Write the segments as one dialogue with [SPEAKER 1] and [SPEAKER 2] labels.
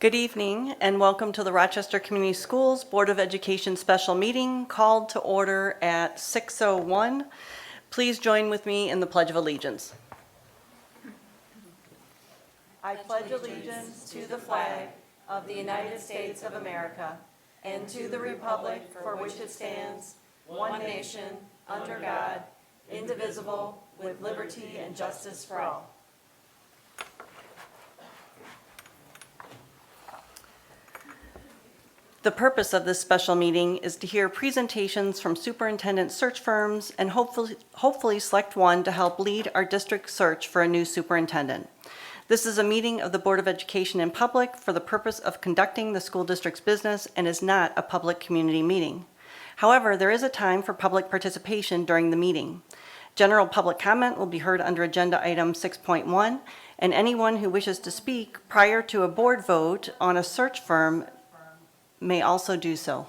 [SPEAKER 1] Good evening and welcome to the Rochester Community Schools Board of Education special meeting called to order at 6:01. Please join with me in the Pledge of Allegiance. I pledge allegiance to the flag of the United States of America and to the republic for which it stands, one nation, under God, indivisible, with liberty and justice for all. The purpose of this special meeting is to hear presentations from superintendent search firms and hopefully select one to help lead our district search for a new superintendent. This is a meeting of the Board of Education in public for the purpose of conducting the school district's business and is not a public community meeting. However, there is a time for public participation during the meeting. General public comment will be heard under agenda item 6.1, and anyone who wishes to speak prior to a board vote on a search firm may also do so.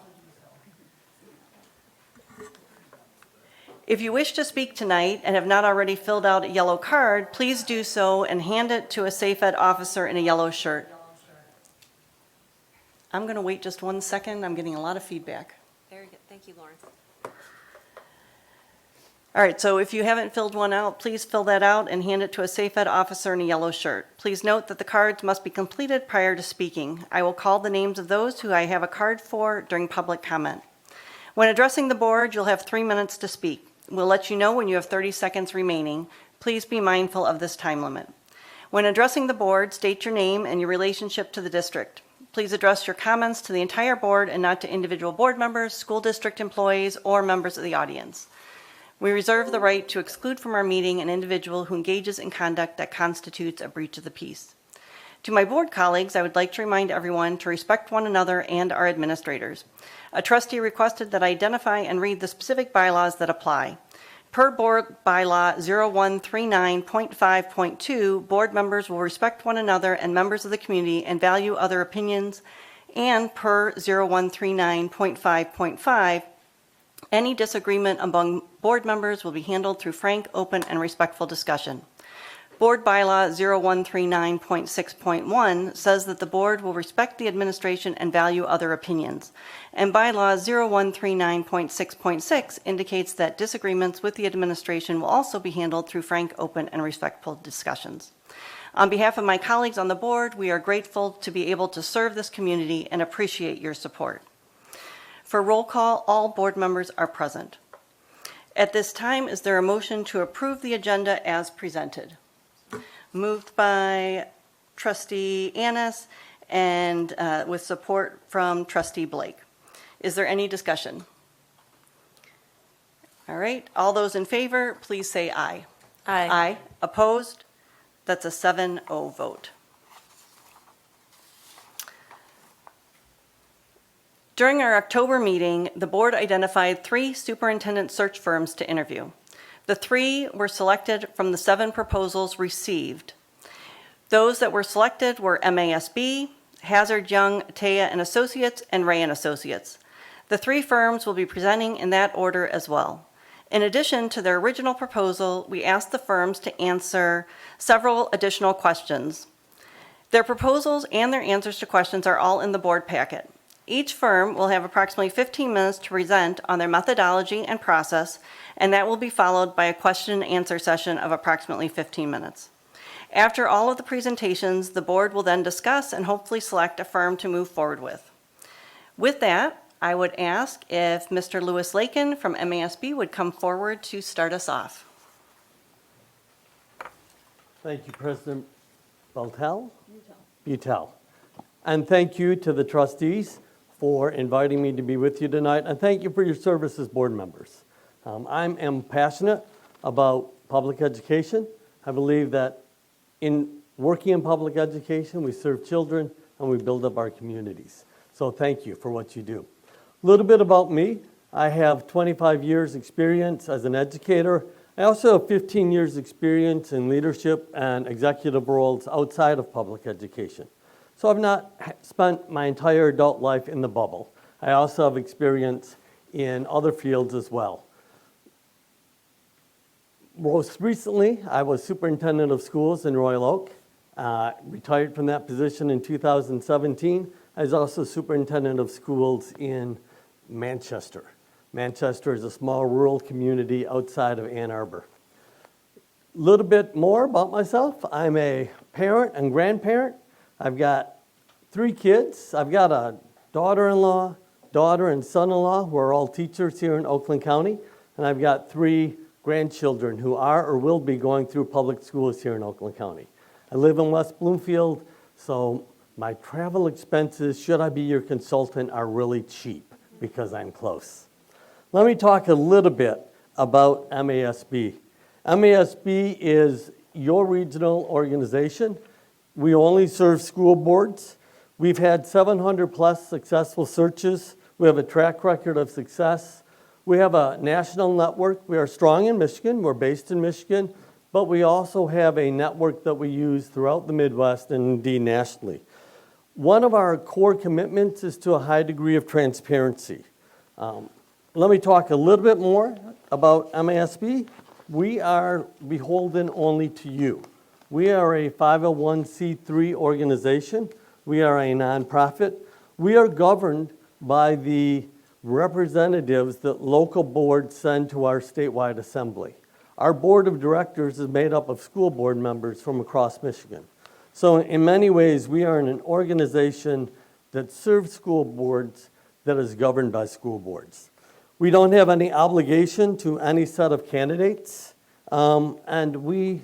[SPEAKER 1] If you wish to speak tonight and have not already filled out a yellow card, please do so and hand it to a safe ed officer in a yellow shirt. I'm going to wait just 1 second. I'm getting a lot of feedback.
[SPEAKER 2] Very good. Thank you, Lauren.
[SPEAKER 1] All right, so if you haven't filled one out, please fill that out and hand it to a safe ed officer in a yellow shirt. Please note that the cards must be completed prior to speaking. I will call the names of those who I have a card for during public comment. When addressing the board, you'll have 3 minutes to speak. We'll let you know when you have 30 seconds remaining. Please be mindful of this time limit. When addressing the board, state your name and your relationship to the district. Please address your comments to the entire board and not to individual board members, school district employees, or members of the audience. We reserve the right to exclude from our meeting an individual who engages in conduct that constitutes a breach of the peace. To my board colleagues, I would like to remind everyone to respect one another and our administrators. A trustee requested that I identify and read the specific bylaws that apply. Per Board Bylaw 0139.5.2, board members will respect one another and members of the community and value other opinions, and per 0139.5.5, any disagreement among board members will be handled through frank, open, and respectful discussion. Board Bylaw 0139.6.1 says that the board will respect the administration and value other opinions. And Bylaw 0139.6.6 indicates that disagreements with the administration will also be handled through frank, open, and respectful discussions. On behalf of my colleagues on the board, we are grateful to be able to serve this community and appreciate your support. For roll call, all board members are present. At this time, is there a motion to approve the agenda as presented? Moved by Trustee Annis and with support from Trustee Blake. Is there any discussion? All right, all those in favor, please say aye.
[SPEAKER 2] Aye.
[SPEAKER 1] Aye. Opposed? That's a 7-0 vote. During our October meeting, the board identified 3 superintendent search firms to interview. The 3 were selected from the 7 proposals received. Those that were selected were MASB, Hazard Young, Taya and Associates, and Ray and Associates. The 3 firms will be presenting in that order as well. In addition to their original proposal, we asked the firms to answer several additional questions. Their proposals and their answers to questions are all in the board packet. Each firm will have approximately 15 minutes to present on their methodology and process, and that will be followed by a question and answer session of approximately 15 minutes. After all of the presentations, the board will then discuss and hopefully select a firm to move forward with. With that, I would ask if Mr. Lewis Lakin from MASB would come forward to start us off.
[SPEAKER 3] Thank you, President Butel. And thank you to the trustees for inviting me to be with you tonight, and thank you for your service as board members. I am passionate about public education. I believe that in working in public education, we serve children and we build up our communities. So thank you for what you do. A little bit about me. I have 25 years experience as an educator. I also have 15 years experience in leadership and executive roles outside of public education. So I've not spent my entire adult life in the bubble. I also have experience in other fields as well. Most recently, I was superintendent of schools in Royal Oak, Retired from that position in 2017. I was also superintendent of schools in Manchester. Manchester is a small rural community outside of Ann Arbor. A little bit more about myself. I'm a parent and grandparent. I've got 3 kids. I've got a daughter-in-law, daughter and son-in-law who are all teachers here in Oakland County. And I've got 3 grandchildren who are or will be going through public schools here in Oakland County. I live in West Bloomfield, so my travel expenses, should I be your consultant, are really cheap because I'm close. Let me talk a little bit about MASB. MASB is your regional organization. We only serve school boards. We've had 700 plus successful searches. We have a track record of success. We have a national network. We are strong in Michigan. We're based in Michigan, but we also have a network that we use throughout the Midwest and indeed nationally. One of our core commitments is to a high degree of transparency. Let me talk a little bit more about MASB. We are beholden only to you. We are a 501c3 organization. We are a nonprofit. We are governed by the representatives that local boards send to our statewide assembly. Our board of directors is made up of school board members from across Michigan. So in many ways, we are an organization that serves school boards that is governed by school boards. We don't have any obligation to any set of candidates, and we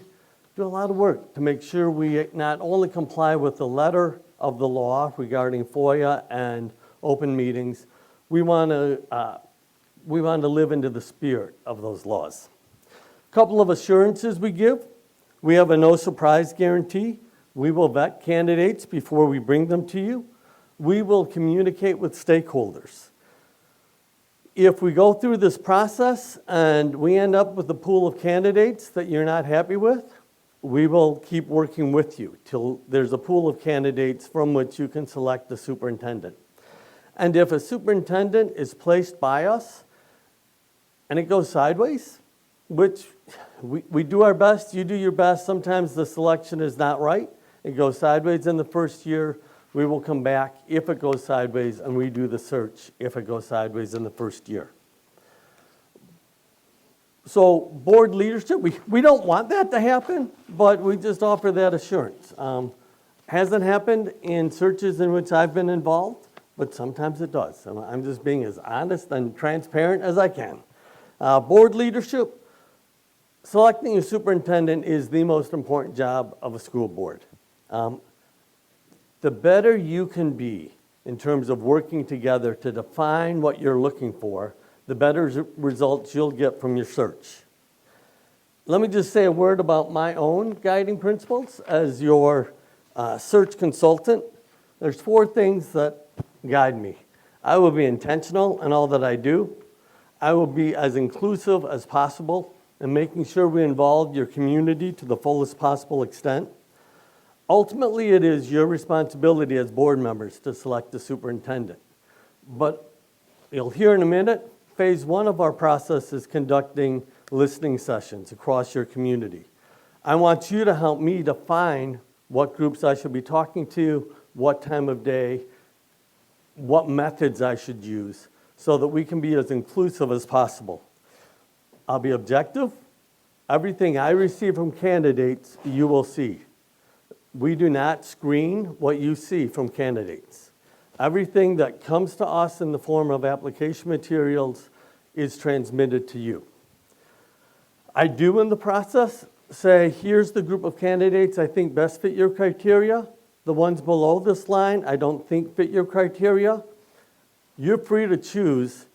[SPEAKER 3] do a lot of work to make sure we not only comply with the letter of the law regarding FOIA and open meetings, we want to live into the spirit of those laws. A couple of assurances we give. We have a no surprise guarantee. We will vet candidates before we bring them to you. We will communicate with stakeholders. If we go through this process and we end up with a pool of candidates that you're not happy with, we will keep working with you till there's a pool of candidates from which you can select the superintendent. And if a superintendent is placed by us and it goes sideways, which we do our best, you do your best, sometimes the selection is not right, it goes sideways in the first year, we will come back if it goes sideways and redo the search if it goes sideways in the first year. So board leadership, we don't want that to happen, but we just offer that assurance. Hasn't happened in searches in which I've been involved, but sometimes it does. I'm just being as honest and transparent as I can. Board leadership, selecting a superintendent is the most important job of a school board. The better you can be in terms of working together to define what you're looking for, the better results you'll get from your search. Let me just say a word about my own guiding principles as your search consultant. There's 4 things that guide me. I will be intentional in all that I do. I will be as inclusive as possible in making sure we involve your community to the fullest possible extent. Ultimately, it is your responsibility as board members to select the superintendent. But you'll hear in a minute, phase 1 of our process is conducting listening sessions across your community. I want you to help me define what groups I should be talking to, what time of day, what methods I should use, so that we can be as inclusive as possible. I'll be objective. Everything I receive from candidates, you will see. We do not screen what you see from candidates. Everything that comes to us in the form of application materials is transmitted to you. I do in the process say, here's the group of candidates I think best fit your criteria. The ones below this line I don't think fit your criteria. You're free to choose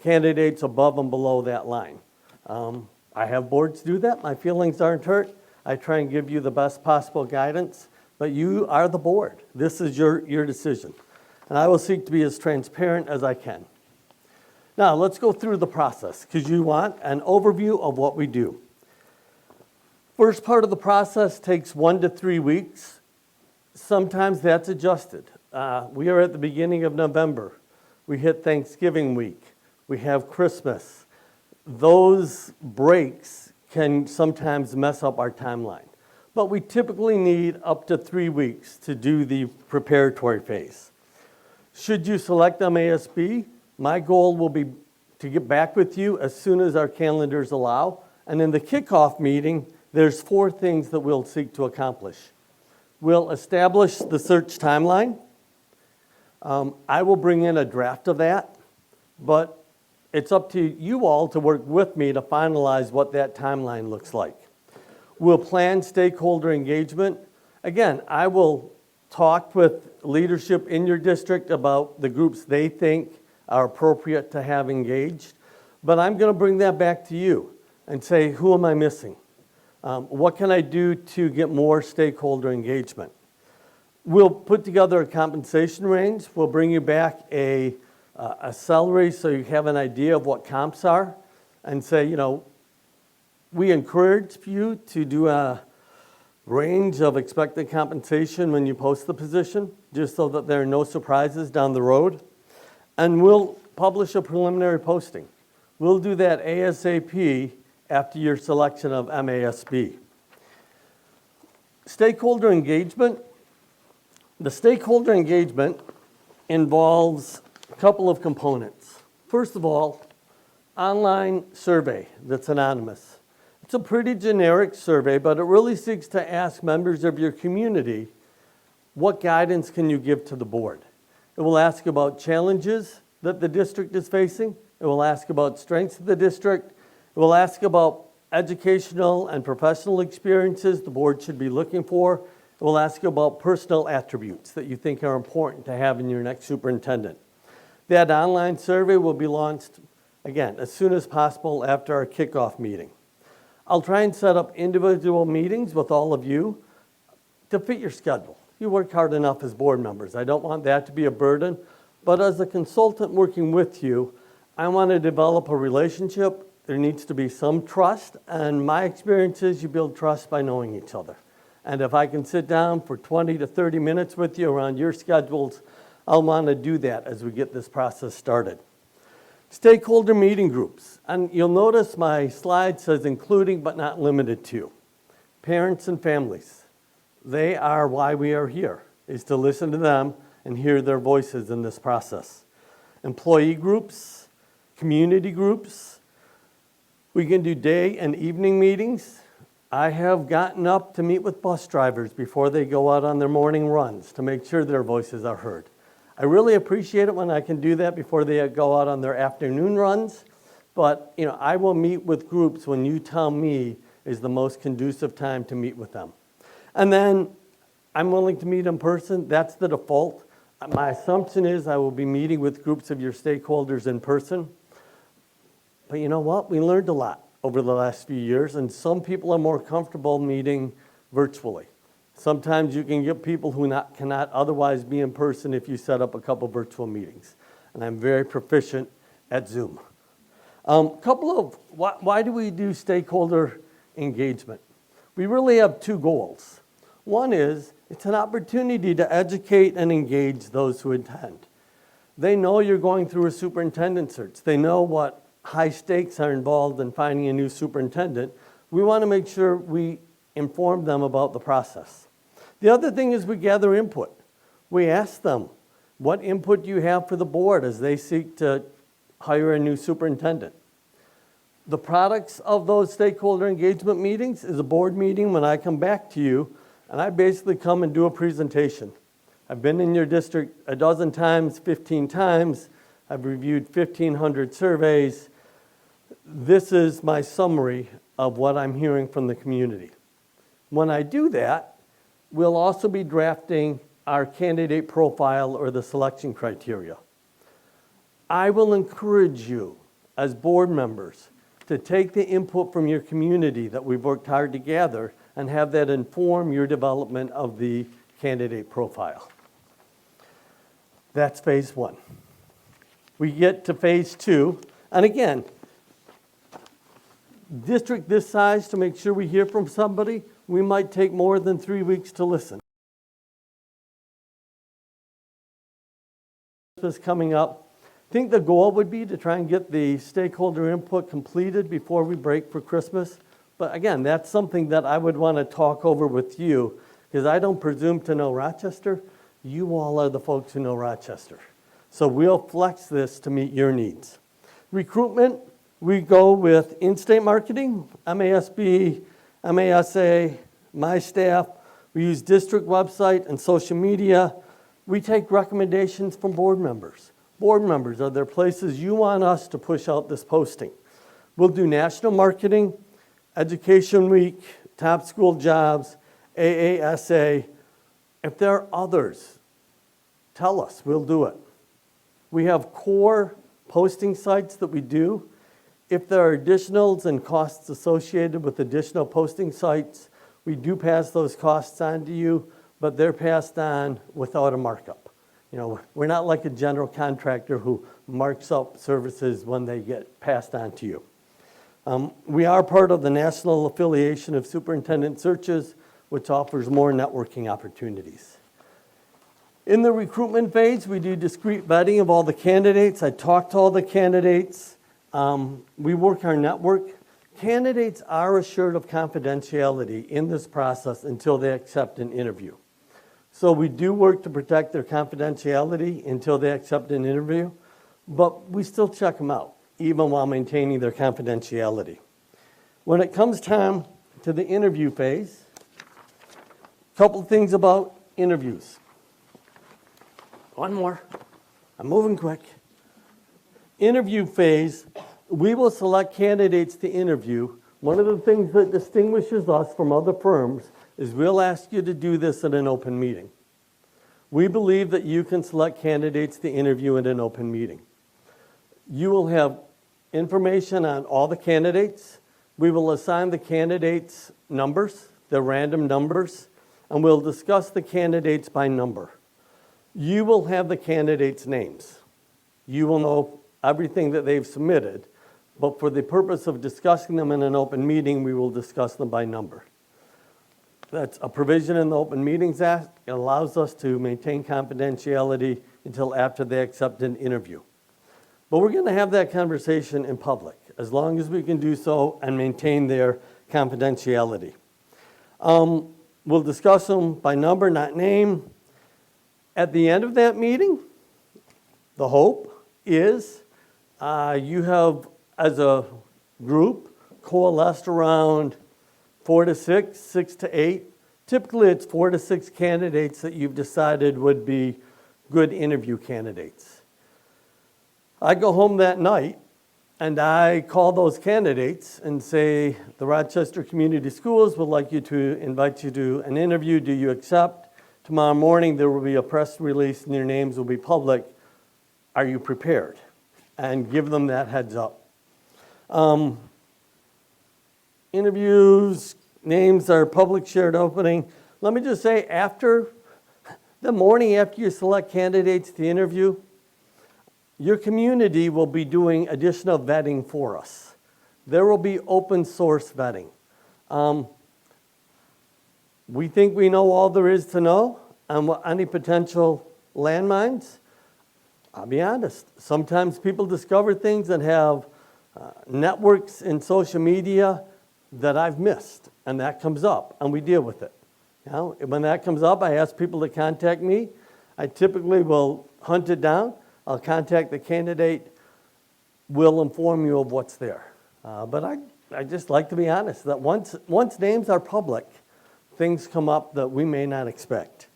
[SPEAKER 3] candidates above and below that line. I have boards do that. My feelings aren't hurt. I try and give you the best possible guidance, but you are the board. This is your decision. And I will seek to be as transparent as I can. Now, let's go through the process because you want an overview of what we do. First part of the process takes 1 to 3 weeks. Sometimes that's adjusted. We are at the beginning of November. We hit Thanksgiving week. We have Christmas. Those breaks can sometimes mess up our timeline. but we typically need up to 3 weeks to do the preparatory phase. Should you select MASB, my goal will be to get back with you as soon as our calendars allow. And in the kickoff meeting, there's 4 things that we'll seek to accomplish. We'll establish the search timeline. I will bring in a draft of that, but it's up to you all to work with me to finalize what that timeline looks like. We'll plan stakeholder engagement. Again, I will talk with leadership in your district about the groups they think are appropriate to have engaged, but I'm going to bring that back to you and say, who am I missing? What can I do to get more stakeholder engagement? We'll put together a compensation range. We'll bring you back a salary so you have an idea of what comps are and say, we encourage you to do a range of expected compensation when you post the position, just so that there are no surprises down the road. And we'll publish a preliminary posting. We'll do that ASAP after your selection of MASB. Stakeholder engagement. The stakeholder engagement involves a couple of components. First of all, online survey that's anonymous. It's a pretty generic survey, but it really seeks to ask members of your community, what guidance can you give to the board? It will ask about challenges that the district is facing. It will ask about strengths of the district. It will ask about educational and professional experiences the board should be looking for. It will ask about personal attributes that you think are important to have in your next superintendent. That online survey will be launched, again, as soon as possible after our kickoff meeting. I'll try and set up individual meetings with all of you to fit your schedule. You work hard enough as board members. I don't want that to be a burden, but as a consultant working with you, I want to develop a relationship. There needs to be some trust, and my experience is you build trust by knowing each other. And if I can sit down for 20 to 30 minutes with you around your schedules, I'll want to do that as we get this process started. Stakeholder meeting groups. And you'll notice my slide says including but not limited to. Parents and families. They are why we are here, is to listen to them and hear their voices in this process. Employee groups, community groups. We can do day and evening meetings. I have gotten up to meet with bus drivers before they go out on their morning runs to make sure their voices are heard. I really appreciate it when I can do that before they go out on their afternoon runs, but I will meet with groups when you tell me is the most conducive time to meet with them. And then I'm willing to meet in person. That's the default. My assumption is I will be meeting with groups of your stakeholders in person. But you know what? We learned a lot over the last few years, and some people are more comfortable meeting virtually. Sometimes you can get people who cannot otherwise be in person if you set up a couple virtual meetings. And I'm very proficient at Zoom. Why do we do stakeholder engagement? We really have 2 goals. One is it's an opportunity to educate and engage those who attend. They know you're going through a superintendent search. They know what high stakes are involved in finding a new superintendent. We want to make sure we inform them about the process. The other thing is we gather input. We ask them, what input do you have for the board as they seek to hire a new superintendent? The products of those stakeholder engagement meetings is a board meeting when I come back to you, and I basically come and do a presentation. I've been in your district a dozen times, 15 times. I've reviewed 1,500 surveys. This is my summary of what I'm hearing from the community. When I do that, we'll also be drafting our candidate profile or the selection criteria. I will encourage you as board members to take the input from your community that we've worked hard to gather and have that inform your development of the candidate profile. That's phase 1. We get to phase 2, and again, district this size, to make sure we hear from somebody, we might take more than 3 weeks to listen. This coming up, I think the goal would be to try and get the stakeholder input completed before we break for Christmas, But again, that's something that I would want to talk over with you, because I don't presume to know Rochester. You all are the folks who know Rochester. So we'll flex this to meet your needs. Recruitment, we go with in-state marketing, MASB, MASA, my staff. We use district website and social media. We take recommendations from board members. Board members, are there places you want us to push out this posting? We'll do national marketing, Education Week, Top School Jobs, AASA. If there are others, tell us, we'll do it. We have core posting sites that we do. If there are additionals and costs associated with additional posting sites, we do pass those costs on to you, but they're passed on without a markup. You know, we're not like a general contractor who marks up services when they get passed on to you. We are part of the National Affiliation of Superintendent Searches, which offers more networking opportunities. In the recruitment phase, we do discrete vetting of all the candidates. I talk to all the candidates. We work our network. Candidates are assured of confidentiality in this process until they accept an interview. So we do work to protect their confidentiality until they accept an interview, but we still check them out, even while maintaining their confidentiality. When it comes time to the interview phase, a couple things about interviews. One more. I'm moving quick. Interview phase, we will select candidates to interview. One of the things that distinguishes us from other firms is we'll ask you to do this in an open meeting. We believe that you can select candidates to interview in an open meeting. You will have information on all the candidates. We will assign the candidates numbers, their random numbers, and we'll discuss the candidates by number. You will have the candidates' names. You will know everything that they've submitted, but for the purpose of discussing them in an open meeting, we will discuss them by number. That's a provision in the Open Meetings Act. It allows us to maintain confidentiality until after they accept an interview. But we're going to have that conversation in public, as long as we can do so and maintain their confidentiality. We'll discuss them by number, not name. At the end of that meeting, the hope is you have, as a group, coalesced around 4 to 6, 6 to 8. Typically, it's 4 to 6 candidates that you've decided would be good interview candidates. I go home that night and I call those candidates and say, the Rochester Community Schools would like you to invite you to an interview. Do you accept? Tomorrow morning, there will be a press release and your names will be public. Are you prepared? And give them that heads up. Interviews, names are public shared opening. Let me just say, after the morning after you select candidates to interview, your community will be doing additional vetting for us. There will be open source vetting. We think we know all there is to know on any potential landmines. I'll be honest, sometimes people discover things that have networks in social media that I've missed, and that comes up, and we deal with it. You know, when that comes up, I ask people to contact me. I typically will hunt it down. I'll contact the candidate. We'll inform you of what's there. But I just like to be honest that once names are public, things come up that we may not expect.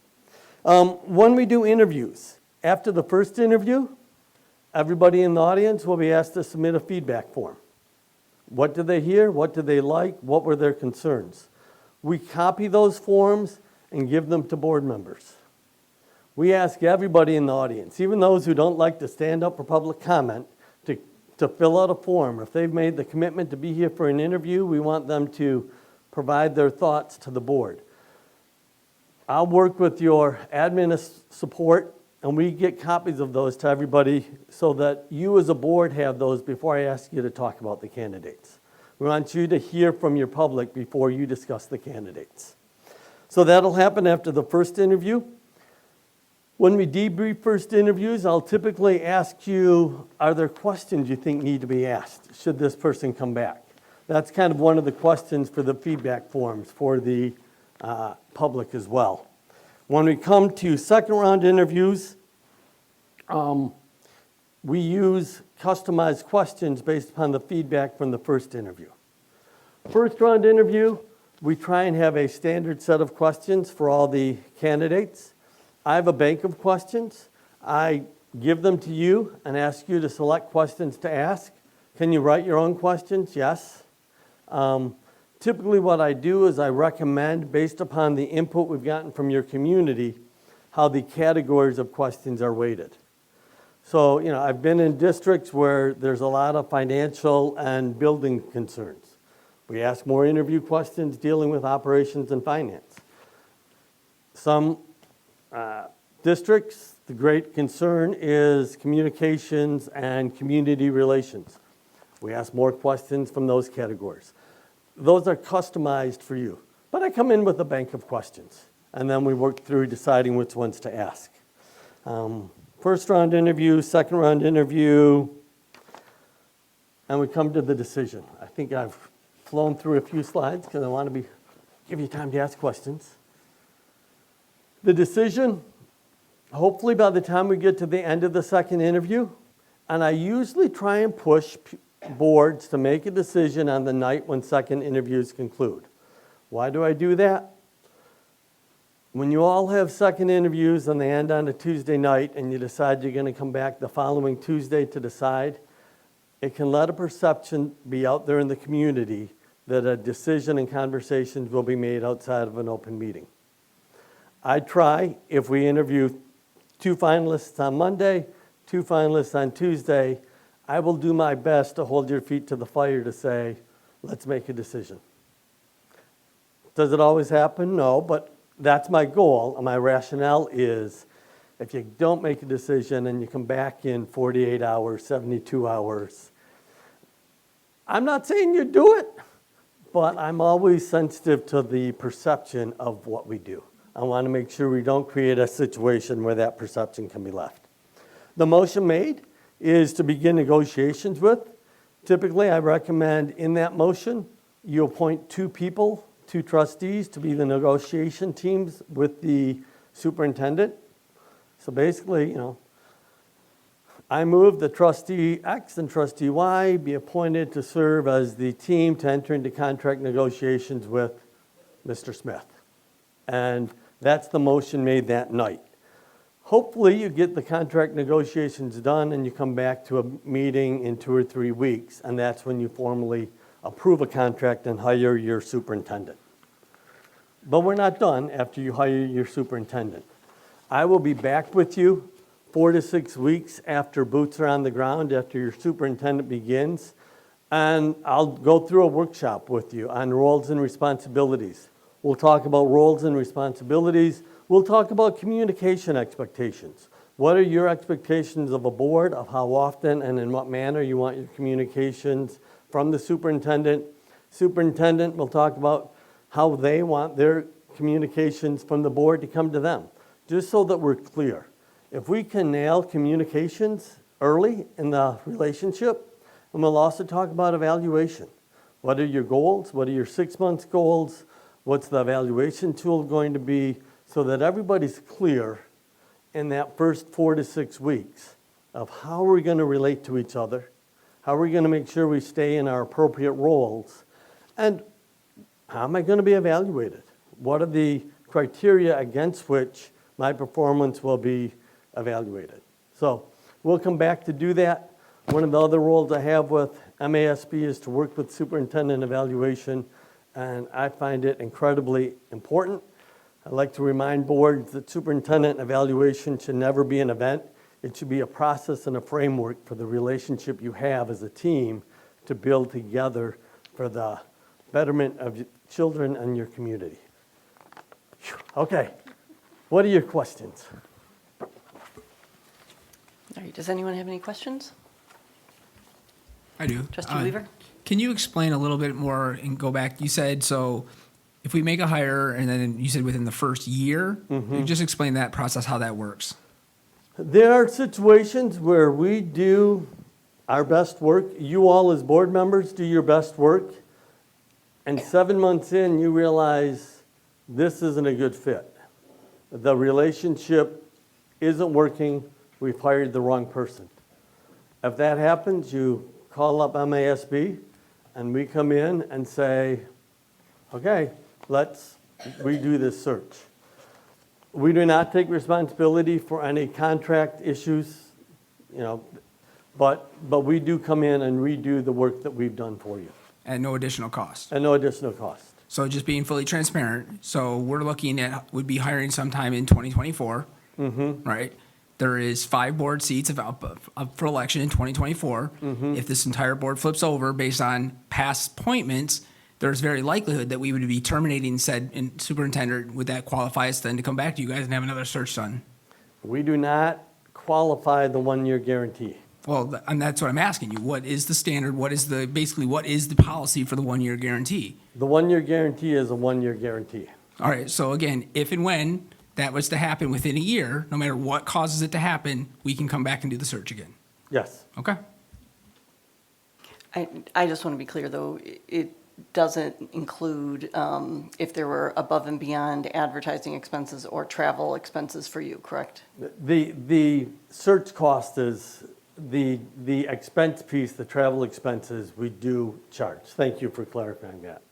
[SPEAKER 3] When we do interviews, after the first interview, everybody in the audience will be asked to submit a feedback form. What did they hear? What did they like? What were their concerns? We copy those forms and give them to board members. We ask everybody in the audience, even those who don't like to stand up for public comment, to fill out a form. If they've made the commitment to be here for an interview, we want them to provide their thoughts to the board. I'll work with your admin support, and we get copies of those to everybody so that you as a board have those before I ask you to talk about the candidates. We want you to hear from your public before you discuss the candidates. So that'll happen after the first interview. When we debrief first interviews, I'll typically ask you, are there questions you think need to be asked should this person come back? that's kind of one of the questions for the feedback forms for the public as well. When we come to second round interviews, we use customized questions based upon the feedback from the first interview. First round interview, we try and have a standard set of questions for all the candidates. I have a bank of questions. I give them to you and ask you to select questions to ask. Can you write your own questions? Yes. Typically what I do is I recommend, based upon the input we've gotten from your community, how the categories of questions are weighted. So, I've been in districts where there's a lot of financial and building concerns. We ask more interview questions dealing with operations and finance. Some districts, the great concern is communications and community relations. We ask more questions from those categories. Those are customized for you. But I come in with a bank of questions, and then we work through deciding which ones to ask. First round interview, second round interview, and we come to the decision. I think I've flown through a few slides because I want to give you time to ask questions. The decision, hopefully by the time we get to the end of the second interview, and I usually try and push boards to make a decision on the night when second interviews conclude. Why do I do that? When you all have second interviews and they end on a Tuesday night and you decide you're going to come back the following Tuesday to decide, it can let a perception be out there in the community that a decision and conversations will be made outside of an open meeting. I try, if we interview 2 finalists on Monday, 2 finalists on Tuesday, I will do my best to hold your feet to the fire to say, let's make a decision. Does it always happen? No, but that's my goal. And my rationale is if you don't make a decision and you come back in 48 hours, 72 hours, I'm not saying you do it, but I'm always sensitive to the perception of what we do. I want to make sure we don't create a situation where that perception can be left. The motion made is to begin negotiations with. Typically, I recommend in that motion, you appoint 2 people, 2 trustees to be the negotiation teams with the superintendent. So basically, I move that trustee X and trustee Y be appointed to serve as the team to enter into contract negotiations with Mr. Smith. And that's the motion made that night. Hopefully you get the contract negotiations done and you come back to a meeting in 2 or 3 weeks, and that's when you formally approve a contract and hire your superintendent. But we're not done after you hire your superintendent. I will be back with you 4 to 6 weeks after boots are on the ground, after your superintendent begins, and I'll go through a workshop with you on roles and responsibilities. We'll talk about roles and responsibilities. We'll talk about communication expectations. What are your expectations of a board, of how often and in what manner you want your communications from the superintendent? Superintendent will talk about how they want their communications from the board to come to them, just so that we're clear. If we can nail communications early in the relationship, and we'll also talk about evaluation. What are your goals? What are your 6 months goals? What's the evaluation tool going to be? So that everybody's clear in that first 4 to 6 weeks of how are we going to relate to each other, how are we going to make sure we stay in our appropriate roles, and how am I going to be evaluated? What are the criteria against which my performance will be evaluated? So we'll come back to do that. One of the other roles I have with MASB is to work with superintendent evaluation, and I find it incredibly important. I'd like to remind boards that superintendent evaluation should never be an event. It should be a process and a framework for the relationship you have as a team to build together for the betterment of children and your community. Okay, what are your questions?
[SPEAKER 1] All right, does anyone have any questions?
[SPEAKER 2] I do.
[SPEAKER 1] Trustee Weaver?
[SPEAKER 2] Can you explain a little bit more and go back? You said, so if we make a hire and then you said within the first year, you just explain that process, how that works.
[SPEAKER 3] There are situations where we do our best work. You all as board members do your best work. and 7 months in, you realize this isn't a good fit. The relationship isn't working, we've hired the wrong person. If that happens, you call up MASB, and we come in and say, okay, let's redo this search. We do not take responsibility for any contract issues, but we do come in and redo the work that we've done for you,
[SPEAKER 2] At no additional cost.
[SPEAKER 3] at no additional cost.
[SPEAKER 2] So just being fully transparent, so we're looking at, would be hiring sometime in 2024, right? There is 5 board seats up for election in 2024. If this entire board flips over based on past appointments, there's very likelihood that we would be terminating said superintendent. Would that qualify us then to come back to you guys and have another search done?
[SPEAKER 3] We do not qualify the 1-year guarantee.
[SPEAKER 2] Well, and that's what I'm asking you. What is the standard? What is the policy for the 1-year guarantee?
[SPEAKER 3] The 1-year guarantee is a 1-year guarantee.
[SPEAKER 2] All right, so again, if and when that was to happen within a year, no matter what causes it to happen, we can come back and do the search again.
[SPEAKER 3] Yes.
[SPEAKER 2] Okay?
[SPEAKER 1] I just want to be clear, though, it doesn't include if there were above and beyond advertising expenses or travel expenses for you, correct?
[SPEAKER 3] The search cost is the expense piece, the travel expenses, we do charge. Thank you for clarifying that.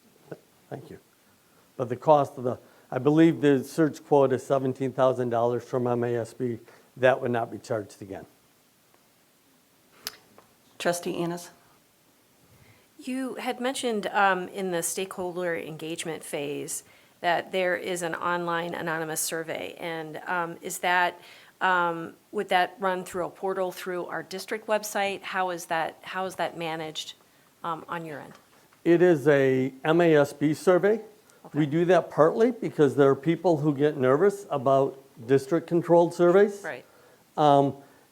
[SPEAKER 3] Thank you. But the cost of I believe the search quote is $17,000 from MASB. That would not be charged again.
[SPEAKER 1] Trustee Annis?
[SPEAKER 4] You had mentioned in the stakeholder engagement phase that there is an online anonymous survey. And would that run through a portal through our district website? How is that managed on your end?
[SPEAKER 3] It is a MASB survey. We do that partly because there are people who get nervous about district-controlled surveys.
[SPEAKER 4] Right.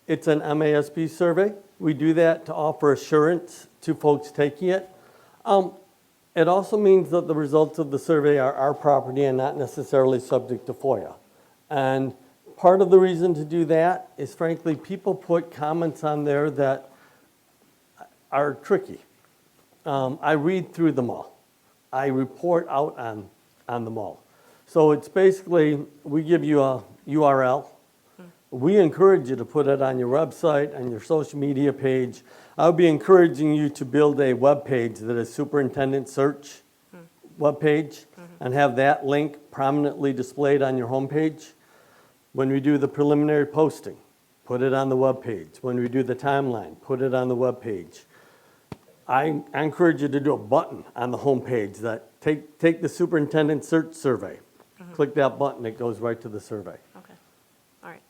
[SPEAKER 3] It's an MASB survey. We do that to offer assurance to folks taking it. It also means that the results of the survey are our property and not necessarily subject to FOIA. And part of the reason to do that is, frankly, people put comments on there that are tricky. I read through them all. I report out on them all. So it's basically, we give you a URL. We encourage you to put it on your website, on your social media page. I'll be encouraging you to build a web page that is superintendent search web page and have that link prominently displayed on your homepage. When we do the preliminary posting, put it on the web page. When we do the timeline, put it on the web page. I encourage you to do a button on the homepage that take the superintendent search survey. Click that button, it goes right to the survey.
[SPEAKER 4] Okay. All right.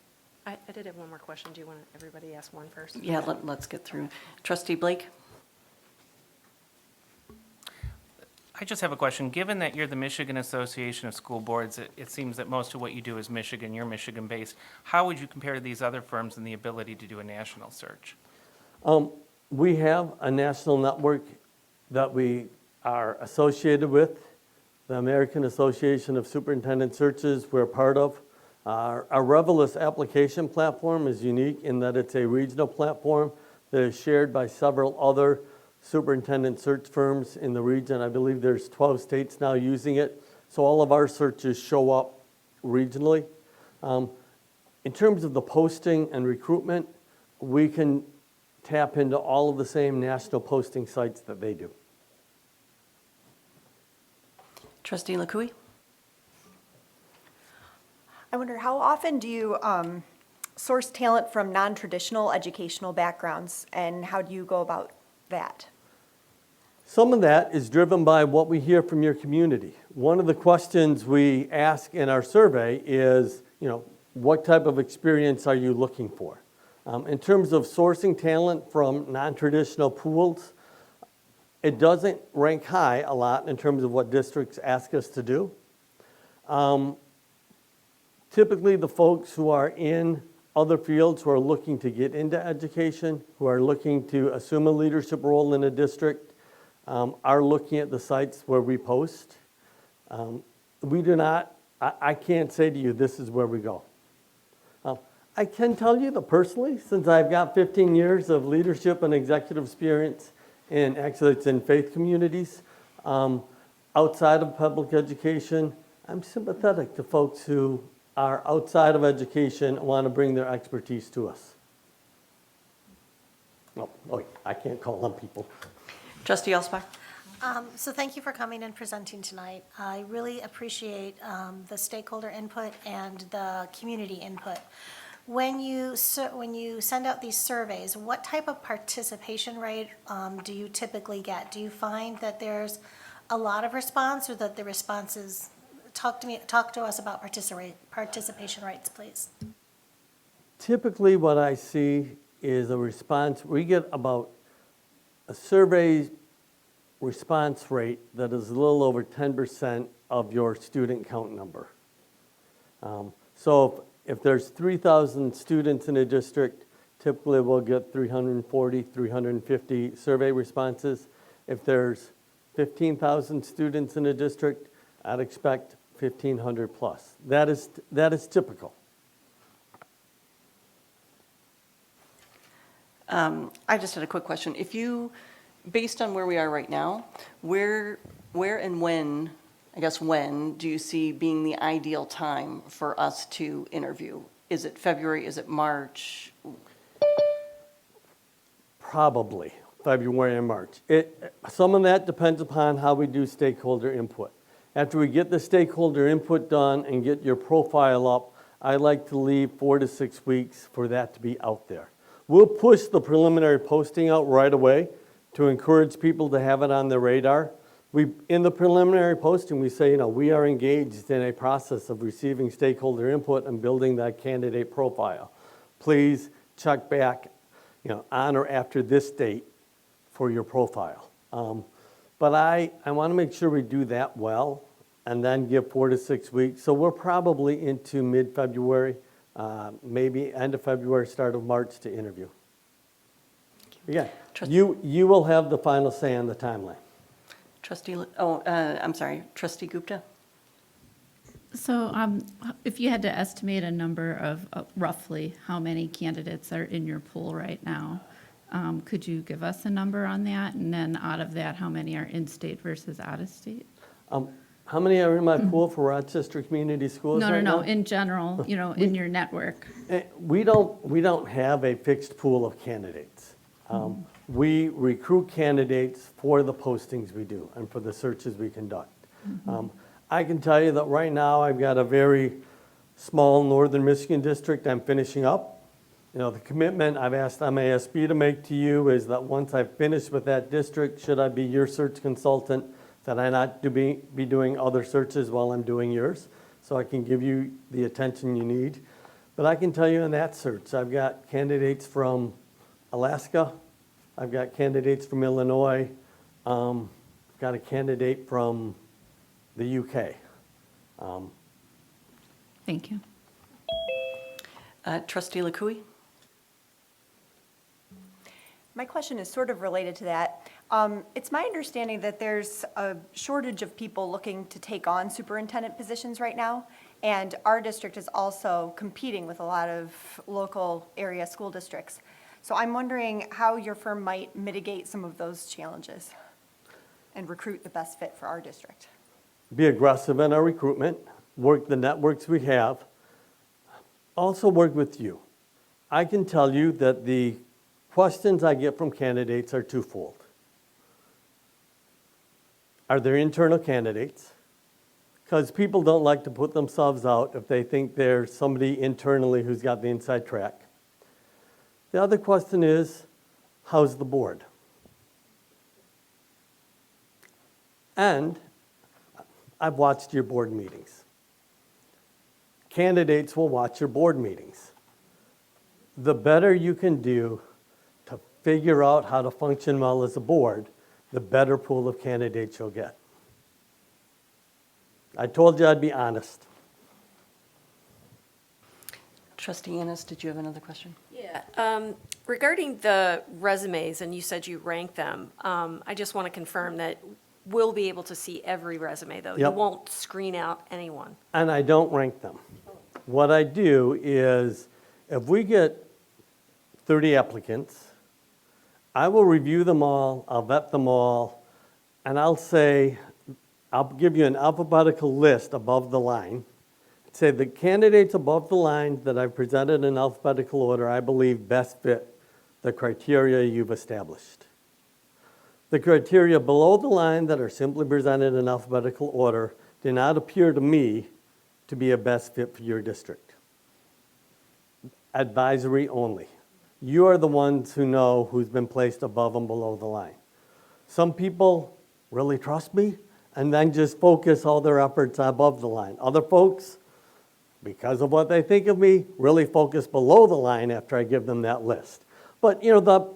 [SPEAKER 4] I did have one more question. Do you want everybody ask one first?
[SPEAKER 1] Yeah, let's get through. Trustee Blake?
[SPEAKER 5] I just have a question. Given that you're the Michigan Association of School Boards, it seems that most of what you do is Michigan, you're Michigan-based. How would you compare to these other firms in the ability to do a national search?
[SPEAKER 3] We have a national network that we are associated with, the American Association of Superintendent Searches we're part of. Our Revelous application platform is unique in that it's a regional platform that is shared by several other superintendent search firms in the region. I believe there's 12 states now using it, so all of our searches show up regionally. In terms of the posting and recruitment, we can tap into all of the same national posting sites that they do.
[SPEAKER 1] Trustee LeCouey?
[SPEAKER 6] I wonder, how often do you source talent from non-traditional educational backgrounds, and how do you go about that?
[SPEAKER 3] Some of that is driven by what we hear from your community. One of the questions we ask in our survey is, what type of experience are you looking for? In terms of sourcing talent from non-traditional pools, it doesn't rank high a lot in terms of what districts ask us to do. Typically, the folks who are in other fields who are looking to get into education, who are looking to assume a leadership role in a district, are looking at the sites where we post. We do not, I can't say to you, this is where we go. I can tell you that personally, since I've got 15 years of leadership and executive experience in, actually it's in faith communities, outside of public education, I'm sympathetic to folks who are outside of education and want to bring their expertise to us. Oh, I can't call on people.
[SPEAKER 1] Trustee Alsbach?
[SPEAKER 7] So thank you for coming and presenting tonight. I really appreciate the stakeholder input and the community input. When you send out these surveys, what type of participation rate do you typically get? Do you find that there's a lot of response, or that the response is, talk to us about participation rates, please.
[SPEAKER 3] Typically, what I see is a response, we get about a survey response rate that is a little over 10% of your student count number. So if there's 3,000 students in a district, typically we'll get 340, 350 survey responses. If there's 15,000 students in a district, I'd expect 1,500 plus. That is typical.
[SPEAKER 1] I just had a quick question. If you, based on where we are right now, where and when, I guess when, do you see being the ideal time for us to interview? Is it February? Is it March?
[SPEAKER 3] Probably February and March. Some of that depends upon how we do stakeholder input. After we get the stakeholder input done and get your profile up, I like to leave 4 to 6 weeks for that to be out there. We'll push the preliminary posting out right away to encourage people to have it on their radar. In the preliminary posting, we say, we are engaged in a process of receiving stakeholder input and building that candidate profile. Please check back, on or after this date for your profile. But I want to make sure we do that well and then give 4 to 6 weeks. So we're probably into mid-February, maybe end of February, start of March to interview. Again, you will have the final say on the timeline.
[SPEAKER 1] Trustee Gupta?
[SPEAKER 8] So if you had to estimate a number of roughly how many candidates are in your pool right now, could you give us a number on that? And then out of that, how many are in-state versus out-of-state?
[SPEAKER 3] How many are in my pool for Rochester Community Schools
[SPEAKER 8] No,
[SPEAKER 3] right now?
[SPEAKER 8] in general, in your network.
[SPEAKER 3] We don't have a fixed pool of candidates. We recruit candidates for the postings we do and for the searches we conduct. I can tell you that right now I've got a very small northern Michigan district I'm finishing up. The commitment I've asked MASB to make to you is that once I've finished with that district, should I be your search consultant, that I not be doing other searches while I'm doing yours, so I can give you the attention you need. But I can tell you in that search, I've got candidates from Alaska, I've got candidates from Illinois, I've got a candidate from the UK.
[SPEAKER 8] Thank you.
[SPEAKER 1] Trustee Lakouey?
[SPEAKER 6] My question is sort of related to that. It's my understanding that there's a shortage of people looking to take on superintendent positions right now, and our district is also competing with a lot of local area school districts. So I'm wondering how your firm might mitigate some of those challenges and recruit the best fit for our district.
[SPEAKER 3] Be aggressive in our recruitment, work the networks we have, also work with you. I can tell you that the questions I get from candidates are twofold. Are there internal candidates? Because people don't like to put themselves out if they think there's somebody internally who's got the inside track. The other question is, how's the board? And I've watched your board meetings. Candidates will watch your board meetings. The better you can do to figure out how to function well as a board, the better pool of candidates you'll get. I told you I'd be honest.
[SPEAKER 1] Trustee Ennis, did you have another question?
[SPEAKER 4] Yeah. Regarding the resumes, and you said you rank them, I just want to confirm that we'll be able to see every resume, though. You
[SPEAKER 3] Yep.
[SPEAKER 4] won't screen out anyone.
[SPEAKER 3] And I don't rank them. What I do is, if we get 30 applicants, I will review them all, I'll vet them all, and I'll say, I'll give you an alphabetical list above the line. Say the candidates above the line that I've presented in alphabetical order, I believe best fit the criteria you've established. The criteria below the line that are simply presented in alphabetical order do not appear to me to be a best fit for your district. Advisory only. You are the ones who know who's been placed above and below the line. Some people really trust me and then just focus all their efforts above the line. Other folks, because of what they think of me, really focus below the line after I give them that list. But, the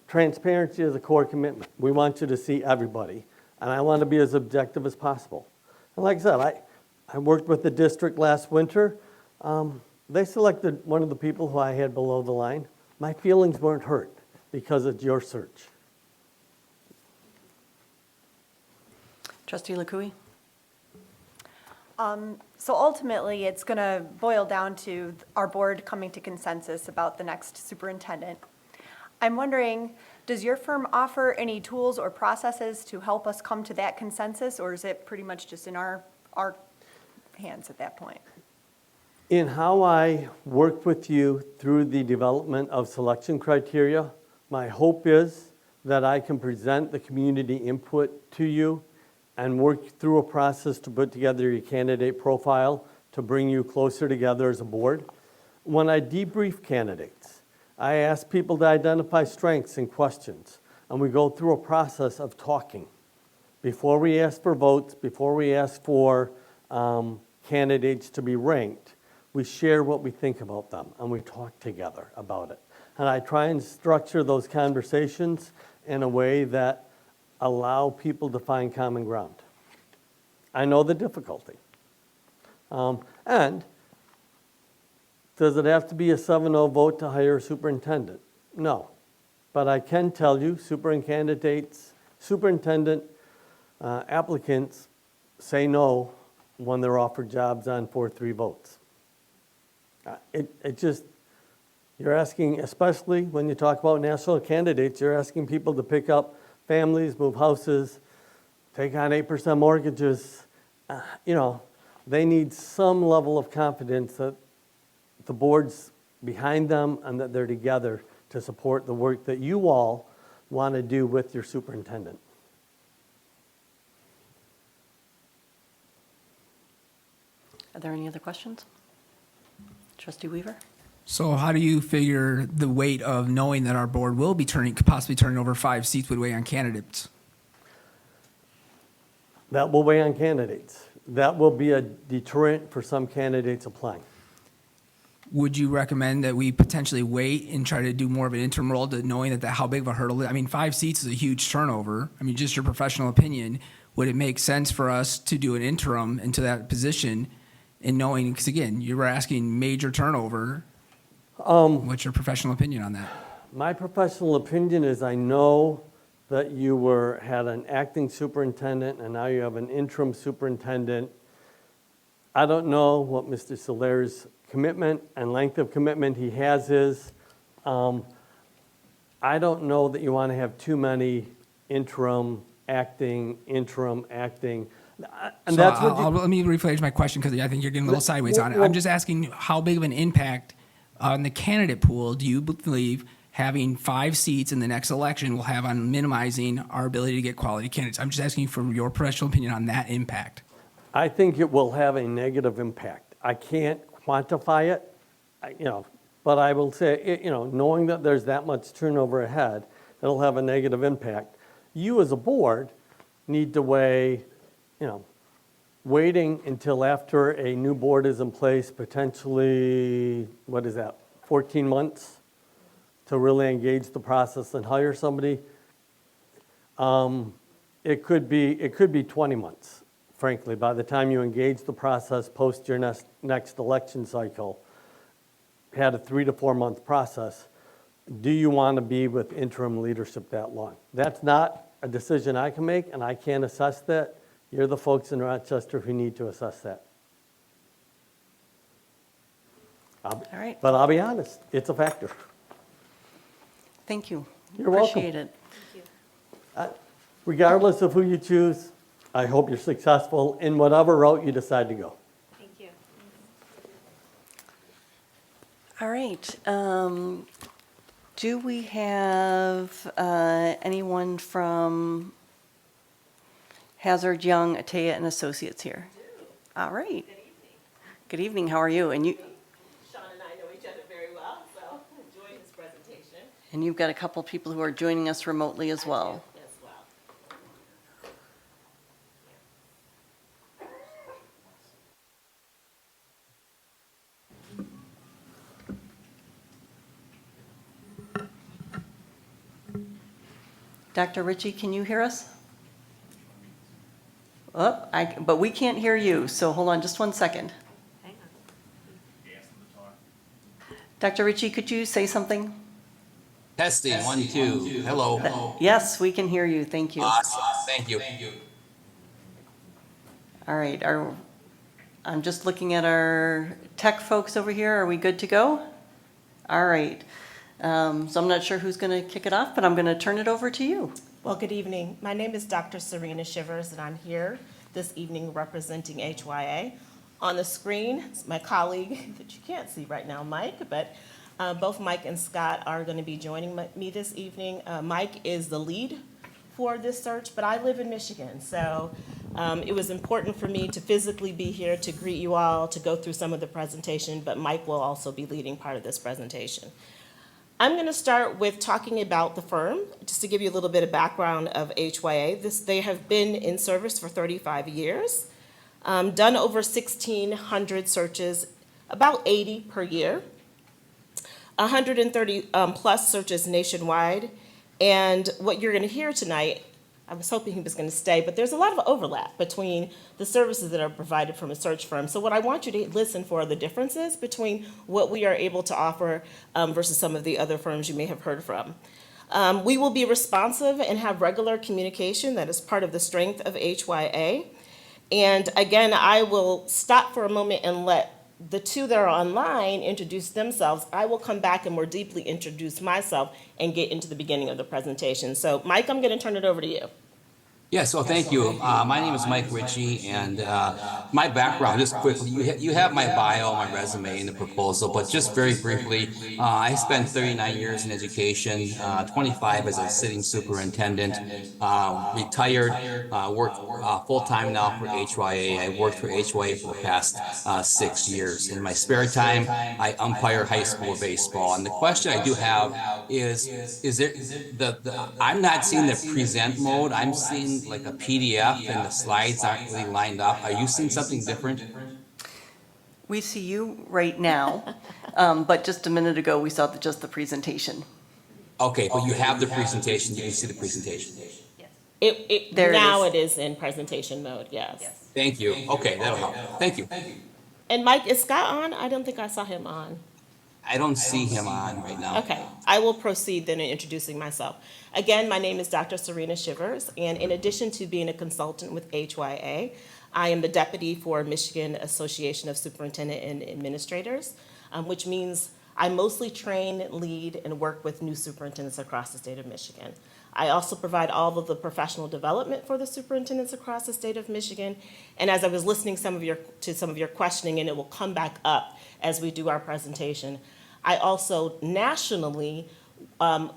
[SPEAKER 3] transparency is a core commitment. We want you to see everybody, and I want to be as objective as possible. And like I said, I worked with the district last winter. They selected one of the people who I had below the line. My feelings weren't hurt because it's your search.
[SPEAKER 1] Trustee Lekui?
[SPEAKER 6] So ultimately, it's going to boil down to our board coming to consensus about the next superintendent. I'm wondering, does your firm offer any tools or processes to help us come to that consensus, or is it pretty much just in our hands at that point?
[SPEAKER 3] In how I work with you through the development of selection criteria, my hope is that I can present the community input to you and work through a process to put together your candidate profile to bring you closer together as a board. When I debrief candidates, I ask people to identify strengths and questions, and we go through a process of talking. Before we ask for votes, before we ask for candidates to be ranked, we share what we think about them, and we talk together about it. And I try and structure those conversations in a way that allow people to find common ground. I know the difficulty. And does it have to be a 7-0 vote to hire a superintendent? No. But I can tell you superintendent applicants say no when they're offered jobs on 4-3 votes. You're asking, especially when you talk about national candidates, you're asking people to pick up families, move houses, take on 8% mortgages. They need some level of confidence that the board's behind them and that they're together to support the work that you all want to do with your superintendent.
[SPEAKER 1] Are there any other questions? Trustee Weaver?
[SPEAKER 2] So how do you figure the weight of knowing that our board will be possibly turning over 5 seats would weigh on candidates?
[SPEAKER 3] That will weigh on candidates. That will be a deterrent for some candidates applying.
[SPEAKER 2] Would you recommend that we potentially wait and try to do more of an interim role to knowing that how big of a hurdle? I mean, 5 seats is a huge turnover. I mean, just your professional opinion, would it make sense for us to do an interim into that position and knowing, because again, you were asking major turnover. What's your professional opinion on that?
[SPEAKER 3] My professional opinion is I know that you had an acting superintendent and now you have an interim superintendent. I don't know what Mr. Solaire's commitment and length of commitment he has is. I don't know that you want to have too many interim, acting. And that's what
[SPEAKER 2] let me rephrase my question because I think you're getting a little sideways on it. I'm just asking how big of an impact on the candidate pool do you believe having 5 seats in the next election will have on minimizing our ability to get quality candidates? I'm just asking for your professional opinion on that impact.
[SPEAKER 3] I think it will have a negative impact. I can't quantify it, but I will say, knowing that there's that much turnover ahead, it'll have a negative impact. You as a board need to weigh, waiting until after a new board is in place, potentially, 14 months to really engage the process and hire somebody. It could be 20 months, frankly, by the time you engage the process post your next election cycle. Had a 3 to 4 month process. Do you want to be with interim leadership that long? That's not a decision I can make, and I can't assess that. You're the folks in Rochester who need to assess that.
[SPEAKER 1] All right.
[SPEAKER 3] But I'll be honest, it's a factor.
[SPEAKER 1] Thank you.
[SPEAKER 3] You're welcome.
[SPEAKER 1] Appreciate it.
[SPEAKER 3] Regardless of who you choose, I hope you're successful in whatever route you decide to go.
[SPEAKER 4] Thank you.
[SPEAKER 1] All right. Do we have anyone from Hazard, Young, Atea, and Associates here? All right. Good evening. How are you? And
[SPEAKER 9] Sean and I know each other very well, so enjoying this presentation
[SPEAKER 1] you've got a couple people who are joining us remotely as well.
[SPEAKER 9] as well.
[SPEAKER 1] Dr. Ritchie, can you hear us? Oh, but we can't hear you, so hold on just one second.
[SPEAKER 4] Hang on.
[SPEAKER 1] Dr. Ritchie, could you say something?
[SPEAKER 10] Testing, 1, 2. Hello.
[SPEAKER 1] Yes, we can hear you. Thank you.
[SPEAKER 10] Awesome. Thank you.
[SPEAKER 1] All right. I'm just looking at our tech folks over here. Are we good to go? All right. So I'm not sure who's going to kick it off, but I'm going to turn it over to you.
[SPEAKER 9] Well, good evening. My name is Dr. Serena Shivers, and I'm here this evening representing HYA. On the screen is my colleague that you can't see right now, Mike, but both Mike and Scott are going to be joining me this evening. Mike is the lead for this search, but I live in Michigan, so it was important for me to physically be here to greet you all, to go through some of the presentation, but Mike will also be leading part of this presentation. I'm going to start with talking about the firm, just to give you a little bit of background of HYA. They have been in service for 35 years, done over 1,600 searches, about 80 per year, 130 plus searches nationwide. And what you're going to hear tonight, I was hoping he was going to stay, but there's a lot of overlap between the services that are provided from a search firm. So what I want you to listen for are the differences between what we are able to offer versus some of the other firms you may have heard from. We will be responsive and have regular communication. That is part of the strength of HYA. And again, I will stop for a moment and let the two that are online introduce themselves. I will come back and more deeply introduce myself and get into the beginning of the presentation. So Mike, I'm going to turn it over to you.
[SPEAKER 10] Yeah, so thank you. My name is Mike Ritchie, and my background, just quickly, you have my bio, my resume, and the proposal, but just very briefly, I spent 39 years in education, 25 as a sitting superintendent, retired, work full-time now for HYA. I worked for HYA for the past 6 years. In my spare time, I umpire high school baseball, and the question I do have is there, I'm not seeing the present mode, I'm seeing like a PDF and the slides aren't really lined up. Are you seeing something different?
[SPEAKER 1] We see you right now, but just a minute ago, we saw just the presentation.
[SPEAKER 10] Okay, but you have the presentation, you can see the presentation.
[SPEAKER 1] There it
[SPEAKER 9] Now
[SPEAKER 1] is.
[SPEAKER 9] it is in presentation mode, yes.
[SPEAKER 10] Thank you. Okay, that'll help. Thank you.
[SPEAKER 9] And Mike, is Scott on? I don't think I saw him on.
[SPEAKER 10] I don't see him on right now.
[SPEAKER 9] Okay, I will proceed then in introducing myself. Again, my name is Dr. Serena Shivers, and in addition to being a consultant with HYA, I am the deputy for Michigan Association of Superintendent and Administrators, which means I mostly train, lead, and work with new superintendents across the state of Michigan. I also provide all of the professional development for the superintendents across the state of Michigan. And as I was listening to some of your questioning, and it will come back up as we do our presentation, I also nationally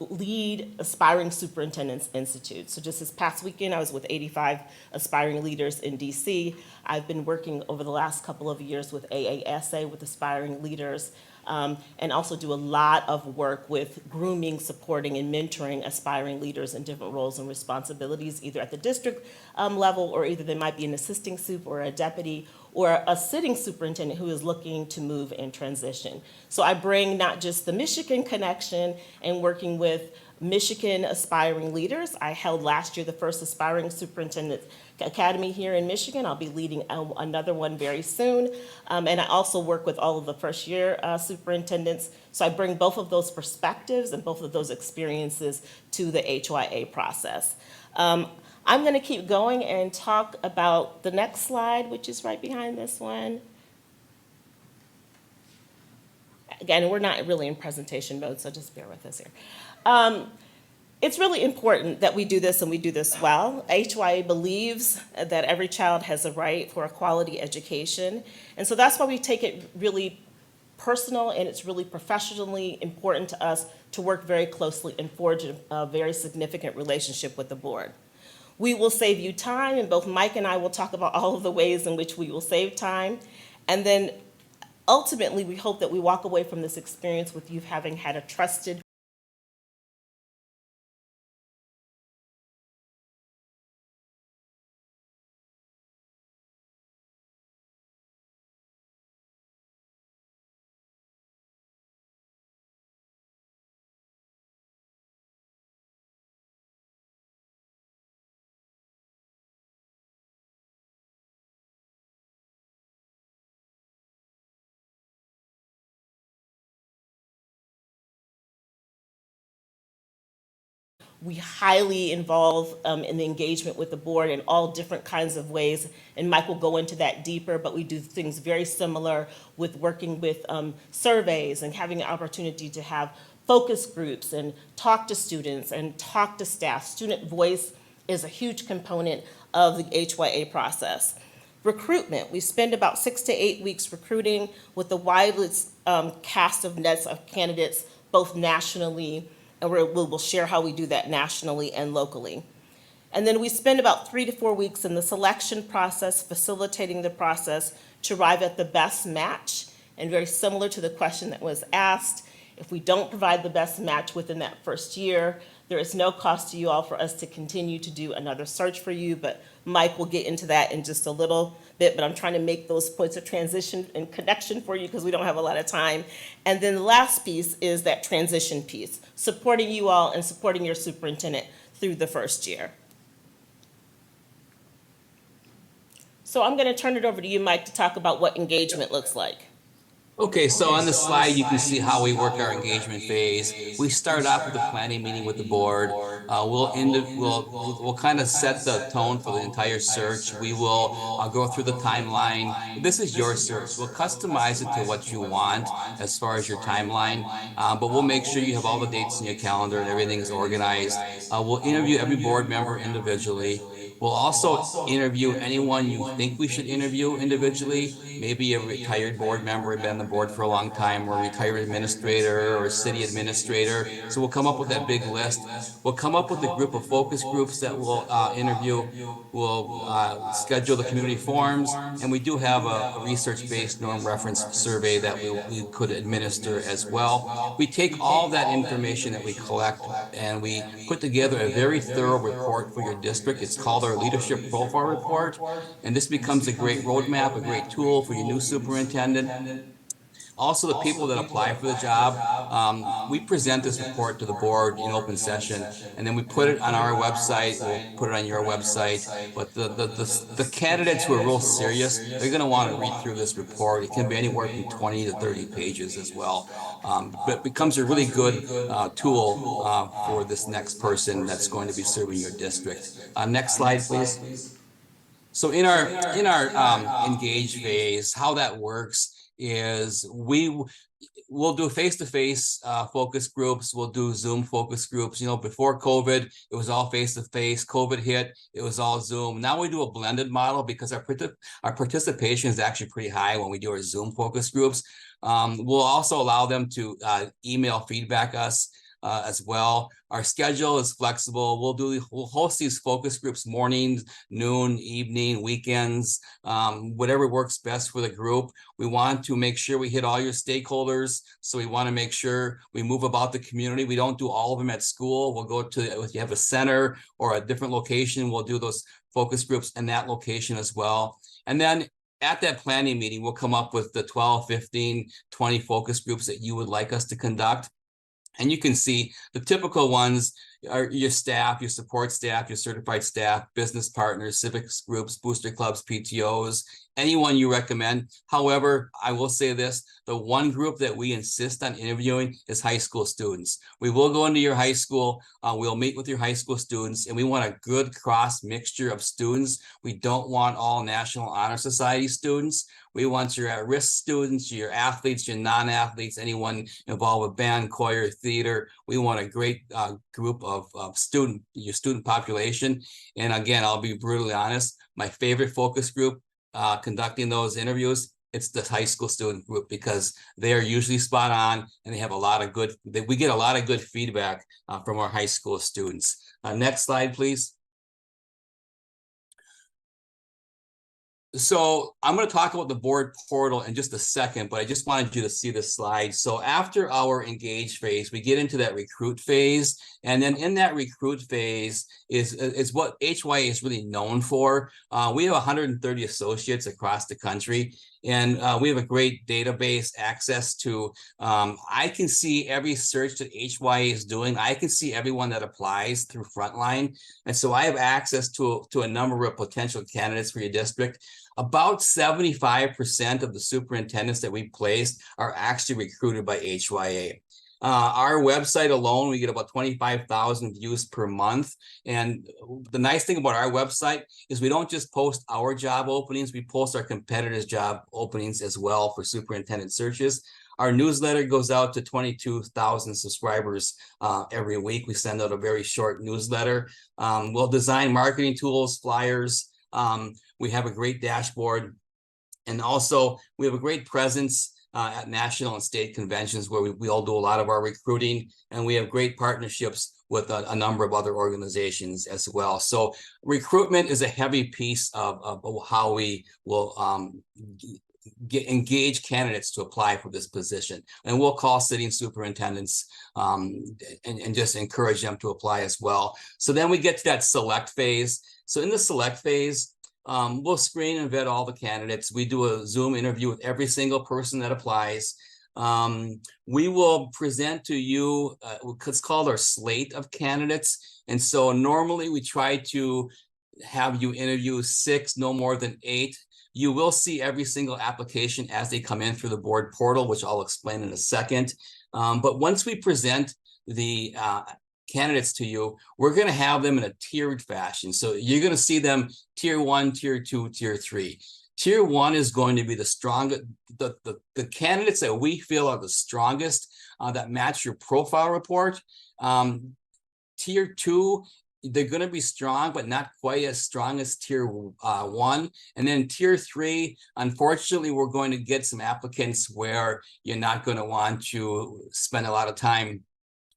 [SPEAKER 9] lead Aspiring Superintendents Institute. So just this past weekend, I was with 85 aspiring leaders in DC. I've been working over the last couple of years with AASA, with aspiring leaders, and also do a lot of work with grooming, supporting, and mentoring aspiring leaders in different roles and responsibilities, either at the district level, or either they might be an assisting sup or a deputy, or a sitting superintendent who is looking to move and transition. So I bring not just the Michigan connection and working with Michigan aspiring leaders. I held last year the first Aspiring Superintendent Academy here in Michigan. I'll be leading another one very soon. And I also work with all of the first year superintendents. So I bring both of those perspectives and both of those experiences to the HYA process. I'm going to keep going and talk about the next slide, which is right behind this one. Again, we're not really in presentation mode, so just bear with us here. It's really important that we do this and we do this well. HYA believes that every child has a right for a quality education. And so that's why we take it really personal, and it's really professionally important to us to work very closely and forge a very significant relationship with the board. We will save you time, and both Mike and I will talk about all of the ways in which we will save time. And then ultimately, we hope that we walk away from this experience with you having had a trusted we highly involve in the engagement with the board in all different kinds of ways, and Mike will go into that deeper, but we do things very similar with working with surveys and having the opportunity to have focus groups and talk to students and talk to staff. Student voice is a huge component of the HYA process. Recruitment, we spend about 6 to 8 weeks recruiting with the widest cast of nets of candidates, both nationally, and we'll share how we do that nationally and locally. And then we spend about 3 to 4 weeks in the selection process, facilitating the process to arrive at the best match. And very similar to the question that was asked, if we don't provide the best match within that first year, there is no cost to you all for us to continue to do another search for you, but Mike will get into that in just a little bit, but I'm trying to make those points of transition and connection for you because we don't have a lot of time. And then the last piece is that transition piece, supporting you all and supporting your superintendent through the first year. So I'm going to turn it over to you, Mike, to talk about what engagement looks like.
[SPEAKER 10] Okay, so on the slide, you can see how we work our engagement phase. We start off with a planning meeting with the board. We'll kind of set the tone for the entire search. We will go through the timeline. This is your search. We'll customize it to what you want as far as your timeline, but we'll make sure you have all the dates in your calendar and everything is organized. We'll interview every board member individually. We'll also interview anyone you think we should interview individually, maybe a retired board member, been on the board for a long time, or a retired administrator or a city administrator. So we'll come up with that big list. We'll come up with a group of focus groups that we'll interview. We'll schedule the community forums, and we do have a research-based norm reference survey that we could administer as well. We take all that information that we collect and we put together a very thorough report for your district. It's called our Leadership Profile Report, and this becomes a great roadmap, a great tool for your new superintendent. Also, the people that apply for the job, we present this report to the board in open session, and then we put it on our website. We'll put it on your website. But the candidates who are real serious, they're going to want to read through this report. It can be anywhere from 20 to 30 pages as well. But it becomes a really good tool for this next person that's going to be serving your district. Next slide, please. So in our engage phase, how that works is we'll do face-to-face focus groups. We'll do Zoom focus groups. You know, before COVID, it was all face-to-face. COVID hit, it was all Zoom. Now we do a blended model because our participation is actually pretty high when we do our Zoom focus groups. We'll also allow them to email feedback us as well. Our schedule is flexible. We'll host these focus groups mornings, noon, evening, weekends, whatever works best for the group. We want to make sure we hit all your stakeholders. So we want to make sure we move about the community. We don't do all of them at school. We'll go to, if you have a center or a different location, we'll do those focus groups in that location as well. And then at that planning meeting, we'll come up with the 12, 15, 20 focus groups that you would like us to conduct. And you can see the typical ones are your staff, your support staff, your certified staff, business partners, civics groups, booster clubs, PTOs, anyone you recommend. However, I will say this, the one group that we insist on interviewing is high school students. We will go into your high school, we'll meet with your high school students, and we want a good cross mixture of students. We don't want all National Honor Society students. We want your at-risk students, your athletes, your non-athletes, anyone involved with band, choir, theater. We want a great group of your student population. And again, I'll be brutally honest, my favorite focus group conducting those interviews, it's the high school student group, because they are usually spot on and they have a lot of good, we get a lot of good feedback from our high school students. Next slide, please. So I'm going to talk about the board portal in just a second, but I just wanted you to see this slide. So after our engage phase, we get into that recruit phase. And then in that recruit phase is what HYA is really known for. We have 130 associates across the country, and we have a great database access to. I can see every search that HYA is doing. I can see everyone that applies through Frontline. And so I have access to a number of potential candidates for your district. About 75% of the superintendents that we placed are actually recruited by HYA. Our website alone, we get about 25,000 views per month. And the nice thing about our website is we don't just post our job openings, we post our competitors' job openings as well for superintendent searches. Our newsletter goes out to 22,000 subscribers every week. We send out a very short newsletter. We'll design marketing tools, flyers. We have a great dashboard, and also we have a great presence at national and state conventions where we all do a lot of our recruiting, and we have great partnerships with a number of other organizations as well. So recruitment is a heavy piece of how we will engage candidates to apply for this position. And we'll call sitting superintendents and just encourage them to apply as well. So then we get to that select phase. So in the select phase, we'll screen and vet all the candidates. We do a Zoom interview with every single person that applies. We will present to you what's called our slate of candidates. And so normally we try to have you interview 6, no more than 8. You will see every single application as they come in through the board portal, which I'll explain in a second. But once we present the candidates to you, we're going to have them in a tiered fashion. So you're going to see them tier 1, tier 2, tier 3. Tier 1 is going to be the strongest, the candidates that we feel are the strongest that match your profile report. Tier 2, they're going to be strong, but not quite as strong as tier 1. And then tier 3, unfortunately, we're going to get some applicants where you're not going to want to spend a lot of time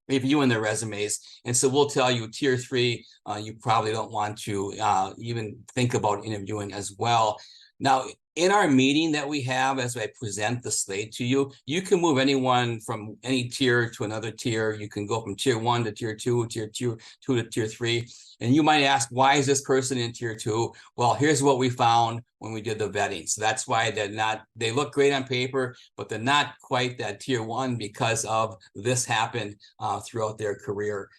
[SPEAKER 10] reviewing their resumes. And so we'll tell you tier 3, you probably don't want to even think about interviewing as well. Now, in our meeting that we have, as I present the slate to you, you can move anyone from any tier to another tier. You can go from tier 1 to tier 2, tier 2 to tier 3. And you might ask, why is this person in tier 2? Well, here's what we found when we did the vetting. So that's why they look great on paper, but they're not quite that tier 1 because of this happened throughout their career.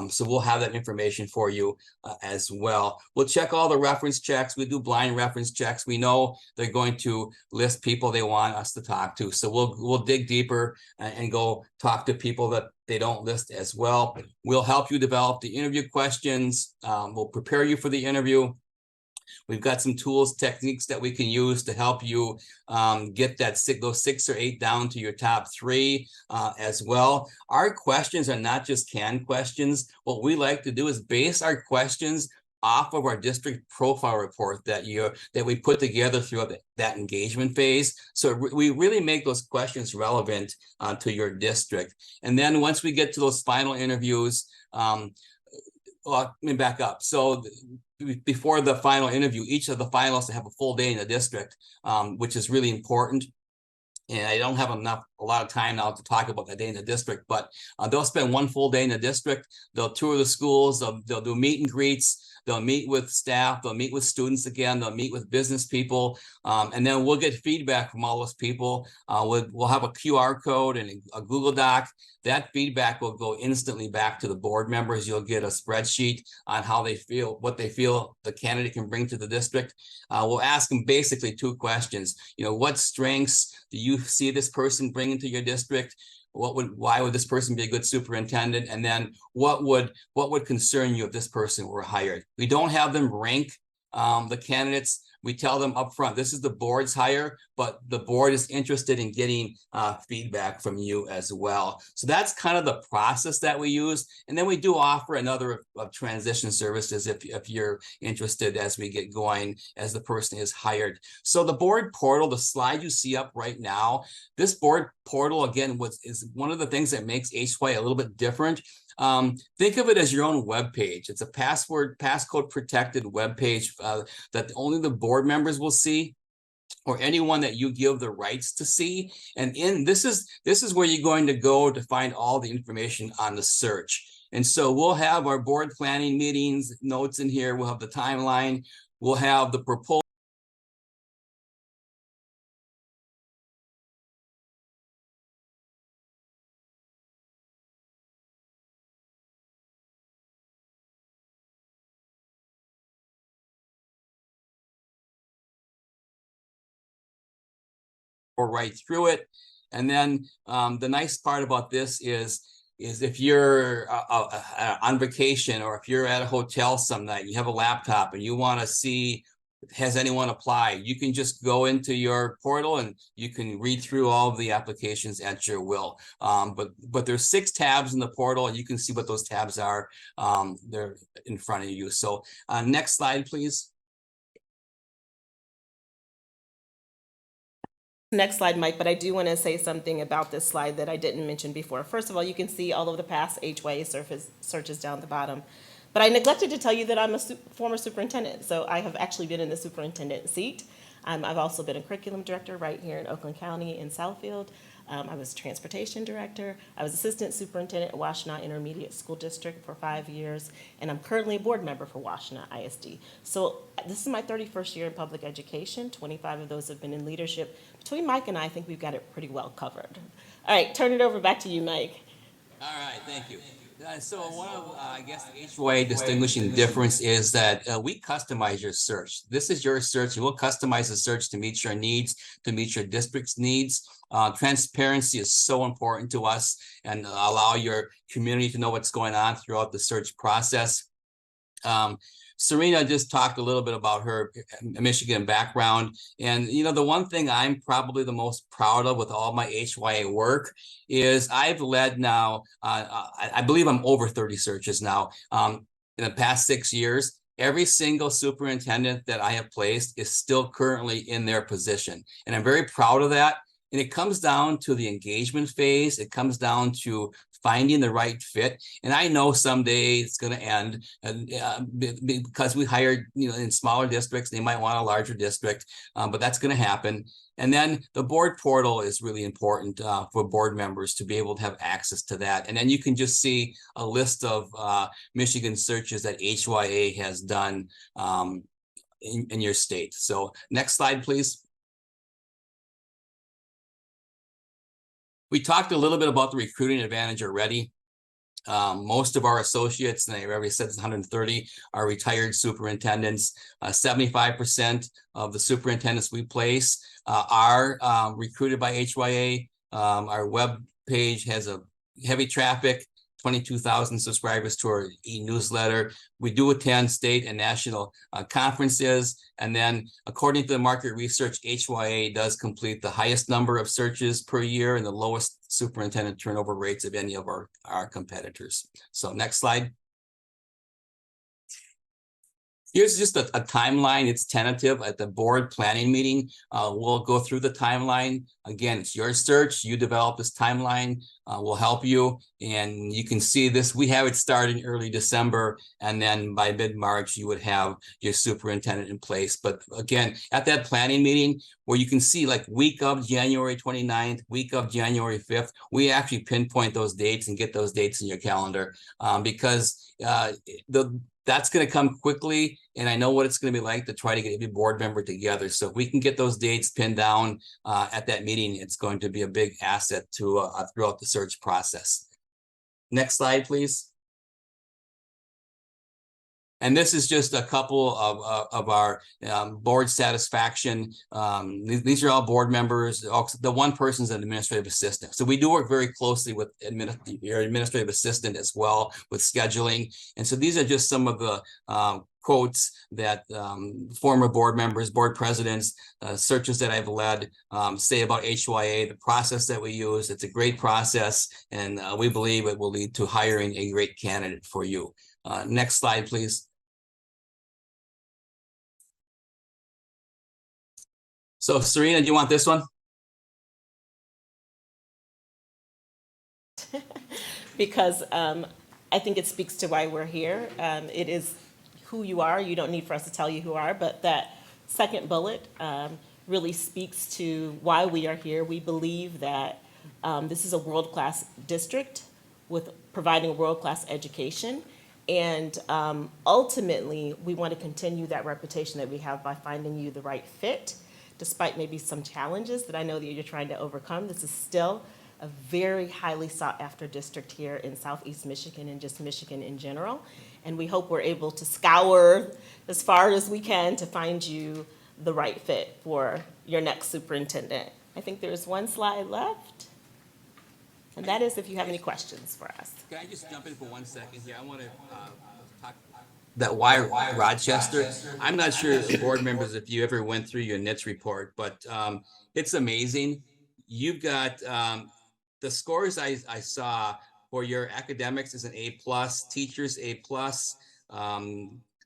[SPEAKER 10] So we'll have that information for you as well. We'll check all the reference checks. We do blind reference checks. We know they're going to list people they want us to talk to. So we'll dig deeper and go talk to people that they don't list as well. We'll help you develop the interview questions. We'll prepare you for the interview. We've got some tools, techniques that we can use to help you get those 6 or 8 down to your top 3 as well. Our questions are not just canned questions. What we like to do is base our questions off of our district profile report that we put together throughout that engagement phase. So we really make those questions relevant to your district. And then once we get to those final interviews, well, let me back up. So before the final interview, each of the finalists have a full day in the district, which is really important. And I don't have a lot of time now to talk about that day in the district, but they'll spend one full day in the district. They'll tour the schools. They'll do meet and greets. They'll meet with staff. They'll meet with students again. They'll meet with business people. And then we'll get feedback from all those people. We'll have a QR code and a Google Doc. That feedback will go instantly back to the board members. You'll get a spreadsheet on how they feel, what they feel the candidate can bring to the district. We'll ask them basically 2 questions. What strengths do you see this person bringing to your district? Why would this person be a good superintendent? And then what would concern you if this person were hired? We don't have them rank the candidates we tell them upfront, this is the board's hire, but the board is interested in getting feedback from you as well. So that's kind of the process that we use. And then we do offer another of transition services if you're interested as we get going, as the person is hired. So the board portal, the slide you see up right now, this board portal, again, is one of the things that makes HY a little bit different. Think of it as your own web page. It's a passcode protected web page that only the board members will see, or anyone that you give the rights to see. And this is where you're going to go to find all the information on the search. And so we'll have our board planning meetings notes in here. We'll have the timeline. We'll have the proposal right through it. And then the nice part about this is if you're on vacation, or if you're at a hotel some night, you have a laptop and you want to see, has anyone applied, you can just go into your portal and you can read through all of the applications at your will. But there's 6 tabs in the portal, and you can see what those tabs are. They're in front of you. So next slide, please.
[SPEAKER 9] Next slide, Mike, but I do want to say something about this slide that I didn't mention before. First of all, you can see all of the past HYA searches down the bottom. But I neglected to tell you that I'm a former superintendent. So I have actually been in the superintendent seat. I've also been a curriculum director right here in Oakland County in Southfield. I was transportation director. I was assistant superintendent at Washtenaw Intermediate School District for 5 years, and I'm currently a board member for Washtenaw ISD. So this is my 31st year in public education. 25 of those have been in leadership. Between Mike and I think we've got it pretty well covered. All right, turn it over back to you, Mike.
[SPEAKER 10] All right, thank you. So one of, I guess, the HOA distinguishing difference is that we customize your search. This is your search, and we'll customize the search to meet your needs, to meet your district's needs. Transparency is so important to us, and allow your community to know what's going on throughout the search process. Serena just talked a little bit about her Michigan background. And, you know, the one thing I'm probably the most proud of with all my HYA work is I've led now, I believe I'm over 30 searches now. In the past 6 years, every single superintendent that I have placed is still currently in their position. And I'm very proud of that. And it comes down to the engagement phase. It comes down to finding the right fit. And I know someday it's going to end because we hired, you know, in smaller districts, they might want a larger district, but that's going to happen. And then the board portal is really important for board members to be able to have access to that. And then you can just see a list of Michigan searches that HYA has done in your state. So next slide, please. We talked a little bit about the recruiting advantage already. Most of our associates, and I already said it's 130, are retired superintendents. 75% of the superintendents we place are recruited by HYA. Our web page has a heavy traffic, 22,000 subscribers to our e-newsletter. We do attend state and national conferences. And then according to the market research, HYA does complete the highest number of searches per year and the lowest superintendent turnover rates of any of our competitors. So next slide. Here's just a timeline. It's tentative at the board planning meeting. We'll go through the timeline. Again, it's your search. You develop this timeline. We'll help you. And you can see this. We have it starting early December. And then by mid-March, you would have your superintendent in place. But again, at that planning meeting, where you can see like week of January 29th, week of January 5th, we actually pinpoint those dates and get those dates in your calendar because that's going to come quickly, and I know what it's going to be like to try to get every board member together. So if we can get those dates pinned down at that meeting, it's going to be a big asset to throughout the search process. Next slide, please. And this is just a couple of our board satisfaction. These are all board members. The one person is an administrative assistant. So we do work very closely with your administrative assistant as well with scheduling. And so these are just some of the quotes that former board members, board presidents, searches that I've led say about HYA, the process that we use. It's a great process, and we believe it will lead to hiring a great candidate for you. Next slide, please. So Serena, do you want this one?
[SPEAKER 9] Because I think it speaks to why we're here. It is who you are. You don't need for us to tell you who you are, but that second bullet really speaks to why we are here. We believe that this is a world-class district with providing a world-class education. And ultimately, we want to continue that reputation that we have by finding you the right fit, despite maybe some challenges that I know that you're trying to overcome. This is still a very highly sought-after district here in Southeast Michigan and just Michigan in general. And we hope we're able to scour as far as we can to find you the right fit for your next superintendent. I think there's one slide left, and that is if you have any questions for us.
[SPEAKER 10] Can I just jump in for 1 second here? I want to talk that why Rochester. I'm not sure, board members, if you ever went through your NITS report, but it's amazing. You've got the scores I saw for your academics is an A+, teachers A+,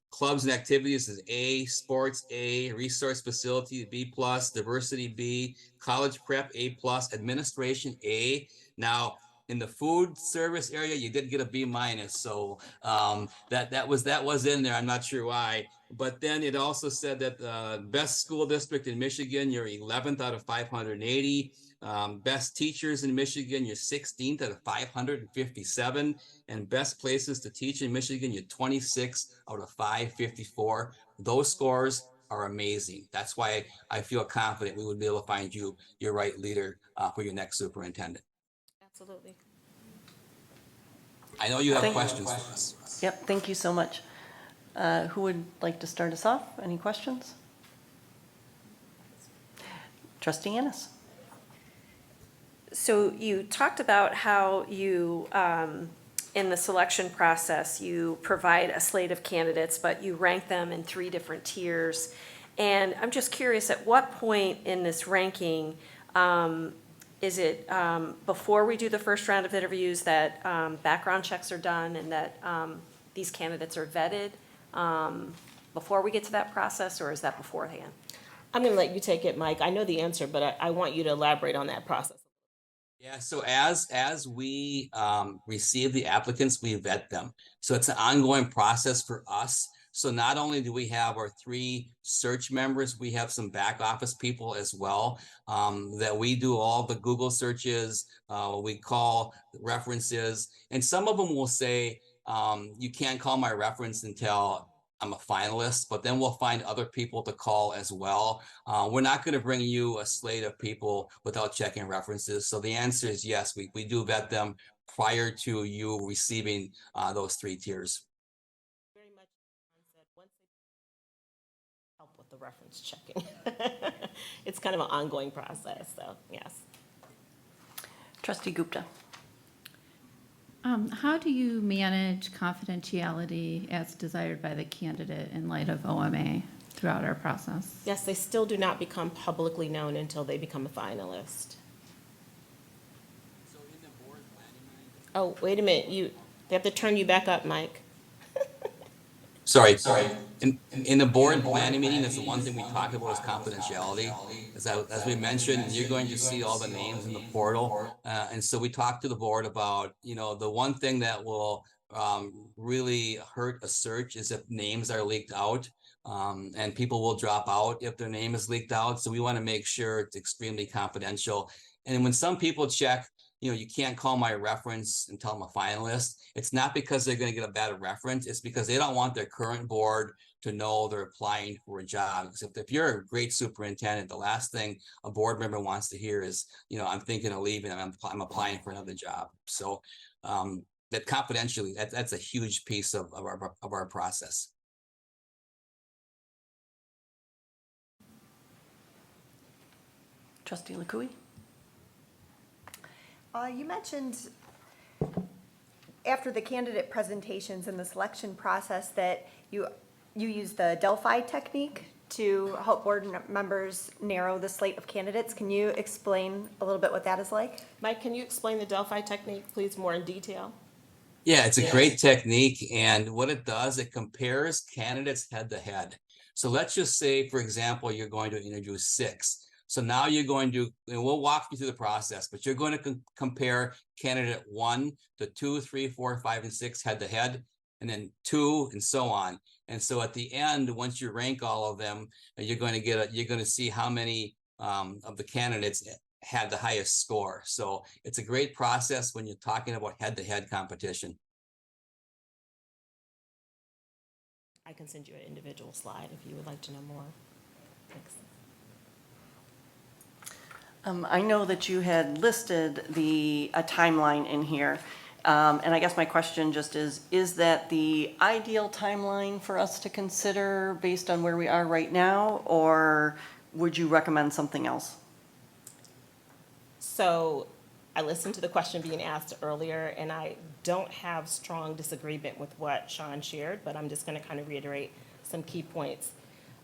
[SPEAKER 10] clubs and activities is A, sports A, resource facility B+, diversity B, college prep A+, administration A. Now, in the food service area, you did get a B-, so that was in there. I'm not sure why, but then it also said that the best school district in Michigan, you're 11th out of 580. Best teachers in Michigan, you're 16th out of 557, and best places to teach in Michigan, you're 26 out of 554. Those scores are amazing. That's why I feel confident we would be able to find you your right leader for your next superintendent.
[SPEAKER 9] Absolutely.
[SPEAKER 10] I know you have
[SPEAKER 1] Thank you.
[SPEAKER 10] questions for us.
[SPEAKER 1] Yep, thank you so much. Who would like to start us off? Any questions? Trustee Ennis.
[SPEAKER 4] So you talked about how you, in the selection process, you provide a slate of candidates, but you rank them in 3 different tiers. And I'm just curious, at what point in this ranking, is it before we do the first round of interviews that background checks are done and that these candidates are vetted before we get to that process, or is that beforehand?
[SPEAKER 9] I'm going to let you take it, Mike. I know the answer, but I want you to elaborate on that process.
[SPEAKER 10] Yeah, so as we receive the applicants, we vet them. So it's an ongoing process for us. So not only do we have our 3 search members, we have some back office people as well that we do all the Google searches, we call references, and some of them will say, you can't call my reference until I'm a finalist, but then we'll find other people to call as well. We're not going to bring you a slate of people without checking references. So the answer is yes, we do vet them prior to you receiving those 3 tiers.
[SPEAKER 9] Very much once they help with the reference checking. It's kind of an ongoing process, so yes.
[SPEAKER 1] Trustee Gupta.
[SPEAKER 8] How do you manage confidentiality as desired by the candidate in light of OMA throughout our process?
[SPEAKER 9] Yes, they still do not become publicly known until they become a finalist.
[SPEAKER 10] So in the board planning meeting.
[SPEAKER 9] Oh, wait a minute, they have to turn you back up, Mike.
[SPEAKER 10] Sorry. In the board planning meeting, that's the one thing we talk about is confidentiality. As we mentioned, you're going to see all the names in the portal. And so we talked to the board about, the one thing that will really hurt a search is if names are leaked out. And people will drop out if their name is leaked out. So we want to make sure it's extremely confidential. And when some people check, you can't call my reference and tell them a finalist. It's not because they're going to get a bad reference. It's because they don't want their current board to know they're applying for a job. Because if you're a great superintendent, the last thing a board member wants to hear is, I'm thinking of leaving and I'm applying for another job. So that confidentially, that's a huge piece of our process.
[SPEAKER 1] Trustee Lakui.
[SPEAKER 6] You mentioned after the candidate presentations and the selection process that you you use the Delphi technique to help members narrow the slate of candidates. Can you explain a little bit what that is like?
[SPEAKER 9] Mike, can you explain the Delphi technique, please, more in detail?
[SPEAKER 10] Yeah, it's a great technique, and what it does, it compares candidates head to head. So let's just say, for example, you're going to interview 6. So now you're going to, and we'll walk you through the process, but you're going to compare candidate 1 to 2, 3, 4, 5, and 6 head to head, and then 2, and so on. And so at the end, once you rank all of them, you're going to see how many of the candidates had the highest score. So it's a great process when you're talking about head-to-head competition.
[SPEAKER 9] I can send you an individual slide if you would like to know more. Thanks.
[SPEAKER 1] I know that you had listed a timeline in here. And I guess my question just is that the ideal timeline for us to consider based on where we are right now, or would you recommend something else?
[SPEAKER 9] So I listened to the question being asked earlier, and I don't have strong disagreement with what Sean shared, but I'm just going to kind of reiterate some key points.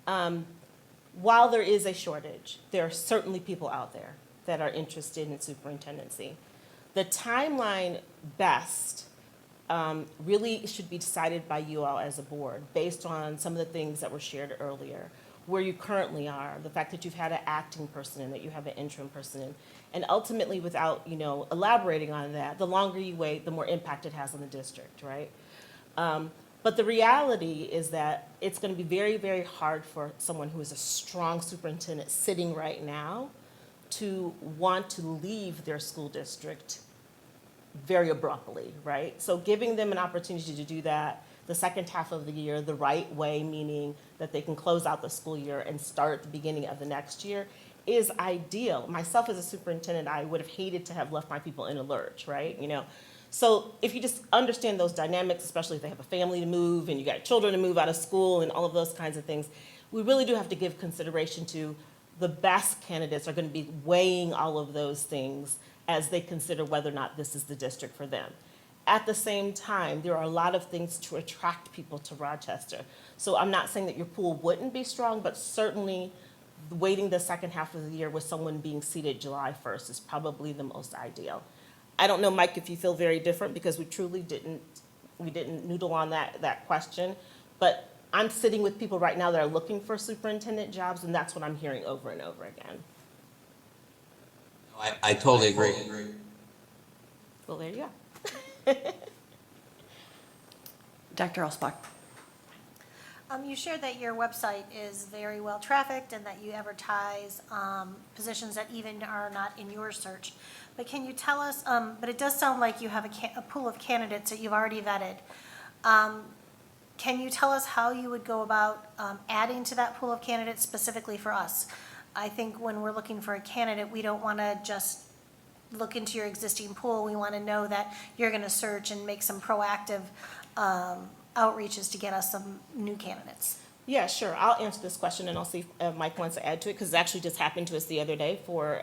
[SPEAKER 9] While there is a shortage, there are certainly people out there that are interested in superintendency. The timeline best really should be decided by you all as a board based on some of the things that were shared earlier, where you currently are, the fact that you've had an acting person in, that you have an interim person in, and ultimately without, elaborating on that, the longer you wait, the more impact it has on the district, right? But the reality is that it's going to be very, very hard for someone who is a strong superintendent sitting right now to want to leave their school district very abruptly, right? So giving them an opportunity to do that the second half of the year the right way, meaning that they can close out the school year and start at the beginning of the next year, is ideal. Myself as a superintendent, I would have hated to have left my people in a lurch, right? So if you just understand those dynamics, especially if they have a family to move and you got children to move out of school and all of those kinds of things, we really do have to give consideration to the best candidates are going to be weighing all of those things as they consider whether or not this is the district for them. At the same time, there are a lot of things to attract people to Rochester. So I'm not saying that your pool wouldn't be strong, but certainly waiting the second half of the year with someone being seated July 1st is probably the most ideal. I don't know, Mike, if you feel very different, because we truly didn't noodle on that question, but I'm sitting with people right now that are looking for superintendent jobs, and that's what I'm hearing over and over again.
[SPEAKER 10] I totally agree.
[SPEAKER 9] Well, there you go.
[SPEAKER 1] Dr. Alsbach.
[SPEAKER 7] You shared that your website is very well trafficked and that you advertise positions that even are not in your search. But can you tell us, but it does sound like you have a pool of candidates that you've already vetted. Can you tell us how you would go about adding to that pool of candidates specifically for us? I think when we're looking for a candidate, we don't want to just look into your existing pool. We want to know that you're going to search and make some proactive outreaches to get us some new candidates.
[SPEAKER 9] Yeah, sure. I'll answer this question, and I'll see if Mike wants to add to it, because it actually just happened to us the other day for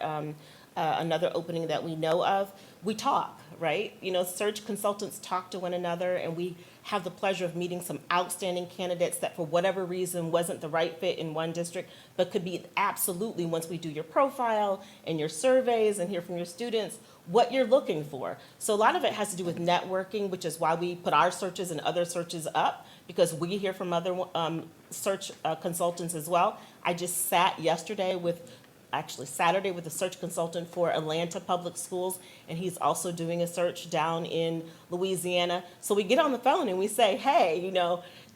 [SPEAKER 9] another opening that we know of. We talk, right? Search consultants talk to one another, and we have the pleasure of meeting some outstanding candidates that for whatever reason wasn't the right fit in one district, but could be absolutely, once we do your profile and your surveys and hear from your students, what you're looking for. So a lot of it has to do with networking, which is why we put our searches and other searches up, because we hear from other search consultants as well. I just sat Saturday with a search consultant for Atlanta Public Schools, and he's also doing a search down in Louisiana. So we get on the phone and we say, hey,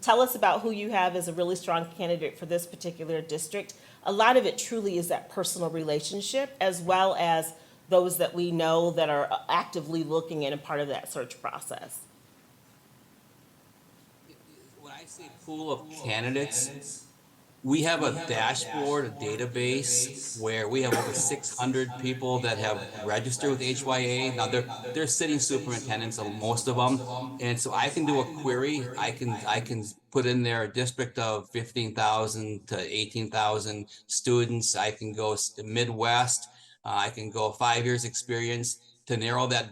[SPEAKER 9] tell us about who you have as a really strong candidate for this particular district. A lot of it truly is that personal relationship, as well as those that we know that are actively looking and a part of that search process.
[SPEAKER 10] When I say pool of candidates, we have a dashboard, a database, where we have over 600 people that have registered with HYA. Now they're sitting superintendents, most of them, and so I can do a query. I can put in there a district of 15,000 to 18,000 students. I can go Midwest. I can go 5 years experience to narrow that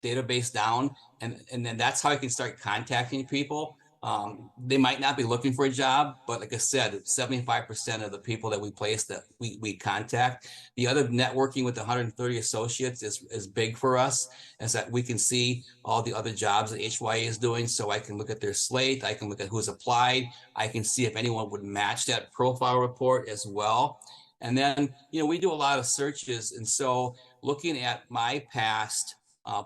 [SPEAKER 10] database down, and then that's how I can start contacting people. They might not be looking for a job, but like I said, 75% of the people that we place that we contact. The other networking with 130 associates is big for us, is that we can see all the other jobs that HYA is doing. So I can look at their slate, I can look at who's applied, I can see if anyone would match that profile report as well. And then, we do a lot of searches. And so looking at my past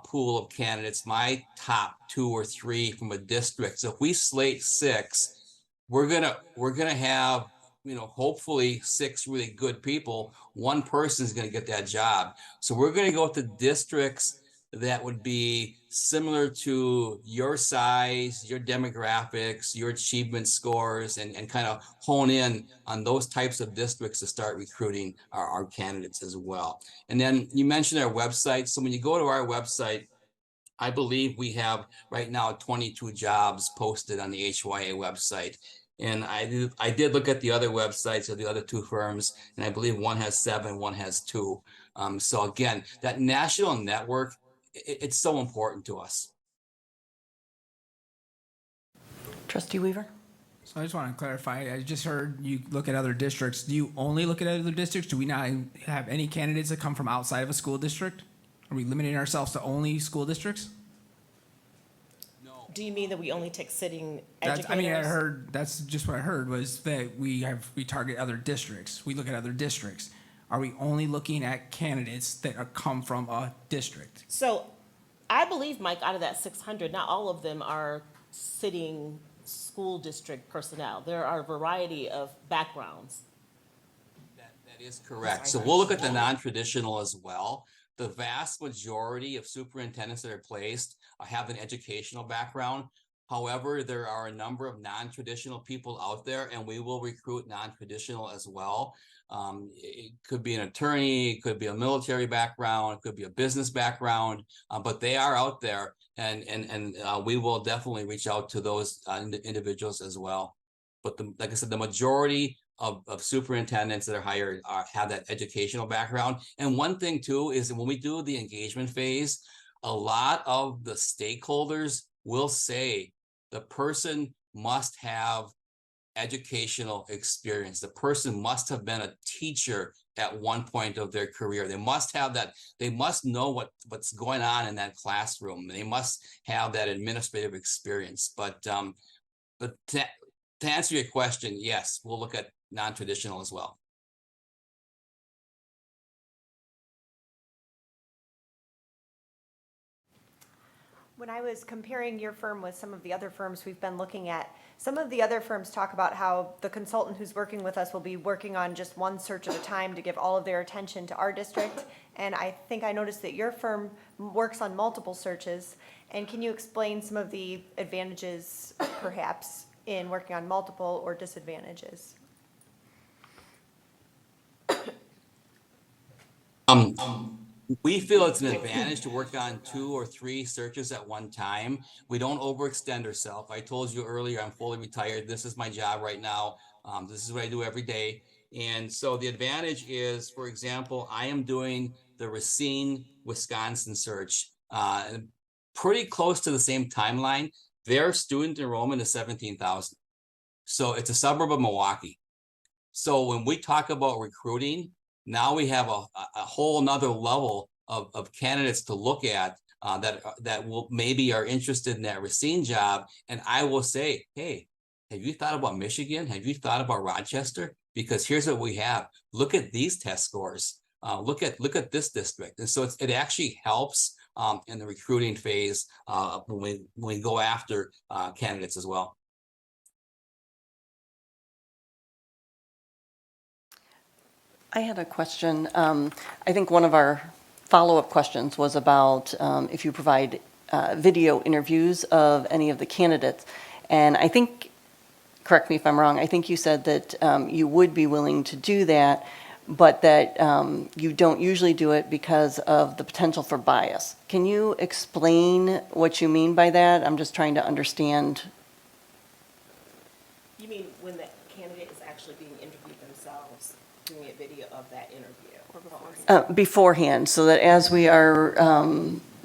[SPEAKER 10] pool of candidates, my top 2 or 3 from a district. So if we slate 6, we're gonna have, hopefully 6 really good people. One person is gonna get that job. So we're gonna go to districts that would be similar to your size, your demographics, your achievement scores, and kind of hone in on those types of districts to start recruiting our candidates as well. And then you mentioned our website. So when you go to our website, I believe we have right now 22 jobs posted on the HYA website. And I did look at the other websites of the other 2 firms, and I believe one has 7, one has 2. So again, that national network, it's so important to us.
[SPEAKER 1] Trustee Weaver?
[SPEAKER 2] So I just want to clarify, I just heard you look at other districts. Do you only look at other districts? Do we not have any candidates that come from outside of a school district? Are we limiting ourselves to only school districts?
[SPEAKER 9] Do you mean that we only take sitting
[SPEAKER 2] That's,
[SPEAKER 9] educators?
[SPEAKER 2] that's just what I heard was that we target other districts. We look at other districts. Are we only looking at candidates that come from a district?
[SPEAKER 9] So I believe, Mike, out of that 600, not all of them are sitting school district personnel. There are a variety of backgrounds.
[SPEAKER 10] That is correct. So we'll look at the non-traditional as well. The vast majority of superintendents that are placed have an educational background. However, there are a number of non-traditional people out there, and we will recruit non-traditional as well. It could be an attorney, it could be a military background, it could be a business background, but they are out there, and we will definitely reach out to those individuals as well. But like I said, the majority of superintendents that are hired have that educational background. And one thing too is that when we do the engagement phase, a lot of the stakeholders will say the person must have educational experience. The person must have been a teacher at one point of their career. They must have that. They must know what's going on in that classroom. They must have that administrative experience. But to answer your question, yes, we'll look at non-traditional as well.
[SPEAKER 6] When I was comparing your firm with some of the other firms we've been looking at, some of the other firms talk about how the consultant who's working with us will be working on just one search at a time to give all of their attention to our district. And I think I noticed that your firm works on multiple searches. And can you explain some of the advantages, perhaps, in working on multiple or disadvantages?
[SPEAKER 10] We feel it's an advantage to work on 2 or 3 searches at one time. We don't overextend ourselves. I told you earlier, I'm fully retired. This is my job right now. This is what I do every day. And so the advantage is, for example, I am doing the Racine, Wisconsin search, pretty close to the same timeline. Their student enrollment is 17,000. So it's a suburb of Milwaukee. So when we talk about recruiting, now we have a whole nother level of candidates to look at that will maybe are interested in that Racine job. And I will say, hey, have you thought about Michigan? Have you thought about Rochester? Because here's what we have. Look at these test scores. Look at this district. And so it actually helps in the recruiting phase when we go after candidates as well.
[SPEAKER 1] I had a question. I think one of our follow-up questions was about if you provide video interviews of any of the candidates. And I think, correct me if I'm wrong, I think you said that you would be willing to do that, but that you don't usually do it because of the potential for bias. Can you explain what you mean by that? I'm just trying to understand.
[SPEAKER 9] You mean when the candidate is actually being interviewed themselves, doing a video of that interview?
[SPEAKER 1] Beforehand, so that as we are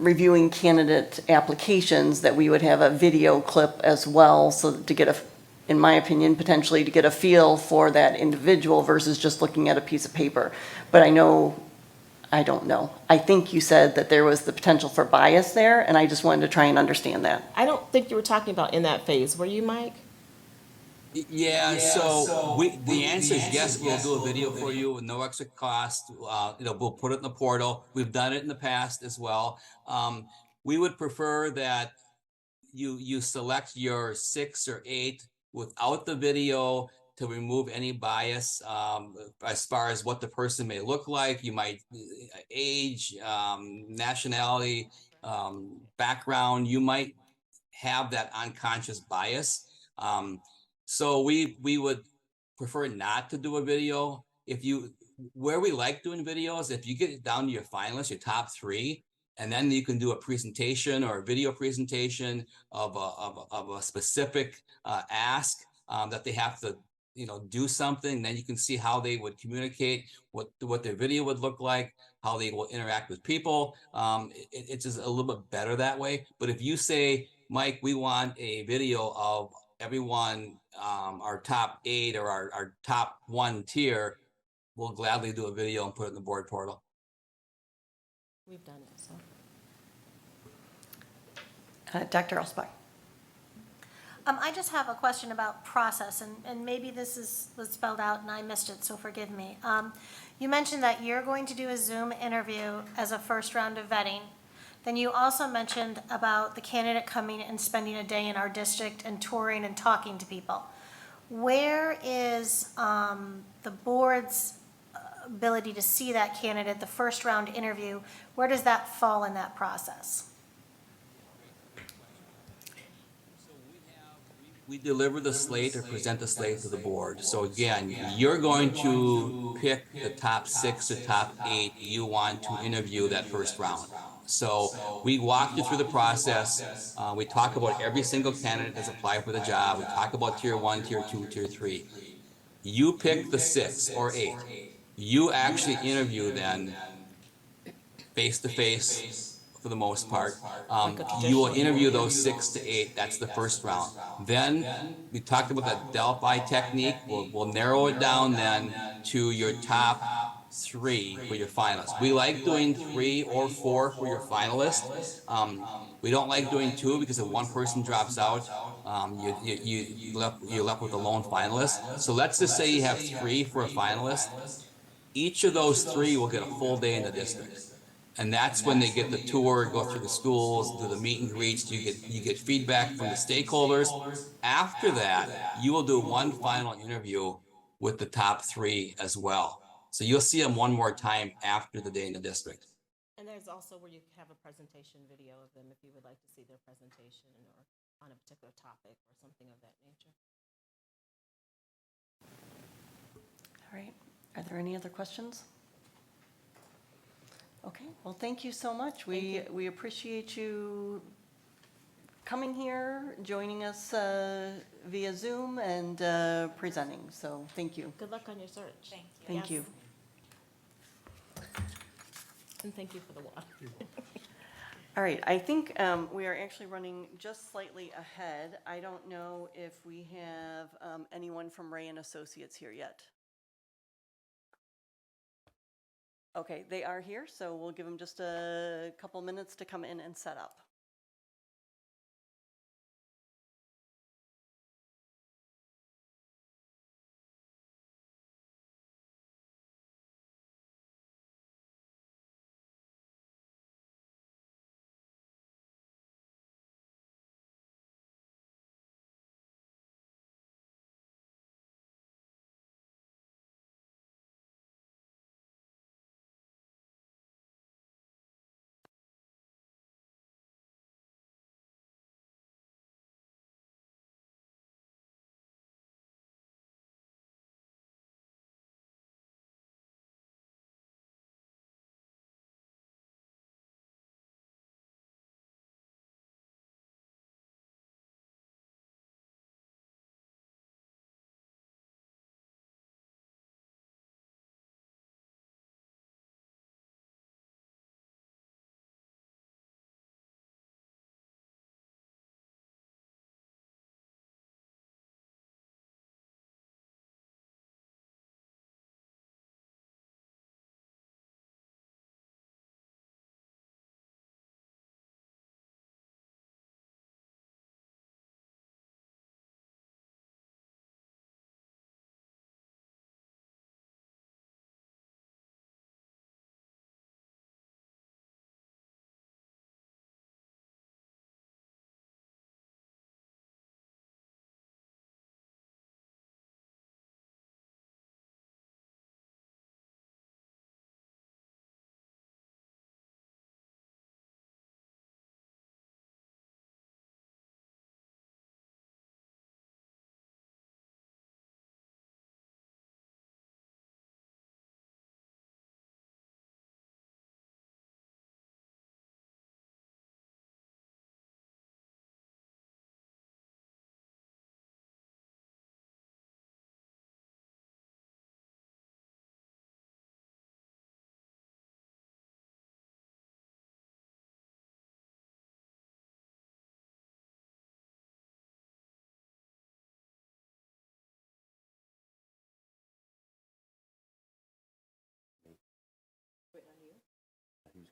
[SPEAKER 1] reviewing candidate applications, that we would have a video clip as well, so to get in my opinion, potentially to get a feel for that individual versus just looking at a piece of paper. But I don't know. I think you said that there was the potential for bias there, and I just wanted to try and understand that.
[SPEAKER 9] I don't think you were talking about in that phase, were you, Mike?
[SPEAKER 10] Yeah, so the answer is yes, we'll do a video for you with no extra cost. We'll put it in the portal. We've done it in the past as well. We would prefer that you select your 6 or 8 without the video to remove any bias as far as what the person may look like. You might age, nationality, background. You might have that unconscious bias. So we would prefer not to do a video. Where we like doing videos, if you get down to your finalists, your top 3, and then you can do a presentation or a video presentation of a specific ask that they have to do something. Then you can see how they would communicate, what their video would look like, how they will interact with people. It's just a little bit better that way. But if you say, Mike, we want a video of everyone, our top 8 or our top 1 tier, we'll gladly do a video and put it in the board portal.
[SPEAKER 9] We've done it, so.
[SPEAKER 1] Dr. Alsbach.
[SPEAKER 7] I just have a question about process, and maybe was spelled out and I missed it, so forgive me. You mentioned that you're going to do a Zoom interview as a first round of vetting. Then you also mentioned about the candidate coming and spending a day in our district and touring and talking to people. Where is the board's ability to see that candidate, the first round interview, where does that fall in that process?
[SPEAKER 10] We deliver the slate or present the slate to the board. So again, you're going to pick the top 6 or top 8 you want to interview that first round. So we walk you through the process. We talk about every single candidate that's applied for the job. We talk about tier 1, tier 2, tier 3. You pick the 6 or 8. You actually interview then face to face for the most part. You will interview those 6 to 8. That's the first round. Then we talked about the Delphi technique. We'll narrow it down then to your top 3 for your finalists. We like doing 3 or 4 for your finalists. We don't like doing 2 because if one person drops out, you're left with a lone finalist. So let's just say you have 3 for a finalist. Each of those 3 will get a full day in the district. And that's when they get the tour, go through the schools, do the meet and greets, you get feedback from the stakeholders. After that, you will do one final interview with the top 3 as well. So you'll see them one more time after the day in the district.
[SPEAKER 9] And there's also where you have a presentation video of them if you would like to see their presentation or on a particular topic or something of that nature.
[SPEAKER 1] All right. Are there any other questions? Okay, well, thank you so much. We appreciate you coming here, joining us via Zoom and presenting. So thank you.
[SPEAKER 9] Good luck on your search.
[SPEAKER 1] Thank you.
[SPEAKER 9] And thank you for the water.
[SPEAKER 1] All right, I think we are actually running just slightly ahead. I don't know if we have anyone from Ray and Associates here yet. Okay, they are here, so we'll give them just a couple minutes to come in and set up.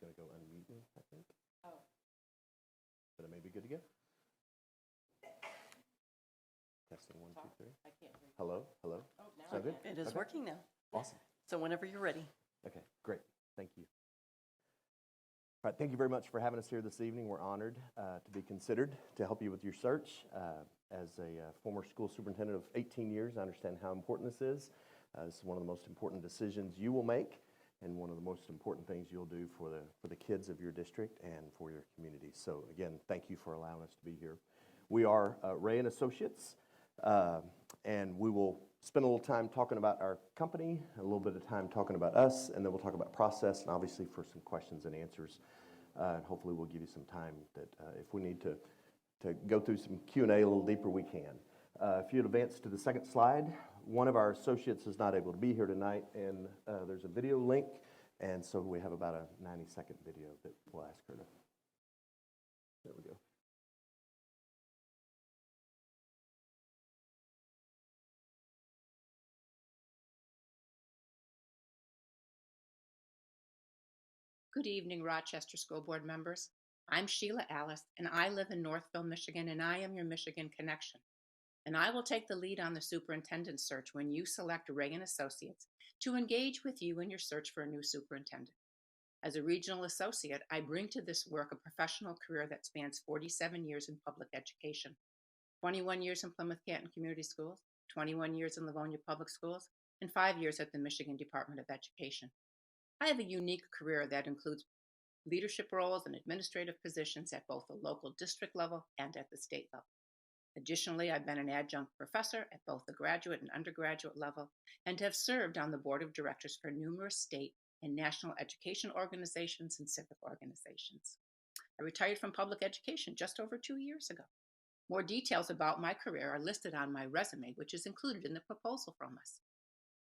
[SPEAKER 11] going to go unmute me, I think. Oh. But it may be good to go. Testing 1, 2, 3. Hello, hello. Oh, good?
[SPEAKER 1] It is
[SPEAKER 11] Okay.
[SPEAKER 1] working now.
[SPEAKER 11] Awesome.
[SPEAKER 1] So whenever you're ready.
[SPEAKER 11] Okay, great. Thank you. All right, thank you very much for having us here this evening. We're honored to be considered to help you with your search. As a former school superintendent of 18 years, I understand how important this is. This is one of the most important decisions you will make, and one of the most important things you'll do for the kids of your district and for your community. So again, thank you for allowing us to be here. We are Ray and Associates, and we will spend a little time talking about our company, a little bit of time talking about us, and then we'll talk about process, and obviously for some questions and answers. And hopefully we'll give you some time that if we need to go through some Q&A a little deeper, we can. If you'd advance to the second slide, one of our associates is not able to be here tonight, and there's a video link, and so we have about a 90-second video that we'll ask her to. There we go.
[SPEAKER 12] Good evening, Rochester School Board members. I'm Sheila Alice, and I live in Northville, Michigan, and I am your Michigan connection. And I will take the lead on the superintendent search when you select Ray and Associates to engage with you in your search for a new superintendent. As a regional associate, I bring to this work a professional career that spans 47 years in public education, 21 years in Plymouth Canton Community Schools, 21 years in Livonia Public Schools, and 5 years at the Michigan Department of Education. I have a unique career that includes leadership roles and administrative positions at both the local district level and at the state level. Additionally, I've been an adjunct professor at both the graduate and undergraduate level and have served on the board of directors for numerous state and national education organizations and civic organizations. I retired from public education just over 2 years ago. More details about my career are listed on my resume, which is included in the proposal from us.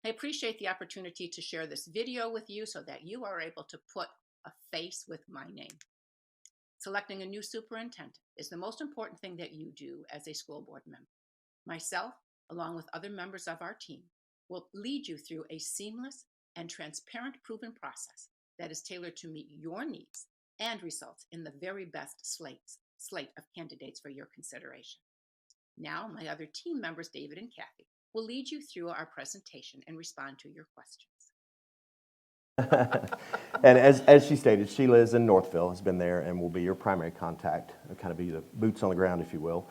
[SPEAKER 12] I appreciate the opportunity to share this video with you so that you are able to put a face with my name. Selecting a new superintendent is the most important thing that you do as a school board member. Myself, along with other members of our team, will lead you through a seamless and transparent proven process that is tailored to meet your needs and results in the very best slate of candidates for your consideration. Now, my other team members, David and Kathy, will lead you through our presentation and respond to your questions.
[SPEAKER 11] And as she stated, Sheila is in Northville, has been there, and will be your primary contact, kind of be the boots on the ground, if you will.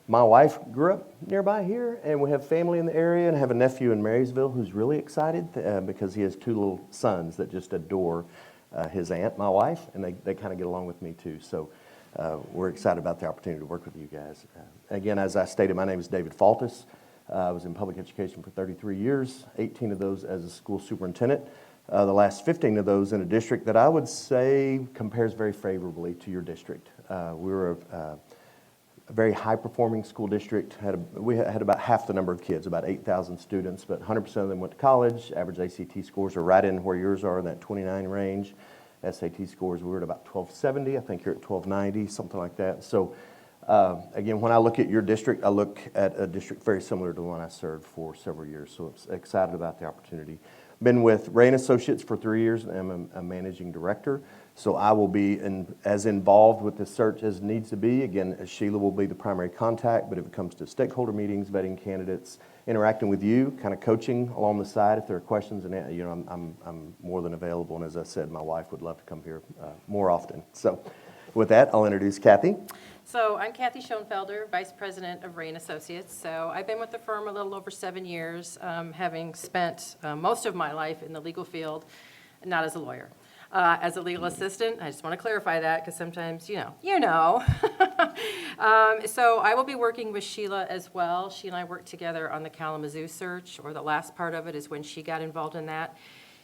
[SPEAKER 11] My wife grew up nearby here, and we have family in the area, and I have a nephew in Marysville who's really excited because he has 2 little sons that just adore his aunt, my wife, and they kind of get along with me too. So we're excited about the opportunity to work with you guys. Again, as I stated, my name is David Faltis. I was in public education for 33 years, 18 of those as a school superintendent. The last 15 of those in a district that I would say compares very favorably to your district. We were a very high-performing school district. We had about half the number of kids, about 8,000 students, but 100% of them went to college. Average ACT scores are right in where yours are, in that 29 range. SAT scores, we were at about 1270. I think you're at 1290, something like that. So again, when I look at your district, I look at a district very similar to the one I served for several years. So I'm excited about the opportunity. Been with Ray & Associates for 3 years, and I'm a managing director. So I will be as involved with the search as needs to be. Again, Sheila will be the primary contact, but if it comes to stakeholder meetings, vetting candidates, interacting with you, kind of coaching along the side if there are questions, and I'm more than available. And as I said, my wife would love to come here more often. So with that, I'll introduce Kathy.
[SPEAKER 13] So I'm Kathy Schoenfelder, Vice President of Ray & Associates. So I've been with the firm a little over 7 years, having spent most of my life in the legal field, not as a lawyer. As a legal assistant, I just want to clarify that because sometimes, you know. So I will be working with Sheila as well. She and I worked together on the Kalamazoo search, or the last part of it is when she got involved in that.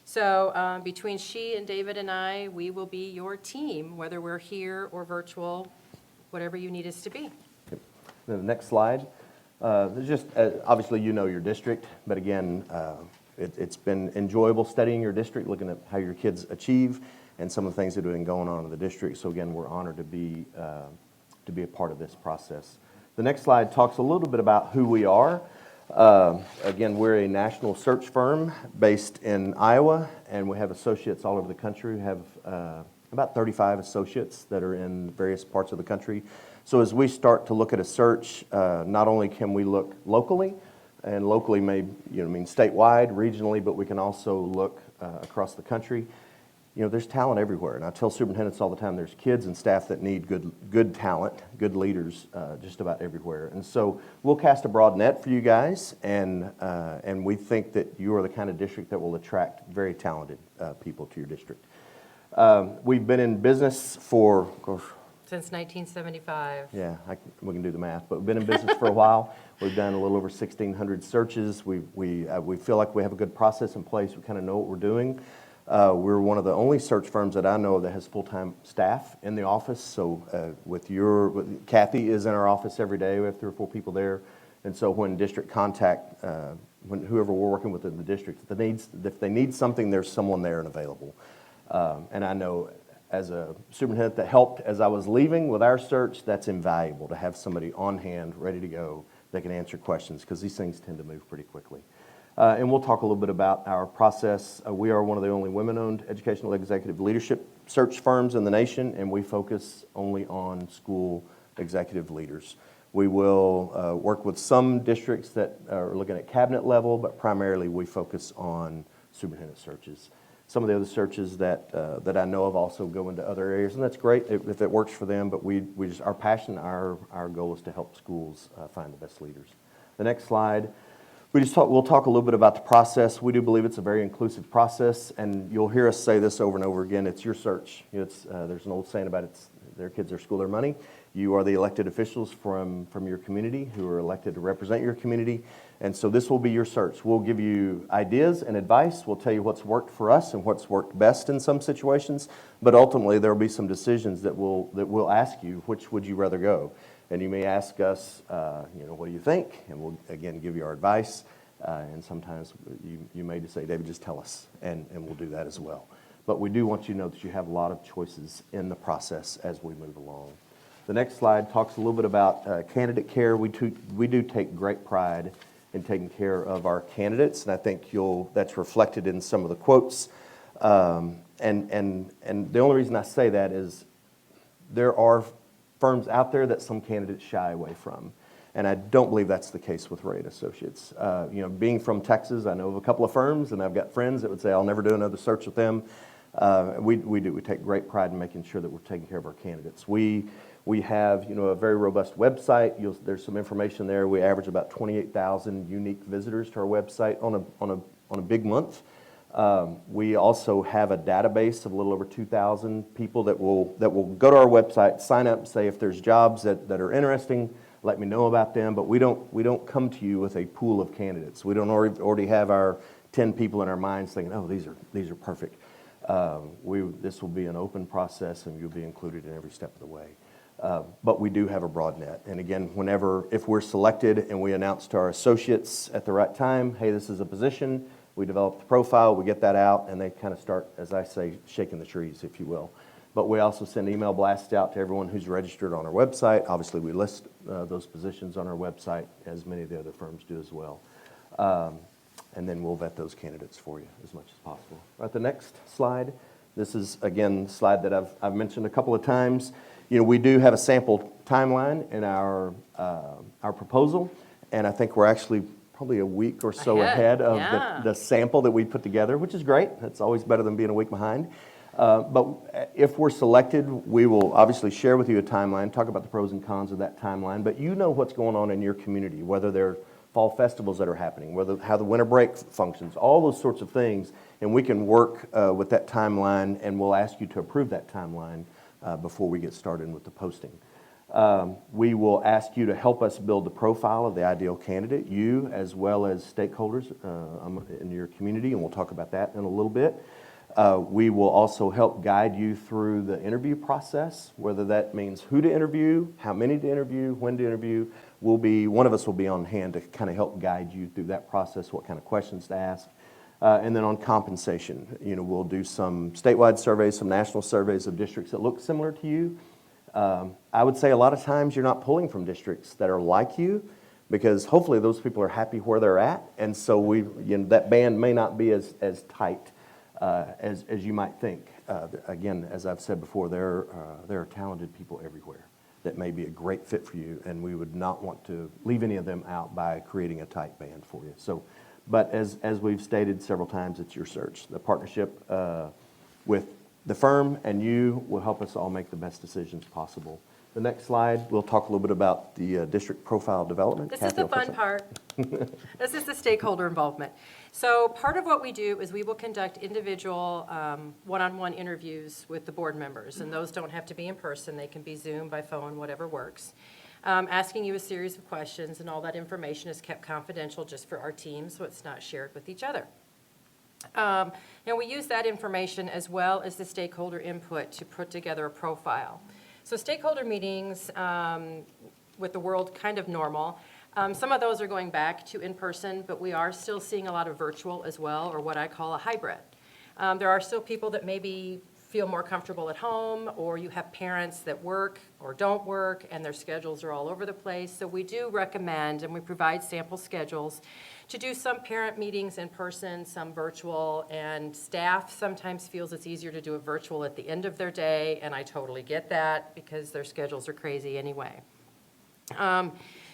[SPEAKER 13] So between she and David and I, we will be your team, whether we're here or virtual, whatever you need us to be.
[SPEAKER 11] The next slide. Just obviously you know your district, but again, it's been enjoyable studying your district, looking at how your kids achieve and some of the things that have been going on in the district. So again, we're honored to be a part of this process. The next slide talks a little bit about who we are. Again, we're a national search firm based in Iowa, and we have associates all over the country. We have about 35 associates that are in various parts of the country. So as we start to look at a search, not only can we look locally, and locally may mean statewide, regionally, but we can also look across the country. There's talent everywhere, and I tell superintendents all the time, there's kids and staff that need good talent, good leaders just about everywhere. And so we'll cast a broad net for you guys, and we think that you are the kind of district that will attract very talented people to your district. We've been in business for,
[SPEAKER 13] Since 1975.
[SPEAKER 11] yeah, we can do the math, but we've been in business for a while. We've done a little over 1,600 searches. We feel like we have a good process in place. We kind of know what we're doing. We're one of the only search firms that I know of that has full-time staff in the office. So Kathy is in our office every day. We have 3 or 4 people there. And so when district contact, when whoever we're working with in the district, if they need something, there's someone there and available. And I know as a superintendent that helped as I was leaving with our search, that's invaluable to have somebody on hand, ready to go, that can answer questions, because these things tend to move pretty quickly. And we'll talk a little bit about our process. We are one of the only women-owned educational executive leadership search firms in the nation, and we focus only on school executive leaders. We will work with some districts that are looking at cabinet level, but primarily we focus on superintendent searches. Some of the other searches that I know of also go into other areas, and that's great if it works for them, but our passion, our goal is to help schools find the best leaders. The next slide. We'll talk a little bit about the process. We do believe it's a very inclusive process, and you'll hear us say this over and over again. It's your search. There's an old saying about it's their kids, their school, their money. You are the elected officials from your community who are elected to represent your community, and so this will be your search. We'll give you ideas and advice. We'll tell you what's worked for us and what's worked best in some situations, but ultimately there will be some decisions that we'll ask you, which would you rather go? And you may ask us, what do you think? And we'll, again, give you our advice. And sometimes you may just say, David, just tell us, and we'll do that as well. But we do want you to know that you have a lot of choices in the process as we move along. The next slide talks a little bit about candidate care. We do take great pride in taking care of our candidates, and I think that's reflected in some of the quotes. And the only reason I say that is there are firms out there that some candidates shy away from. And I don't believe that's the case with Ray & Associates. Being from Texas, I know of a couple of firms, and I've got friends that would say, I'll never do another search with them. We do. We take great pride in making sure that we're taking care of our candidates. We have a very robust website. There's some information there. We average about 28,000 unique visitors to our website on a big month. We also have a database of a little over 2,000 people that will go to our website, sign up, say if there's jobs that are interesting, let me know about them. But we don't come to you with a pool of candidates. We don't already have our 10 people in our minds thinking, oh, these are perfect. This will be an open process, and you'll be included in every step of the way. But we do have a broad net. And again, if we're selected and we announce to our associates at the right time, hey, this is a position, we develop the profile, we get that out, and they kind of start, as I say, shaking the trees, if you will. But we also send email blasts out to everyone who's registered on our website. Obviously, we list those positions on our website, as many of the other firms do as well. And then we'll vet those candidates for you as much as possible. All right, the next slide. This is, again, the slide that I've mentioned a couple of times. We do have a sample timeline in our proposal, and I think we're actually probably a week or so ahead of the sample that we put together, which is great. That's always better than being a week behind. But if we're selected, we will obviously share with you a timeline, talk about the pros and cons of that timeline, but you know what's going on in your community, whether they're fall festivals that are happening, how the winter break functions, all those sorts of things, and we can work with that timeline, and we'll ask you to approve that timeline before we get started with the posting. We will ask you to help us build the profile of the ideal candidate, you as well as stakeholders in your community, and we'll talk about that in a little bit. We will also help guide you through the interview process, whether that means who to interview, how many to interview, when to interview. One of us will be on hand to kind of help guide you through that process, what kind of questions to ask. And then on compensation, we'll do some statewide surveys, some national surveys of districts that look similar to you. I would say a lot of times you're not pulling from districts that are like you. because hopefully those people are happy where they're at, and so that band may not be as tight as you might think. Again, as I've said before, there are talented people everywhere that may be a great fit for you, and we would not want to leave any of them out by creating a tight band for you. So, but as we've stated several times, it's your search. The partnership with the firm and you will help us all make the best decisions possible. The next slide, we'll talk a little bit about the district profile development.
[SPEAKER 13] This is
[SPEAKER 11] Kathy
[SPEAKER 13] the
[SPEAKER 11] will touch
[SPEAKER 13] fun
[SPEAKER 11] on-
[SPEAKER 13] part. This is the stakeholder involvement. So part of what we do is we will conduct individual one-on-one interviews with the board members, and those don't have to be in person. They can be Zoom, by phone, whatever works. Asking you a series of questions, and all that information is kept confidential just for our team, so it's not shared with each other. And we use that information as well as the stakeholder input to put together a profile. So stakeholder meetings with the world kind of normal. Some of those are going back to in-person, but we are still seeing a lot of virtual as well, or what I call a hybrid. There are still people that maybe feel more comfortable at home, or you have parents that work or don't work, and their schedules are all over the place. So we do recommend, and we provide sample schedules, to do some parent meetings in person, some virtual, and staff sometimes feels it's easier to do it virtual at the end of their day, and I totally get that because their schedules are crazy anyway.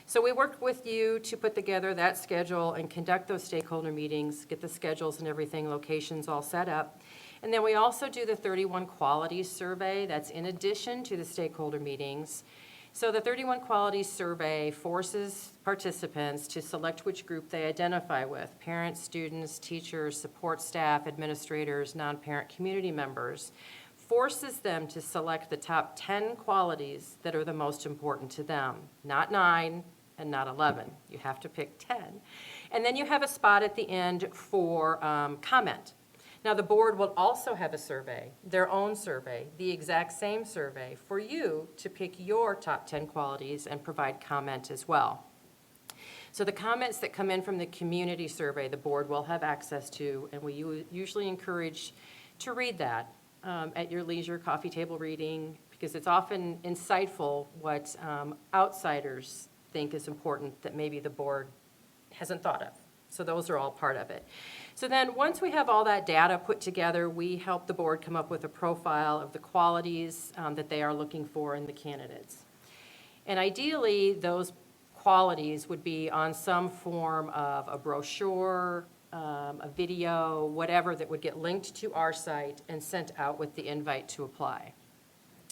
[SPEAKER 13] So we work with you to put together that schedule and conduct those stakeholder meetings, get the schedules and everything, locations all set up. And then we also do the 31 Qualities Survey. That's in addition to the stakeholder meetings. So the 31 Qualities Survey forces participants to select which group they identify with: parents, students, teachers, support staff, administrators, non-parent community members. Forces them to select the top 10 qualities that are the most important to them, not 9 and not 11. You have to pick 10. And then you have a spot at the end for comment. Now, the board will also have a survey, their own survey, the exact same survey, for you to pick your top 10 qualities and provide comment as well. So the comments that come in from the community survey, the board will have access to, and we usually encourage to read that at your leisure, coffee table reading, because it's often insightful what outsiders think is important that maybe the board hasn't thought of. So those are all part of it. So then once we have all that data put together, we help the board come up with a profile of the qualities that they are looking for in the candidates. And ideally, those qualities would be on some form of a brochure, a video, whatever, that would get linked to our site and sent out with the invite to apply.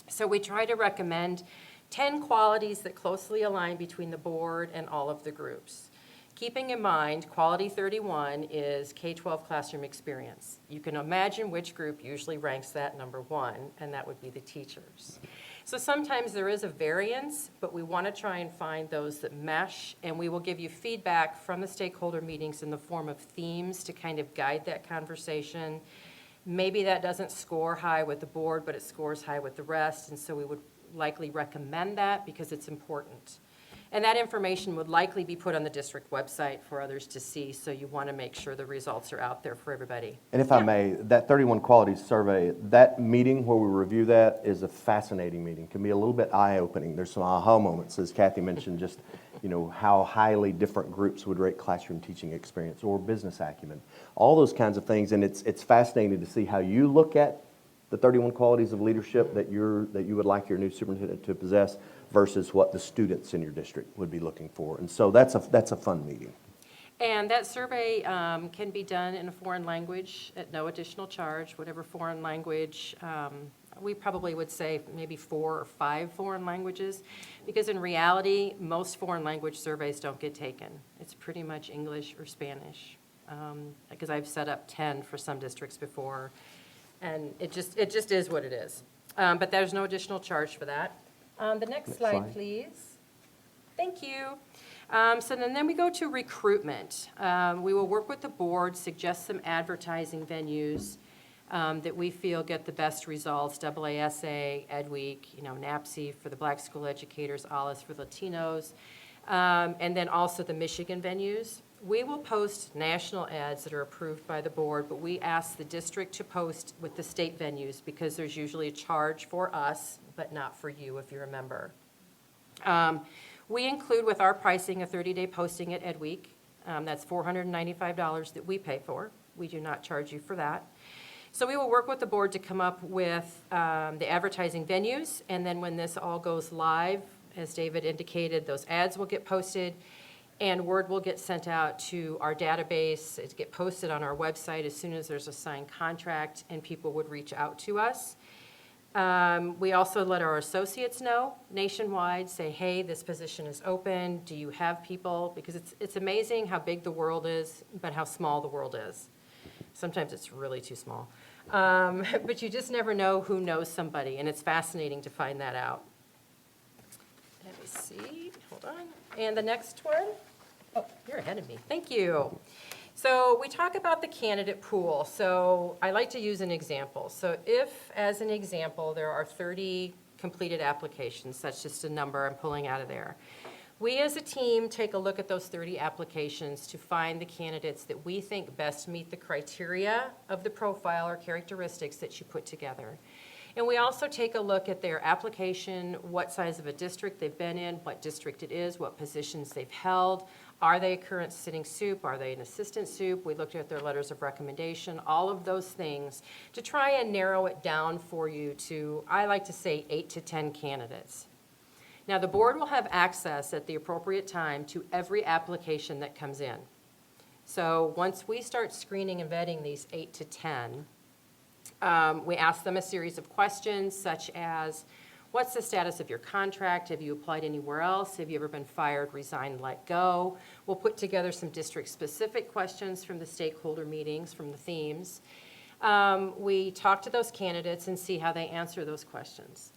[SPEAKER 13] So we try to recommend 10 qualities that closely align between the board and all of the groups. Keeping in mind, quality 31 is K-12 classroom experience. You can imagine which group usually ranks that number 1, and that would be the teachers. So sometimes there is a variance, but we want to try and find those that mesh, and we will give you feedback from the stakeholder meetings in the form of themes to kind of guide that conversation. Maybe that doesn't score high with the board, but it scores high with the rest, and so we would likely recommend that because it's important. And that information would likely be put on the district website for others to see, so you want to make sure the results are out there for everybody.
[SPEAKER 11] And if I may, that 31 Qualities Survey, that meeting where we review that is a fascinating meeting. Can be a little bit eye-opening. There's some aha moments, as Kathy mentioned, just how highly different groups would rate classroom teaching experience or business acumen. All those kinds of things, and it's fascinating to see how you look at the 31 qualities of leadership that you would like your new superintendent to possess versus what the students in your district would be looking for. And so that's a fun meeting.
[SPEAKER 13] And that survey can be done in a foreign language at no additional charge, whatever foreign language. We probably would say maybe 4 or 5 foreign languages, because in reality, most foreign language surveys don't get taken. It's pretty much English or Spanish, because I've set up 10 for some districts before, and it just is what it is. But there's no additional charge for that. The next slide, please. Thank you. So then we go to recruitment. We will work with the board, suggest some advertising venues that we feel get the best results: AASA, Ed Week, NAPSI for the Black school educators, ALIS for Latinos, and then also the Michigan venues. We will post national ads that are approved by the board, but we ask the district to post with the state venues because there's usually a charge for us, but not for you if you're a member. We include with our pricing a 30-day posting at Ed Week. That's $495 that we pay for. We do not charge you for that. So we will work with the board to come up with the advertising venues, and then when this all goes live, as David indicated, those ads will get posted, and word will get sent out to our database. It get posted on our website as soon as there's a signed contract, and people would reach out to us. We also let our associates know nationwide, say, hey, this position is open. Do you have people? Because it's amazing how big the world is, but how small the world is. Sometimes it's really too small. But you just never know who knows somebody, and it's fascinating to find that out. Let me see, hold on. And the next one, oh, you're ahead of me. Thank you. So we talk about the candidate pool. So I like to use an example. So if, as an example, there are 30 completed applications, that's just a number I'm pulling out of there. We as a team take a look at those 30 applications to find the candidates that we think best meet the criteria of the profile or characteristics that you put together. And we also take a look at their application, what size of a district they've been in, what district it is, what positions they've held. Are they a current sitting sup? Are they an assistant sup? We looked at their letters of recommendation, all of those things to try and narrow it down for you to, I like to say, 8 to 10 candidates. Now, the board will have access at the appropriate time to every application that comes in. So once we start screening and vetting these 8 to 10, we ask them a series of questions such as, what's the status of your contract? Have you applied anywhere else? Have you ever been fired, resigned, let go? We'll put together some district-specific questions from the stakeholder meetings, from the themes. We talk to those candidates and see how they answer those questions.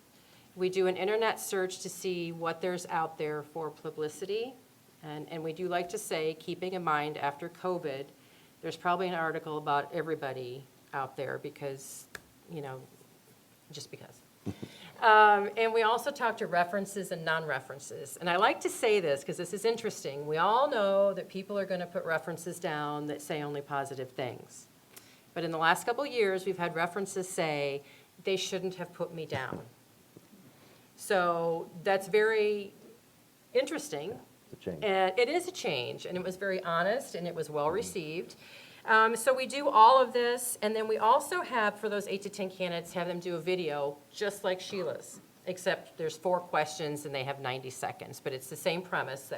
[SPEAKER 13] We do an internet search to see what there's out there for publicity. And we do like to say, keeping in mind after COVID, there's probably an article about everybody out there because, you know, just because. And we also talk to references and non-references. And I like to say this because this is interesting. We all know that people are going to put references down that say only positive things. But in the last couple of years, we've had references say, they shouldn't have put me down. So that's very interesting.
[SPEAKER 11] It's a change.
[SPEAKER 13] And it is a change, and it was very honest, and it was well received. So we do all of this, and then we also have, for those 8 to 10 candidates, have them do a video just like Sheila's, except there's 4 questions and they have 90 seconds. But it's the same premise.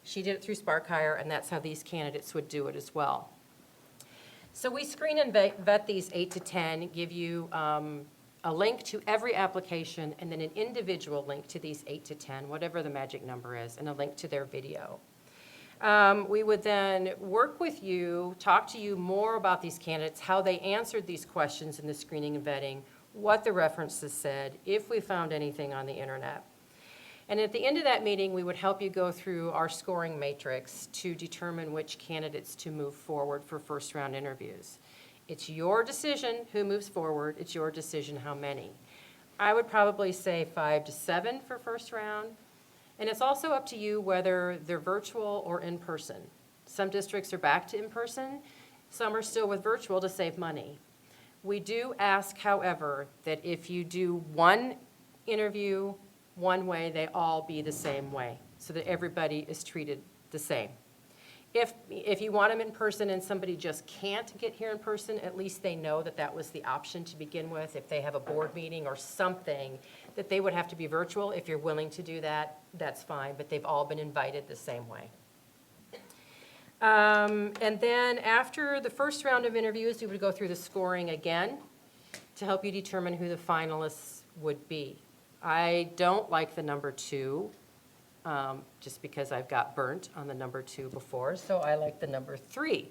[SPEAKER 13] She did it through Spark Hire, and that's how these candidates would do it as well. So we screen and vet these 8 to 10, give you a link to every application, and then an individual link to these 8 to 10, whatever the magic number is, and a link to their video. We would then work with you, talk to you more about these candidates, how they answered these questions in the screening and vetting, what the references said, if we found anything on the internet. And at the end of that meeting, we would help you go through our scoring matrix to determine which candidates to move forward for first round interviews. It's your decision who moves forward. It's your decision how many. I would probably say 5 to 7 for first round. And it's also up to you whether they're virtual or in person. Some districts are back to in person. Some are still with virtual to save money. We do ask, however, that if you do one interview one way, they all be the same way so that everybody is treated the same. If you want them in person and somebody just can't get here in person, at least they know that that was the option to begin with. If they have a board meeting or something, that they would have to be virtual. If you're willing to do that, that's fine, but they've all been invited the same way. And then after the first round of interviews, we would go through the scoring again to help you determine who the finalists would be. I don't like the number 2. Just because I've got burnt on the number 2 before, so I like the number 3.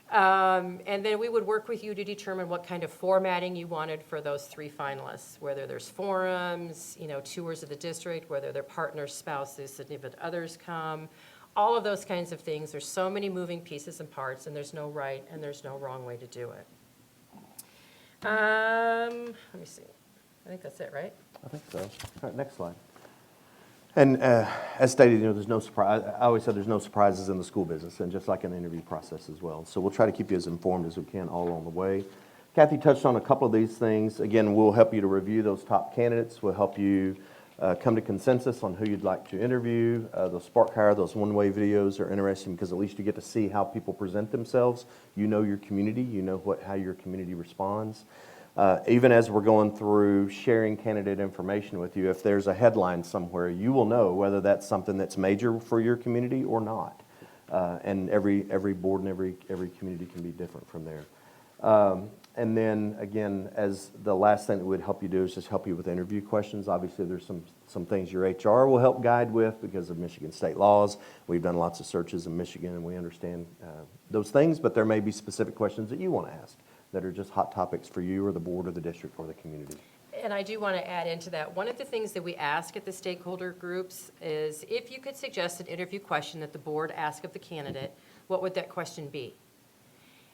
[SPEAKER 13] And then we would work with you to determine what kind of formatting you wanted for those 3 finalists, whether there's forums, tours of the district, whether their partners, spouses, significant others come, all of those kinds of things. There's so many moving pieces and parts, and there's no right and there's no wrong way to do it. Let me see. I think that's it, right?
[SPEAKER 11] I think so. All right, next slide. And as stated, there's no surprise. I always said there's no surprises in the school business, and just like an interview process as well. So we'll try to keep you as informed as we can all along the way. Kathy touched on a couple of these things. Again, we'll help you to review those top candidates. We'll help you come to consensus on who you'd like to interview. Those Spark Hire, those one-way videos are interesting because at least you get to see how people present themselves. You know your community, you know how your community responds. Even as we're going through sharing candidate information with you, if there's a headline somewhere, you will know whether that's something that's major for your community or not. And every board and every community can be different from there. And then, again, as the last thing that would help you do is just help you with interview questions. Obviously, there's some things your HR will help guide with because of Michigan state laws. We've done lots of searches in Michigan, and we understand those things, but there may be specific questions that you want to ask that are just hot topics for you or the board or the district or the community.
[SPEAKER 13] And I do want to add into that, one of the things that we ask at the stakeholder groups is if you could suggest an interview question that the board ask of the candidate, what would that question be?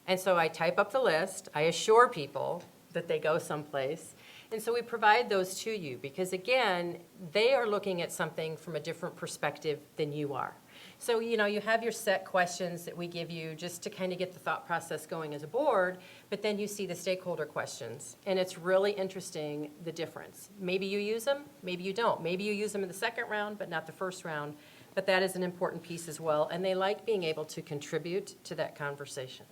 [SPEAKER 13] And so I type up the list, I assure people that they go someplace, and so we provide those to you because, again, they are looking at something from a different perspective than you are. So, you have your set questions that we give you just to kind of get the thought process going as a board, but then you see the stakeholder questions, and it's really interesting, the difference. Maybe you use them, maybe you don't. Maybe you use them in the second round, but not the first round, but that is an important piece as well, and they like being able to contribute to that conversation.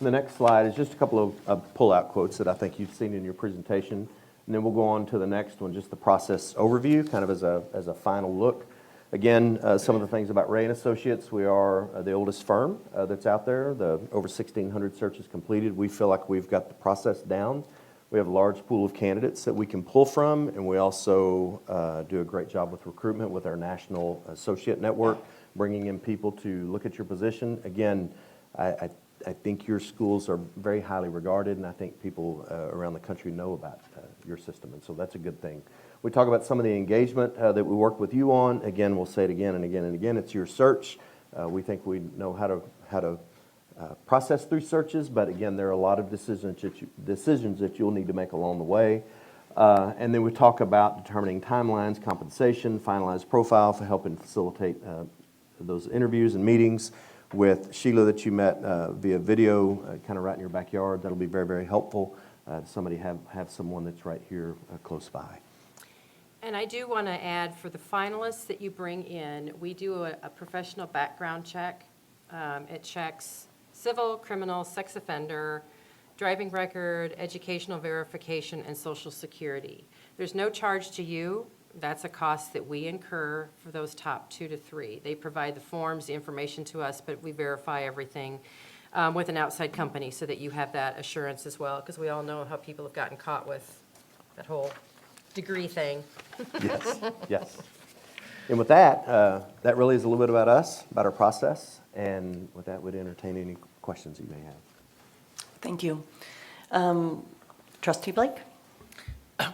[SPEAKER 11] The next slide is just a couple of pull-out quotes that I think you've seen in your presentation, and then we'll go on to the next one, just the process overview, kind of as a final look. Again, some of the things about Ray & Associates, we are the oldest firm that's out there, the over 1,600 searches completed. We feel like we've got the process down. We have a large pool of candidates that we can pull from, and we also do a great job with recruitment with our national associate network, bringing in people to look at your position. Again, I think your schools are very highly regarded, and I think people around the country know about your system, and so that's a good thing. We talk about some of the engagement that we work with you on. Again, we'll say it again and again and again. It's your search. We think we know how to process through searches, but again, there are a lot of decisions that you'll need to make along the way. And then we talk about determining timelines, compensation, finalized profile for helping facilitate those interviews and meetings. With Sheila that you met via video, kind of right in your backyard. That'll be very, very helpful. Somebody have someone that's right here close by.
[SPEAKER 13] And I do want to add, for the finalists that you bring in, we do a professional background check. It checks civil, criminal, sex offender, driving record, educational verification, and Social Security. There's no charge to you. That's a cost that we incur for those top 2 to 3. They provide the forms, the information to us, but we verify everything with an outside company so that you have that assurance as well, because we all know how people have gotten caught with that whole degree thing.
[SPEAKER 11] Yes, yes. And with that, that really is a little bit about us, about our process, and with that, we'd entertain any questions you may have.
[SPEAKER 1] Thank you. Trustee Blake?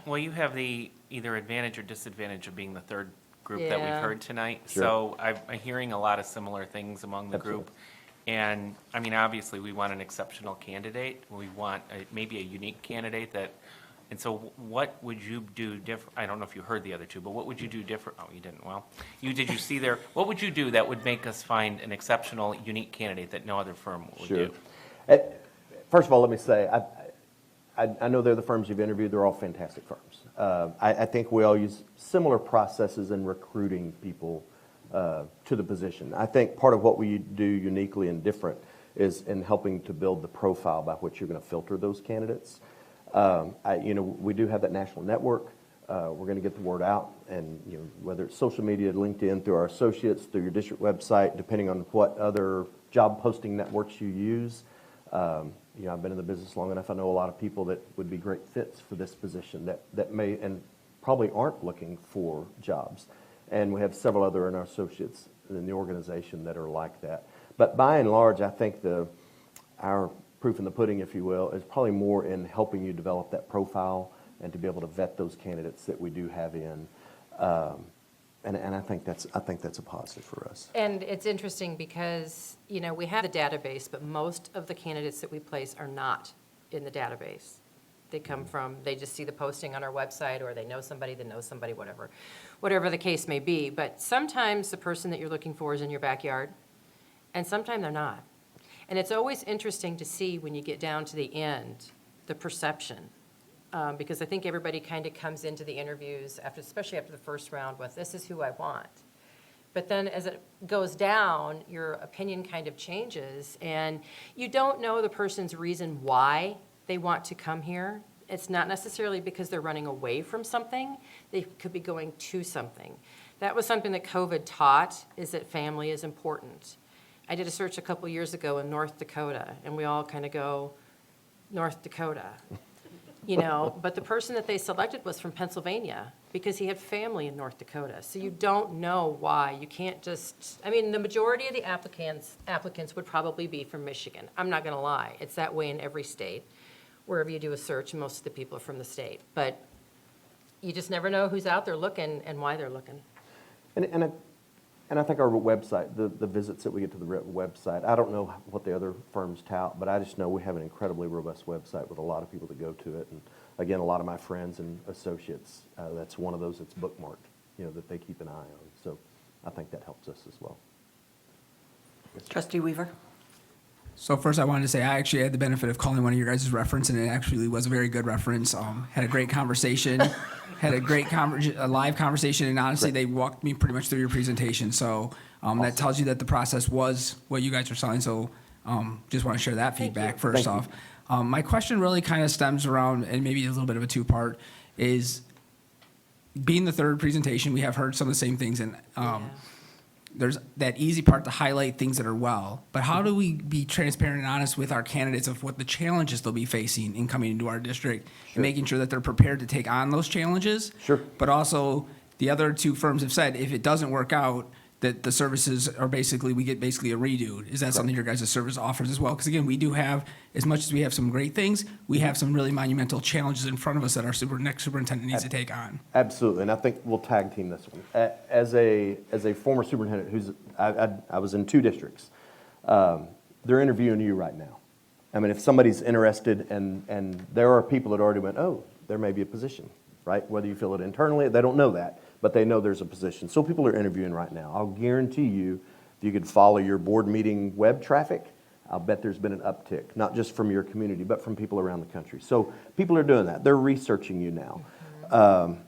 [SPEAKER 5] Well, you have the either advantage or disadvantage of being the third group that we've
[SPEAKER 13] Yeah.
[SPEAKER 5] heard tonight.
[SPEAKER 11] Sure.
[SPEAKER 5] So I'm hearing a lot of similar things among the group. And, I mean, obviously, we want an exceptional candidate. We want maybe a unique candidate that, and so what would you do different? I don't know if you heard the other two, but what would you do different? Oh, you didn't. Well, did you see there? What would you do that would make us find an exceptional, unique candidate that no other firm would
[SPEAKER 11] Sure.
[SPEAKER 5] do?
[SPEAKER 11] First of all, let me say, I know they're the firms you've interviewed. They're all fantastic firms. I think we all use similar processes in recruiting people to the position. I think part of what we do uniquely and different is in helping to build the profile by which you're going to filter those candidates. We do have that national network. We're going to get the word out, and whether it's social media, LinkedIn, through our associates, through your district website, depending on what other job posting networks you use. I've been in the business long enough. I know a lot of people that would be great fits for this position that may and probably aren't looking for jobs. And we have several other in our associates in the organization that are like that. But by and large, I think our proof in the pudding, if you will, is probably more in helping you develop that profile and to be able to vet those candidates that we do have in. And I think that's a positive for us.
[SPEAKER 13] And it's interesting because, we have the database, but most of the candidates that we place are not in the database. They just see the posting on our website, or they know somebody that knows somebody, whatever the case may be. But sometimes the person that you're looking for is in your backyard, and sometimes they're not. And it's always interesting to see when you get down to the end, the perception because I think everybody kind of comes into the interviews after, especially after the first round with, this is who I want. But then as it goes down, your opinion kind of changes, and you don't know the person's reason why they want to come here. It's not necessarily because they're running away from something. They could be going to something. That was something that COVID taught, is that family is important. I did a search a couple years ago in North Dakota, and we all kind of go, North Dakota. You know, but the person that they selected was from Pennsylvania because he had family in North Dakota. So you don't know why. You can't just, I mean, the majority of the applicants would probably be from Michigan. I'm not going to lie. It's that way in every state. Wherever you do a search, most of the people are from the state. But you just never know who's out there looking and why they're looking.
[SPEAKER 11] And I think our website, the visits that we get to the website, I don't know what the other firms tout, but I just know we have an incredibly robust website with a lot of people that go to it. And again, a lot of my friends and associates, that's one of those that's bookmarked, that they keep an eye on. So I think that helps us as well.
[SPEAKER 1] Trustee Weaver?
[SPEAKER 2] So first, I wanted to say I actually had the benefit of calling one of your guys' reference, and it actually was a very good reference. Had a great conversation, had a great a live conversation, and honestly, they walked me pretty much through your presentation. So that tells you that the process was what you guys are selling. So just want to share that feedback first off. My question really kind of stems around, and maybe a little bit of a two-part, is being the third presentation, we have heard some of the same things, and there's that easy part to highlight things that are well, but how do we be transparent and honest with our candidates of what the challenges they'll be facing in coming into our district and making sure that they're prepared to take on those challenges?
[SPEAKER 11] Sure.
[SPEAKER 2] But also, the other two firms have said if it doesn't work out, that the services are we get basically a redo. Is that something your guys' service offers as well? Because again, we do have, as much as we have some great things, we have some really monumental challenges in front of us that our next superintendent needs to take on.
[SPEAKER 11] Absolutely, and I think we'll tag team this one. As a former superintendent I was in 2 districts, they're interviewing you right now. I mean, if somebody's interested, and there are people that already went, oh, there may be a position, right? Whether you fill it internally, they don't know that, but they know there's a position. So people are interviewing right now. I'll guarantee you, if you could follow your board meeting web traffic, I'll bet there's been an uptick, not just from your community, but from people around the country. So people are doing that. They're researching you now. Now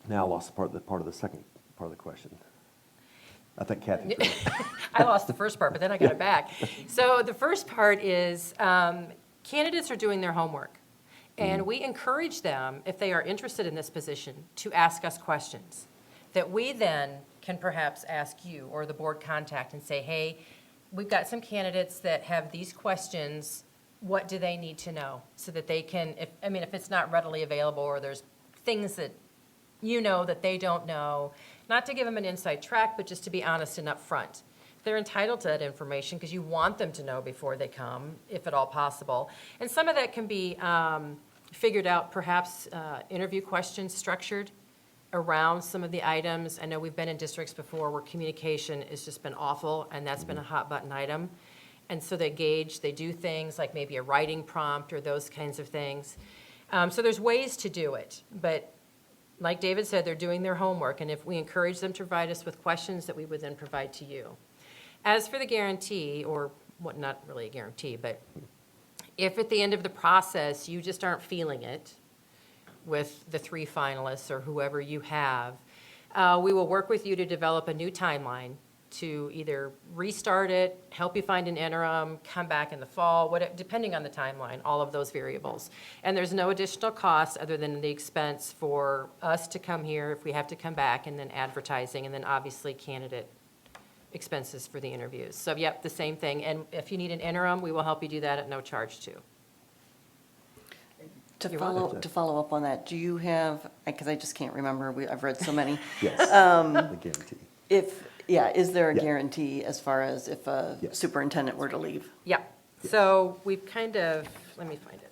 [SPEAKER 11] I lost part of the second part of the question. I think Kathy.
[SPEAKER 13] I lost the first part, but then I got it back. So the first part is candidates are doing their homework. And we encourage them, if they are interested in this position, to ask us questions that we then can perhaps ask you or the board contact and say, hey, we've got some candidates that have these questions. What do they need to know? So that they can, if it's not readily available or there's things that that they don't know, not to give them an inside track, but just to be honest and upfront. They're entitled to that information because you want them to know before they come, if at all possible. And some of that can be figured out, perhaps interview questions structured around some of the items. I know we've been in districts before where communication has just been awful, and that's been a hot button item. And so they do things like maybe a writing prompt or those kinds of things. So there's ways to do it, but like David said, they're doing their homework, and if we encourage them to provide us with questions that we would then provide to you. As for the guarantee, or what, not really a guarantee, but if at the end of the process you just aren't feeling it with the 3 finalists or whoever you have, we will work with you to develop a new timeline to either restart it, help you find an interim, come back in the fall, depending on the timeline, all of those variables. And there's no additional cost other than the expense for us to come here if we have to come back, and then advertising, and then obviously candidate expenses for the interviews. So yep, the same thing. And if you need an interim, we will help you do that at no charge too.
[SPEAKER 1] To follow up on that, do you have, because I just can't remember, I've read so many.
[SPEAKER 11] Yes, the guarantee.
[SPEAKER 1] Is there a guarantee as far as if a superintendent were to leave?
[SPEAKER 13] Yeah. So we've kind of, let me find it.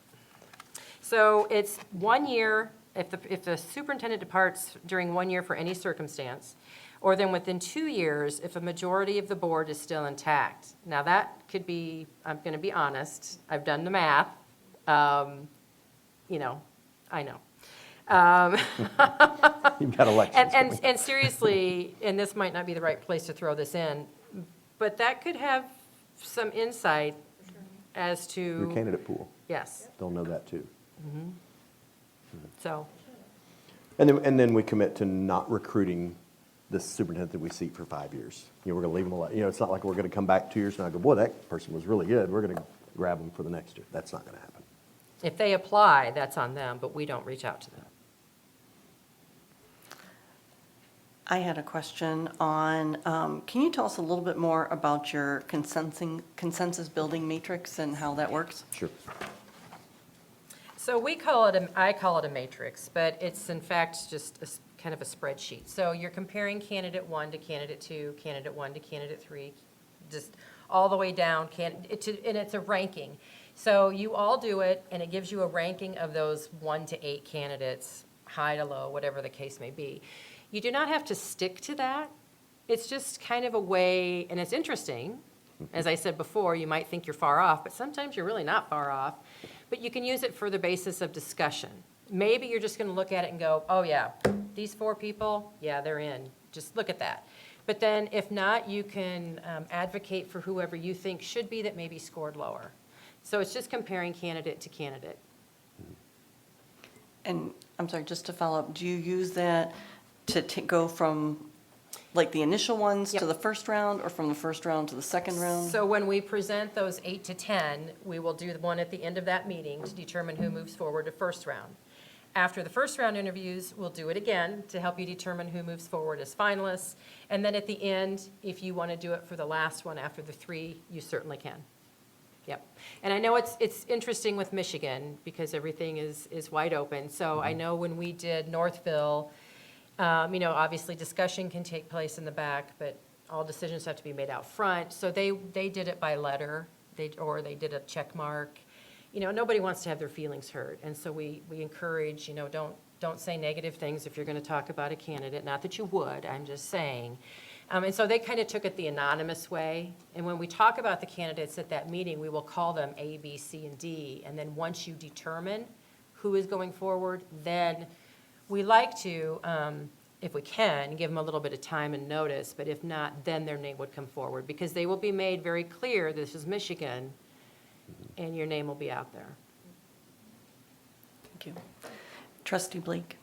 [SPEAKER 13] So it's 1 year, if the superintendent departs during 1 year for any circumstance, or then within 2 years, if a majority of the board is still intact. Now that could be, I'm going to be honest, I've done the math. I know.
[SPEAKER 11] You've got elections.
[SPEAKER 13] And seriously, and this might not be the right place to throw this in, but that could have some insight as to.
[SPEAKER 11] Your candidate pool.
[SPEAKER 13] Yes.
[SPEAKER 11] They'll know that too.
[SPEAKER 13] So,
[SPEAKER 11] And then we commit to not recruiting the superintendent that we seat for 5 years. We're going to leave them alone. It's not like we're going to come back 2 years and I go, boy, that person was really good. We're going to grab them for the next year. That's not going to happen.
[SPEAKER 13] if they apply, that's on them, but we don't reach out to them.
[SPEAKER 1] I had a question on, can you tell us a little bit more about your consensus building matrix and how that works?
[SPEAKER 11] Sure.
[SPEAKER 13] So I call it a matrix, but it's in fact just kind of a spreadsheet. So you're comparing candidate 1 to candidate 2, candidate 1 to candidate 3, just all the way down, and it's a ranking. So you all do it, and it gives you a ranking of those 1 to 8 candidates, high to low, whatever the case may be. You do not have to stick to that. It's just kind of a way, and it's interesting. As I said before, you might think you're far off, but sometimes you're really not far off. But you can use it for the basis of discussion. Maybe you're just going to look at it and go, oh yeah, these 4 people, yeah, they're in. Just look at that. But then if not, you can advocate for whoever you think should be that maybe scored lower. So it's just comparing candidate to candidate.
[SPEAKER 1] And I'm sorry, just to follow up, do you use that to go from like the initial ones to the first round, or from the first round to the second round?
[SPEAKER 13] So when we present those 8 to 10, we will do the one at the end of that meeting to determine who moves forward to first round. After the first round interviews, we'll do it again to help you determine who moves forward as finalists. And then at the end, if you want to do it for the last one after the 3, you certainly can. Yep. And I know it's interesting with Michigan because everything is wide open. So I know when we did Northville, obviously discussion can take place in the back, but all decisions have to be made out front. So they did it by letter, or they did a check mark. Nobody wants to have their feelings hurt. And so we encourage, don't say negative things if you're going to talk about a candidate. Not that you would, I'm just saying. And so they kind of took it the anonymous way. And when we talk about the candidates at that meeting, we will call them A, B, C, and D. And then once you determine who is going forward, then we like to, if we can, give them a little bit of time and notice. But if not, then their name would come forward because they will be made very clear this is Michigan, and your name will be out there.
[SPEAKER 1] Thank you. Trustee Blake?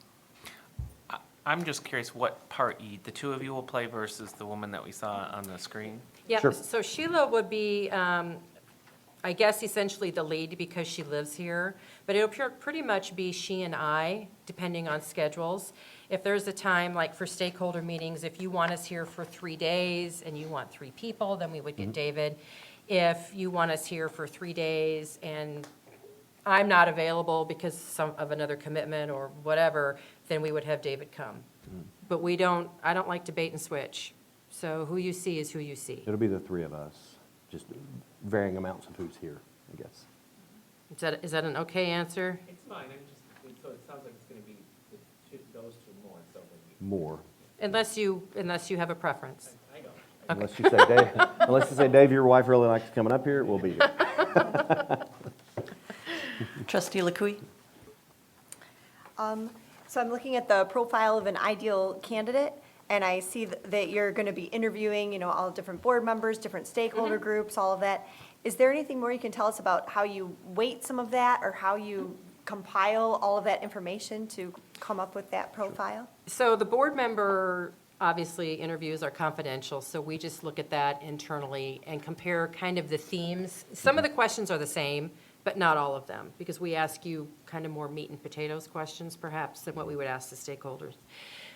[SPEAKER 5] I'm just curious what part the 2 of you will play versus the woman that we saw on the screen?
[SPEAKER 13] Yeah,
[SPEAKER 11] Sure.
[SPEAKER 13] so Sheila would be, I guess, essentially the lead because she lives here. But it'll pretty much be she and I, depending on schedules. If there's a time, like for stakeholder meetings, if you want us here for 3 days and you want 3 people, then we would get David. If you want us here for 3 days and I'm not available because of another commitment or whatever, then we would have David come. But I don't like to bait and switch. So who you see is who you see.
[SPEAKER 11] It'll be the 3 of us, just varying amounts of who's here, I guess.
[SPEAKER 13] Is that an okay answer?
[SPEAKER 5] It's fine, so it sounds like it's going to be those 2 more, so
[SPEAKER 11] More.
[SPEAKER 13] Unless you have a preference.
[SPEAKER 5] I don't.
[SPEAKER 11] Unless you say, Dave, your wife really likes coming up here, we'll be here.
[SPEAKER 1] Trustee LeCouy?
[SPEAKER 6] So I'm looking at the profile of an ideal candidate, and I see that you're going to be interviewing, all different board members, different stakeholder groups, all of that. Is there anything more you can tell us about how you weight some of that, or how you compile all of that information to come up with that profile?
[SPEAKER 13] So the board member, obviously, interviews are confidential, so we just look at that internally and compare kind of the themes. Some of the questions are the same, but not all of them, because we ask you kind of more meat and potatoes questions, perhaps, than what we would ask the stakeholders.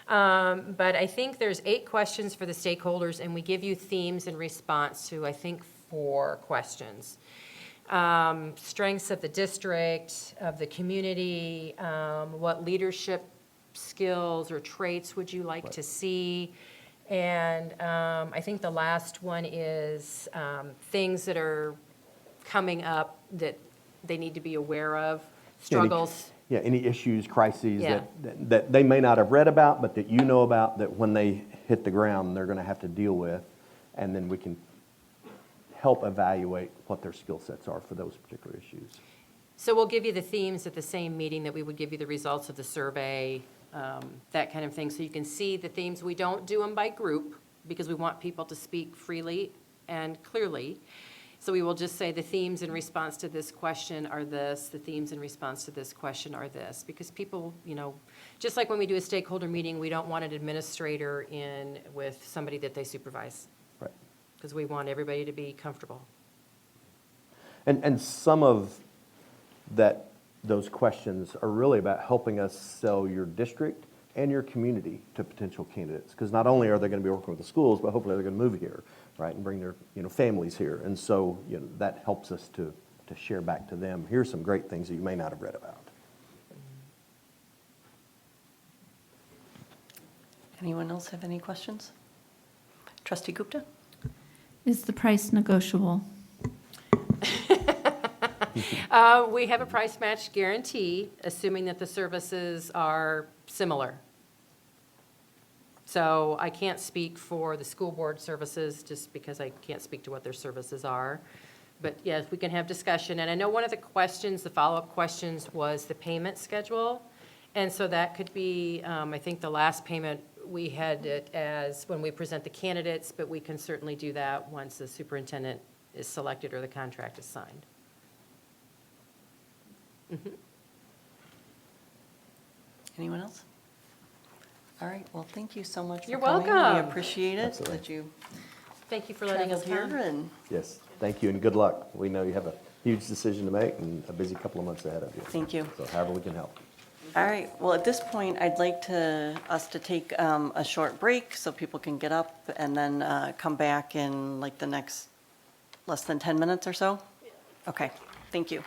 [SPEAKER 13] But I think there's 8 questions for the stakeholders, and we give you themes in response to, I think, 4 questions. Strengths of the district, of the community, what leadership skills or traits would you like to see? And I think the last one is things that are coming up that they need to be aware of, struggles.
[SPEAKER 11] Any issues, crises
[SPEAKER 13] Yeah.
[SPEAKER 11] that they may not have read about, but that you know about, that when they hit the ground, they're going to have to deal with, and then we can help evaluate what their skill sets are for those particular issues.
[SPEAKER 13] So we'll give you the themes at the same meeting that we would give you the results of the survey, that kind of thing, so you can see the themes. We don't do them by group because we want people to speak freely and clearly. So we will just say the themes in response to this question are this, the themes in response to this question are this. Because people, just like when we do a stakeholder meeting, we don't want an administrator in with somebody that they supervise.
[SPEAKER 11] Right.
[SPEAKER 13] Because we want everybody to be comfortable.
[SPEAKER 11] And some of those questions are really about helping us sell your district and your community to potential candidates. Because not only are they going to be working with the schools, but hopefully they're going to move here, right, and bring their families here. And so that helps us to share back to them. Here's some great things that you may not have read about.
[SPEAKER 1] Anyone else have any questions? Trustee Gupta?
[SPEAKER 8] Is the price negotiable?
[SPEAKER 13] We have a price match guarantee, assuming that the services are similar. So I can't speak for the school board services, just because I can't speak to what their services are. But yes, we can have discussion. And I know one of the questions, the follow-up questions, was the payment schedule. And so that could be, I think the last payment, we had it as when we present the candidates, but we can certainly do that once the superintendent is selected or the contract is signed.
[SPEAKER 1] Anyone else? All right, well, thank you so much for
[SPEAKER 13] You're
[SPEAKER 1] coming. We
[SPEAKER 13] welcome.
[SPEAKER 1] appreciate it
[SPEAKER 11] Absolutely.
[SPEAKER 1] that you
[SPEAKER 13] Thank you for letting us
[SPEAKER 1] traveled here
[SPEAKER 13] come.
[SPEAKER 1] and
[SPEAKER 11] Yes, thank you and good luck. We know you have a huge decision to make and a busy couple of months ahead of you.
[SPEAKER 1] thank you.
[SPEAKER 11] So however we can help.
[SPEAKER 1] All right, well, at this point, I'd like us to take a short break so people can get up and then come back in like the next less than 10 minutes or so? Okay, thank you.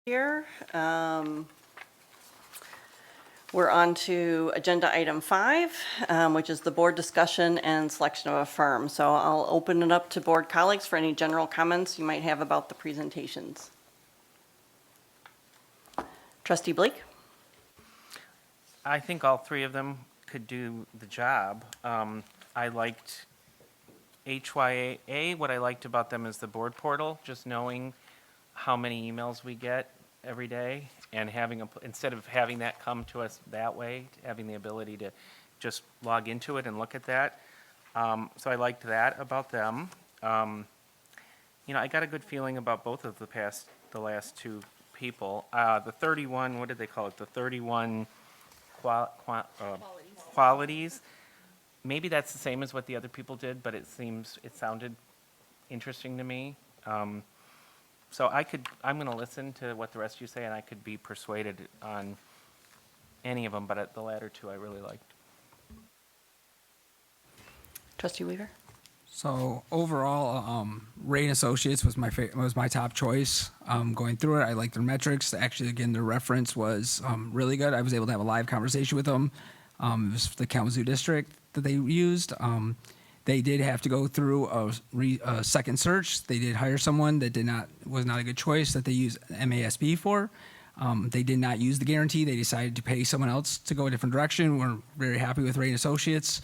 [SPEAKER 1] Here, we're on to agenda item 5, which is the board discussion and selection of a firm. So I'll open it up to board colleagues for any general comments you might have about the presentations. Trustee Blake?
[SPEAKER 5] I think all three of them could do the job. I liked HYA. What I liked about them is the board portal, just knowing how many emails we get every day and instead of having that come to us that way, having the ability to just log into it and look at that. So I liked that about them. I got a good feeling about both of the last two people. The 31, what did they call it? The 31 qualities. Maybe that's the same as what the other people did, but it sounded interesting to me. So I'm going to listen to what the rest of you say, and I could be persuaded on any of them, but at the latter two I really liked.
[SPEAKER 1] Trustee Weaver?
[SPEAKER 2] So overall, Ray and Associates was my top choice. Going through it, I liked their metrics. Actually, again, their reference was really good. I was able to have a live conversation with them. It was the Kalamazoo district that they used. They did have to go through a second search. They did hire someone that was not a good choice that they used MASB for. They did not use the guarantee. They decided to pay someone else to go a different direction. We're very happy with Ray and Associates.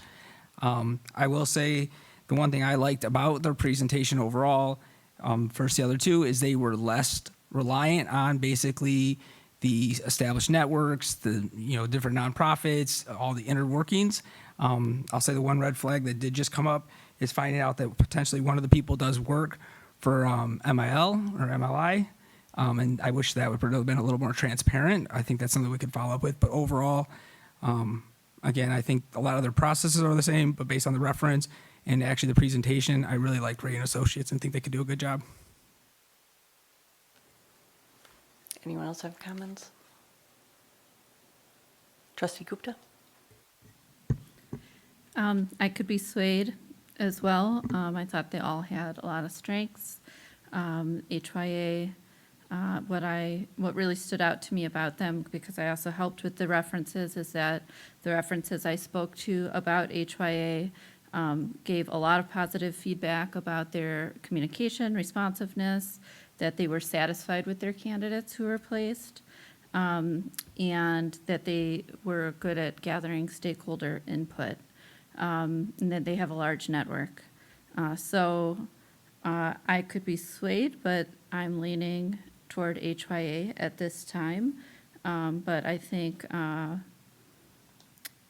[SPEAKER 2] I will say the one thing I liked about their presentation overall, versus the other two, is they were less reliant on basically the established networks, the different nonprofits, all the inner workings. I'll say the one red flag that did just come up is finding out that potentially one of the people does work for MIL or MLI. And I wish that would have been a little more transparent. I think that's something we could follow up with. But overall, again, I think a lot of their processes are the same, but based on the reference and actually the presentation, I really liked Ray and Associates and think they could do a good job.
[SPEAKER 1] Anyone else have comments? Trustee Gupta?
[SPEAKER 8] I could be swayed as well. I thought they all had a lot of strengths. HYA, what really stood out to me about them, because I also helped with the references, is that the references I spoke to about HYA gave a lot of positive feedback about their communication, responsiveness, that they were satisfied with their candidates who were placed, and that they were good at gathering stakeholder input, and that they have a large network. So I could be swayed, but I'm leaning toward HYA at this time. But I think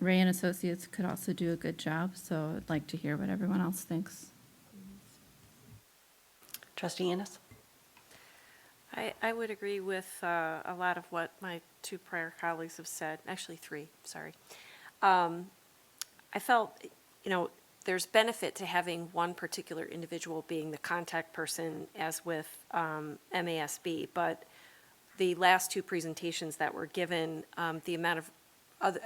[SPEAKER 8] Ray and Associates could also do a good job, so I'd like to hear what everyone else thinks.
[SPEAKER 1] Trustee Ennis?
[SPEAKER 4] I would agree with a lot of what my two prior colleagues have said, actually three, sorry. I felt, there's benefit to having one particular individual being the contact person, as with MASB, but the last two presentations that were given, the amount of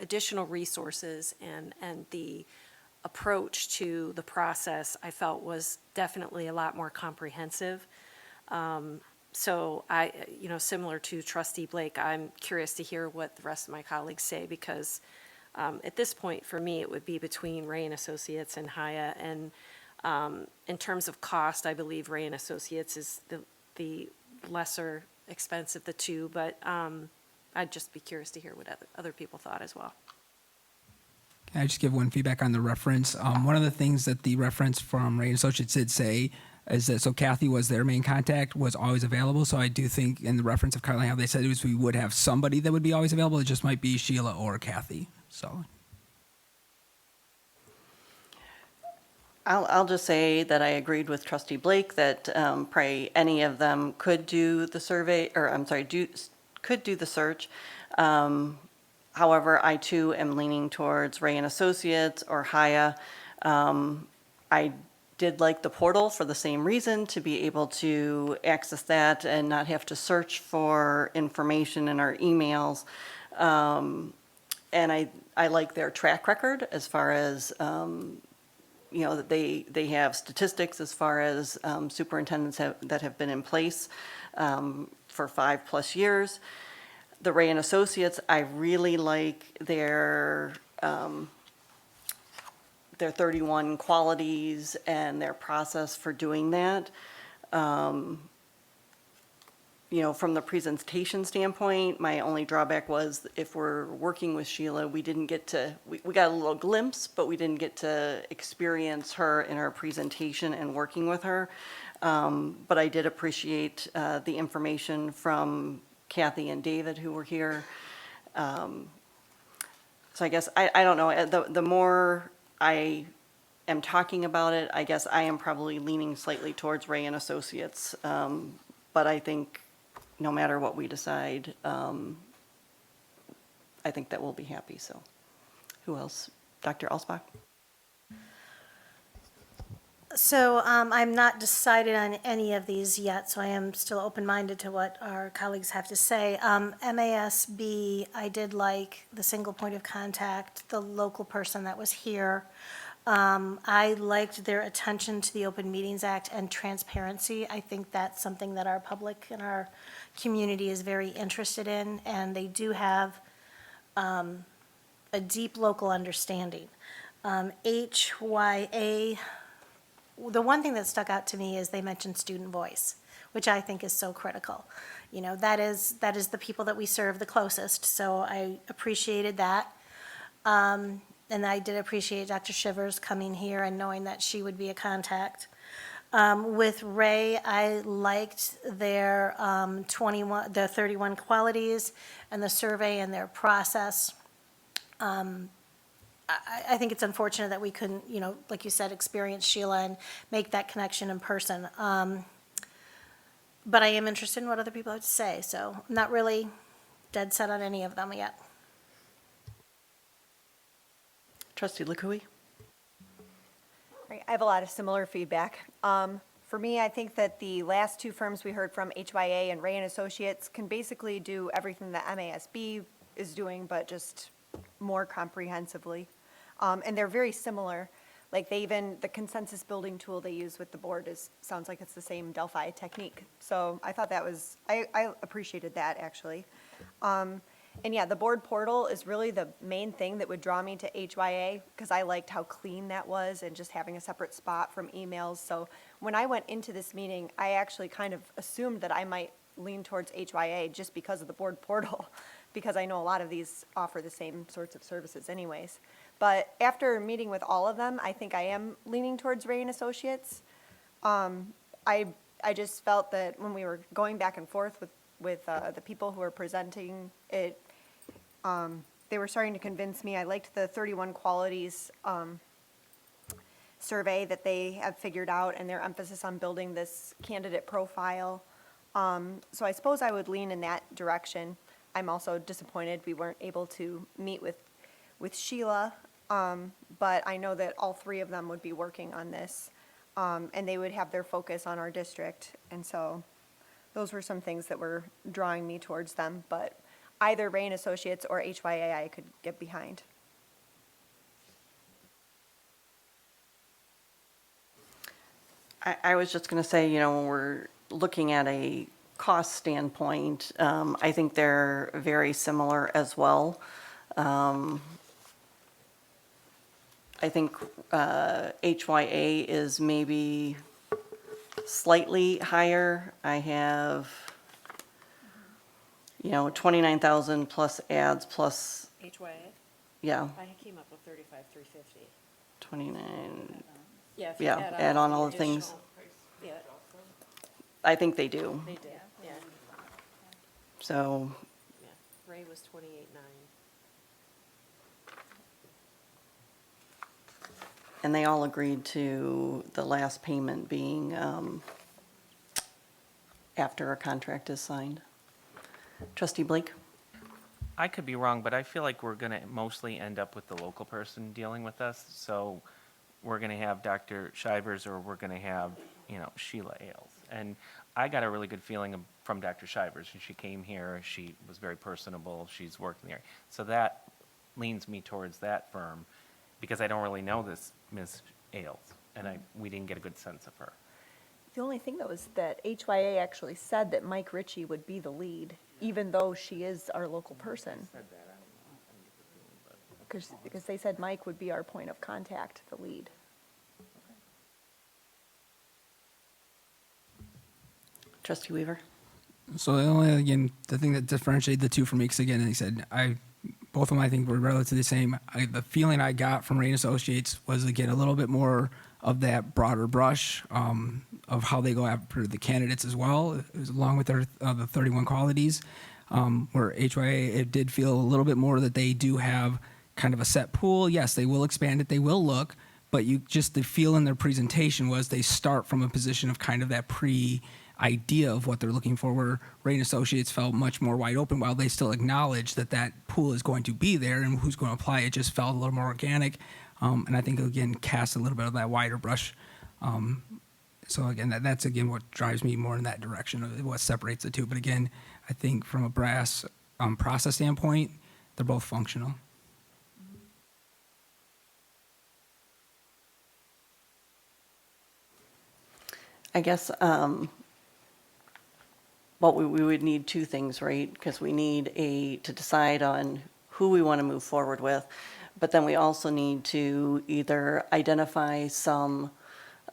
[SPEAKER 4] additional resources and the approach to the process, I felt was definitely a lot more comprehensive. So similar to Trustee Blake, I'm curious to hear what the rest of my colleagues say, because at this point, for me, it would be between Ray and Associates and Haya. And in terms of cost, I believe Ray and Associates is the lesser expense of the two, but I'd just be curious to hear what other people thought as well.
[SPEAKER 2] Can I just give one feedback on the reference? One of the things that the reference from Ray and Associates did say is that, so Kathy was their main contact, was always available. So I do think in the reference of Carly, how they said it was we would have somebody that would be always available. It just might be Sheila or Kathy. So
[SPEAKER 1] I'll just say that I agreed with Trustee Blake that probably any of them could do the survey, or I'm sorry, could do the search. However, I too am leaning towards Ray and Associates or Haya. I did like the portal for the same reason, to be able to access that and not have to search for information in our emails. And I like their track record as far as, that they have statistics as far as superintendents that have been in place for 5+ years. The Ray and Associates, I really like their 31 qualities and their process for doing that. You know, from the presentation standpoint, my only drawback was if we're working with Sheila, we didn't get to, we got a little glimpse, but we didn't get to experience her in her presentation and working with her. But I did appreciate the information from Kathy and David who were here. So I guess, I don't know, the more I am talking about it, I guess I am probably leaning slightly towards Ray and Associates. But I think no matter what we decide, I think that we'll be happy, so. Who else? Dr. Alsbach?
[SPEAKER 7] So I'm not decided on any of these yet, so I am still open-minded to what our colleagues have to say. MASB, I did like the single point of contact, the local person that was here. I liked their attention to the Open Meetings Act and transparency. I think that's something that our public and our community is very interested in, and they do have a deep local understanding. HYA, the one thing that stuck out to me is they mentioned student voice, which I think is so critical. You know, that is the people that we serve the closest, so I appreciated that. And I did appreciate Dr. Shivers coming here and knowing that she would be a contact. With Ray, I liked their 31 qualities and the survey and their process. I think it's unfortunate that we couldn't, you know, like you said, experience Sheila and make that connection in person. But I am interested in what other people have to say, so I'm not really dead set on any of them yet.
[SPEAKER 1] Trustee Lakouey?
[SPEAKER 6] Right, I have a lot of similar feedback. For me, I think that the last two firms we heard from, HYA and Ray and Associates, can basically do everything that MASB is doing, but just more comprehensively. And they're very similar. Like the consensus building tool they use with the board sounds like it's the same Delphi technique. So I thought that was, I appreciated that actually. And yeah, the board portal is really the main thing that would draw me to HYA because I liked how clean that was and just having a separate spot from emails. So when I went into this meeting, I actually kind of assumed that I might lean towards HYA just because of the board portal, because I know a lot of these offer the same sorts of services anyways. But after meeting with all of them, I think I am leaning towards Ray and Associates. I just felt that when we were going back and forth with the people who were presenting it, they were starting to convince me. I liked the 31 qualities survey that they have figured out and their emphasis on building this candidate profile. So I suppose I would lean in that direction. I'm also disappointed we weren't able to meet with Sheila, but I know that all three of them would be working on this, and they would have their focus on our district. And so those were some things that were drawing me towards them, but either Ray and Associates or HYA I could get behind.
[SPEAKER 1] I was just going to say, you know, when we're looking at a cost standpoint, I think they're very similar as well. I think HYA is maybe slightly higher. I have, you know, 29,000 plus ads plus,
[SPEAKER 4] HYA,
[SPEAKER 1] yeah,
[SPEAKER 4] I came up with 35,350.
[SPEAKER 1] 29.
[SPEAKER 4] Yeah, if you
[SPEAKER 1] Yeah, add on all the things.
[SPEAKER 4] additional- Yeah,
[SPEAKER 1] I think they do.
[SPEAKER 4] they did, yeah,
[SPEAKER 1] So,
[SPEAKER 4] yeah. Ray was 28,900.
[SPEAKER 1] and they all agreed to the last payment being after a contract is signed. Trustee Blake?
[SPEAKER 5] I could be wrong, but I feel like we're going to mostly end up with the local person dealing with us. So we're going to have Dr. Shivers or we're going to have, you know, Sheila Ailes. And I got a really good feeling from Dr. Shivers. When she came here, she was very personable. She's worked in the area. So that leans me towards that firm because I don't really know this Ms. Ailes, and we didn't get a good sense of her.
[SPEAKER 6] The only thing though is that HYA actually said that Mike Ritchie would be the lead, even though she is our local person. Because they said Mike would be our point of contact, the lead.
[SPEAKER 1] Trustee Weaver?
[SPEAKER 2] So the only, again, the thing that differentiated the two for me, because again, they said, both of them I think were relatively the same. The feeling I got from Rain Associates was, again, a little bit more of that broader brush of how they go after the candidates as well, it was along with their the 31 qualities. Where HYA, it did feel a little bit more that they do have kind of a set pool. Yes, they will expand it, they will look, but you just the feel in their presentation was they start from a position of kind of that idea of what they're looking for, where Rain Associates felt much more wide open. While they still acknowledge that that pool is going to be there and who's going to apply, it just felt a little more organic. And I think, again, cast a little bit of that wider brush. So again, that's again what drives me more in that direction of what separates the two. But again, I think from a brass process standpoint, they're both functional.
[SPEAKER 1] I guess, well, we would need two things, right? Because we need to decide on who we want to move forward with, but then we also need to either identify some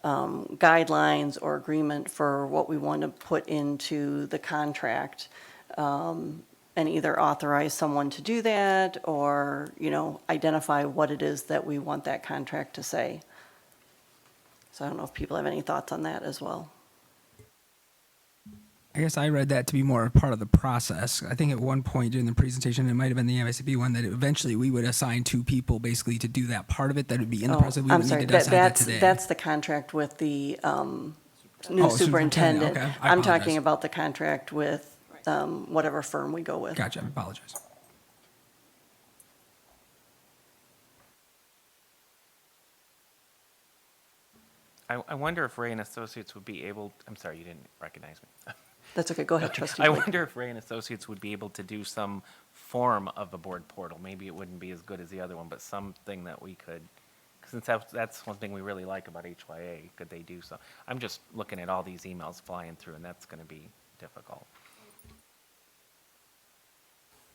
[SPEAKER 1] guidelines or agreement for what we want to put into the contract, and either authorize someone to do that or, identify what it is that we want that contract to say. So I don't know if people have any thoughts on that as well.
[SPEAKER 2] I guess I read that to be more a part of the process. I think at one point during the presentation, it might have been the MICP one, that eventually we would assign two people basically to do that part of it that would be in the process. We
[SPEAKER 1] I'm
[SPEAKER 2] would
[SPEAKER 1] sorry,
[SPEAKER 2] need to decide that today.
[SPEAKER 1] that's the contract with the new
[SPEAKER 2] superintendent,
[SPEAKER 1] superintendent.
[SPEAKER 2] okay. I
[SPEAKER 1] I'm
[SPEAKER 2] apologize.
[SPEAKER 1] talking about the contract with whatever firm we go with.
[SPEAKER 2] Gotcha, I apologize.
[SPEAKER 5] I wonder if Ray and Associates would be able, I'm sorry, you didn't recognize me.
[SPEAKER 1] That's okay, go ahead, trustee
[SPEAKER 5] I
[SPEAKER 1] Blake.
[SPEAKER 5] wonder if Ray and Associates would be able to do some form of a board portal. Maybe it wouldn't be as good as the other one, but something that we could, since that's one thing we really like about HYA, could they do so? I'm just looking at all these emails flying through, and that's going to be difficult.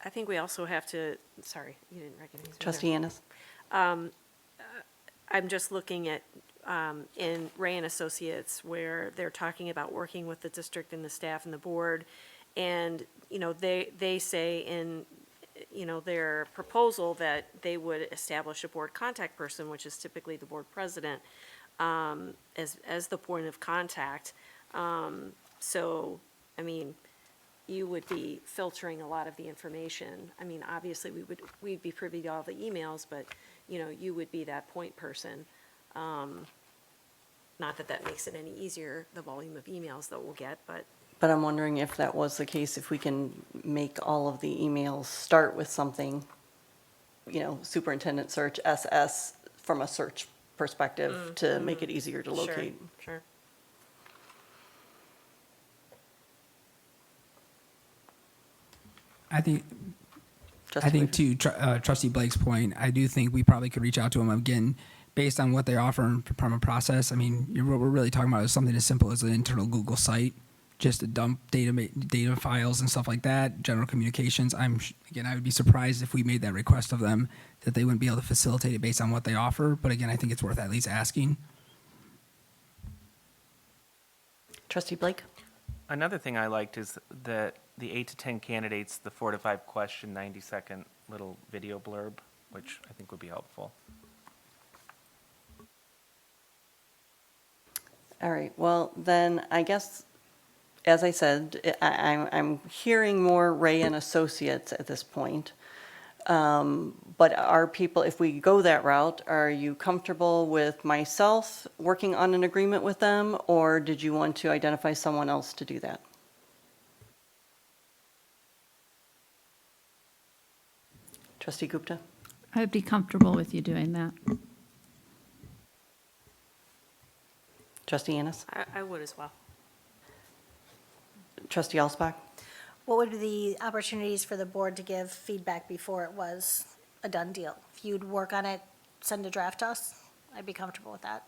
[SPEAKER 4] I think we also have to, sorry, you didn't recognize me.
[SPEAKER 1] Trustee Ennis?
[SPEAKER 4] I'm just looking at, in Ray and Associates, where they're talking about working with the district and the staff and the board. And, they say in, their proposal that they would establish a board contact person, which is typically the board president, as the point of contact. So, you would be filtering a lot of the information. Obviously, we'd be privy to all the emails, but, you would be that point person. Not that that makes it any easier, the volume of emails that we'll get, but.
[SPEAKER 1] But I'm wondering if that was the case, if we can make all of the emails start with something, superintendent search, SS, from a search perspective, to make it easier to locate.
[SPEAKER 4] Sure.
[SPEAKER 2] I think
[SPEAKER 1] Trustee Weaver?
[SPEAKER 2] to Trustee Blake's point, I do think we probably could reach out to them again based on what they offer from a process. What we're really talking about is something as simple as an internal Google site, just to dump data files and stuff like that, general communications. I would be surprised if we made that request of them that they wouldn't be able to facilitate it based on what they offer. But again, I think it's worth at least asking.
[SPEAKER 1] Trustee Blake?
[SPEAKER 5] Another thing I liked is the 8 to 10 candidates, the 4 to 5 question, 90-second little video blurb, which I think would be helpful.
[SPEAKER 1] All right, well, then, I guess, as I said, I'm hearing more Ray and Associates at this point. But are people, if we go that route, are you comfortable with myself working on an agreement with them, or did you want to identify someone else to do that? Trustee Gupta?
[SPEAKER 8] I would be comfortable with you doing that.
[SPEAKER 1] Trustee Ennis?
[SPEAKER 4] I would as well.
[SPEAKER 1] Trustee Alsbach?
[SPEAKER 7] What would be the opportunities for the board to give feedback before it was a done deal? If you'd work on it, send a draft to us, I'd be comfortable with that.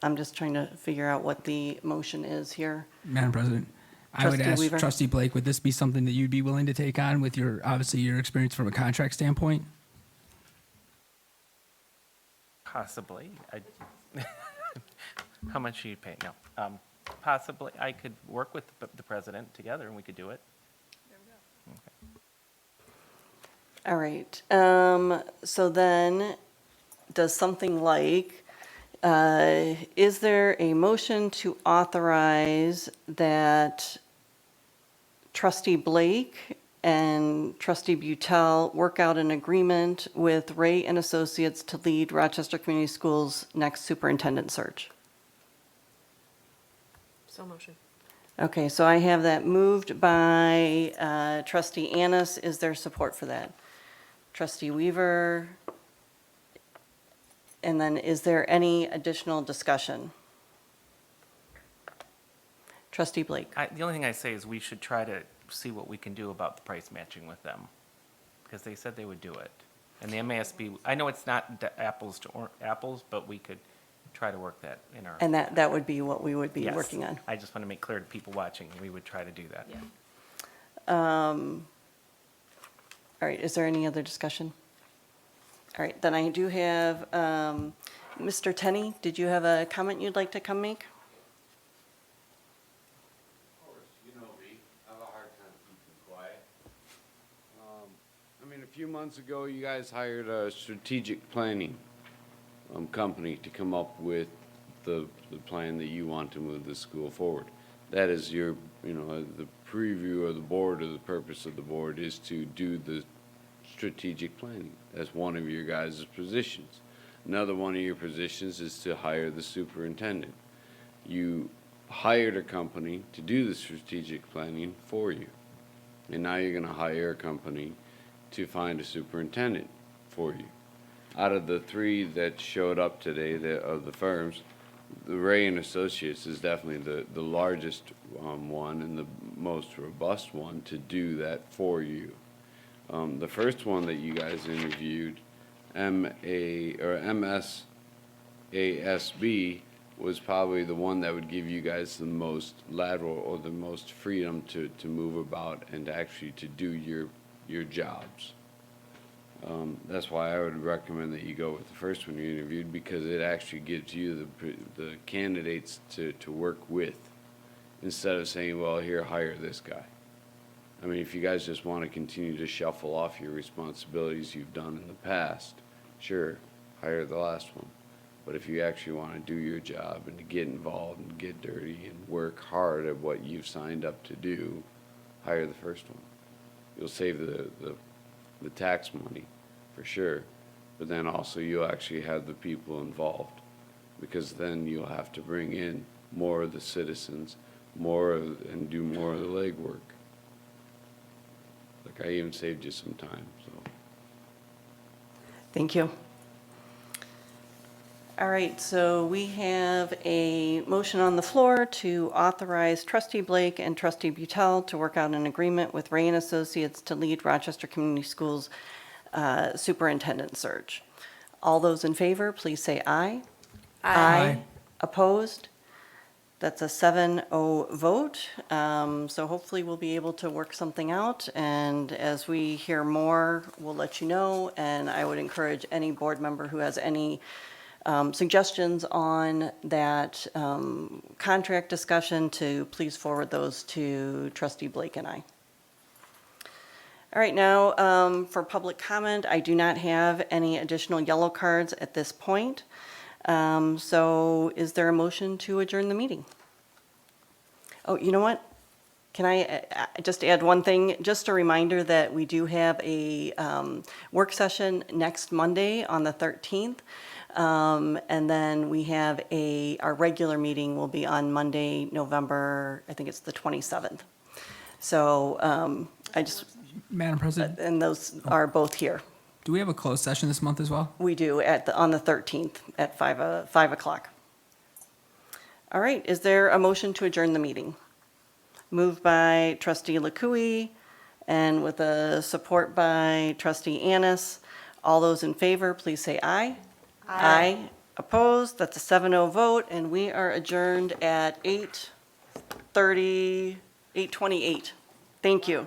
[SPEAKER 1] I'm just trying to figure out what the motion is here.
[SPEAKER 2] Madam President, I would
[SPEAKER 1] Trustee
[SPEAKER 2] ask
[SPEAKER 1] Weaver?
[SPEAKER 2] Trustee Blake, would this be something that you'd be willing to take on with your, obviously, your experience from a contract standpoint?
[SPEAKER 5] Possibly. How much do you pay? No. Possibly, I could work with the president together and we could do it.
[SPEAKER 1] All right, so then, does something like, is there a motion to authorize that Trustee Blake and Trustee Butel work out an agreement with Ray and Associates to lead Rochester Community Schools' next superintendent search?
[SPEAKER 4] So motion.
[SPEAKER 1] Okay, so I have that moved by Trustee Annis. Is there support for that? Trustee Weaver? And then is there any additional discussion? Trustee Blake?
[SPEAKER 5] The only thing I say is we should try to see what we can do about the price matching with them, because they said they would do it. And the MASB, I know it's not apples to apples, but we could try to work that in our.
[SPEAKER 1] And that would be what we would be
[SPEAKER 5] Yes.
[SPEAKER 1] working on.
[SPEAKER 5] I just want to make clear to people watching, we would try to do that.
[SPEAKER 4] Yeah.
[SPEAKER 1] All right, is there any other discussion? All right, then I do have, Mr. Tenney, did you have a comment you'd like to come make?
[SPEAKER 14] Of course, you know me, I have a hard time keeping quiet. I mean, a few months ago, you guys hired a strategic planning company to come up with the plan that you want to move the school forward. That is your, the preview of the board, or the purpose of the board is to do the strategic planning. That's one of your guys' positions. Another one of your positions is to hire the superintendent. You hired a company to do the strategic planning for you. And now you're gonna hire a company to find a superintendent for you. Out of the three that showed up today, of the firms, the Ray and Associates is definitely the largest one and the most robust one to do that for you. The first one that you guys interviewed, MSASB, was probably the one that would give you guys the most lateral or the most freedom to move about and actually to do your jobs. That's why I would recommend that you go with the first one you interviewed, because it actually gives you the candidates to work with, instead of saying, well, here, hire this guy. I mean, if you guys just want to continue to shuffle off your responsibilities you've done in the past, sure, hire the last one. But if you actually want to do your job and to get involved and get dirty and work hard at what you've signed up to do, hire the first one. You'll save the tax money, for sure, but then also you'll actually have the people involved, because then you'll have to bring in more of the citizens, and do more of the legwork. Like, I even saved you some time, so.
[SPEAKER 1] Thank you. All right, so we have a motion on the floor to authorize Trustee Blake and Trustee Butel to work out an agreement with Ray and Associates to lead Rochester Community Schools superintendent search. All those in favor, please say aye.
[SPEAKER 2] Aye.
[SPEAKER 1] Opposed? That's a 7-0 vote. So hopefully we'll be able to work something out, and as we hear more, we'll let you know. And I would encourage any board member who has any suggestions on that contract discussion to please forward those to Trustee Blake and I. All right, now for public comment, I do not have any additional yellow cards at this point. So is there a motion to adjourn the meeting? Oh, you know what? Can I just add one thing? Just a reminder that we do have a work session next Monday on the 13th. And then we have our regular meeting will be on Monday, November, I think it's the 27th. So
[SPEAKER 2] Madam President,
[SPEAKER 1] and those are both here.
[SPEAKER 2] do we have a closed session this month as well?
[SPEAKER 1] We do on the 13th at 5 o'clock. All right, is there a motion to adjourn the meeting? Moved by Trustee Lakouie and with a support by Trustee Annis. All those in favor, please say aye. Aye. Opposed? That's a 7-0 vote, and we are adjourned at 8:28. Thank you.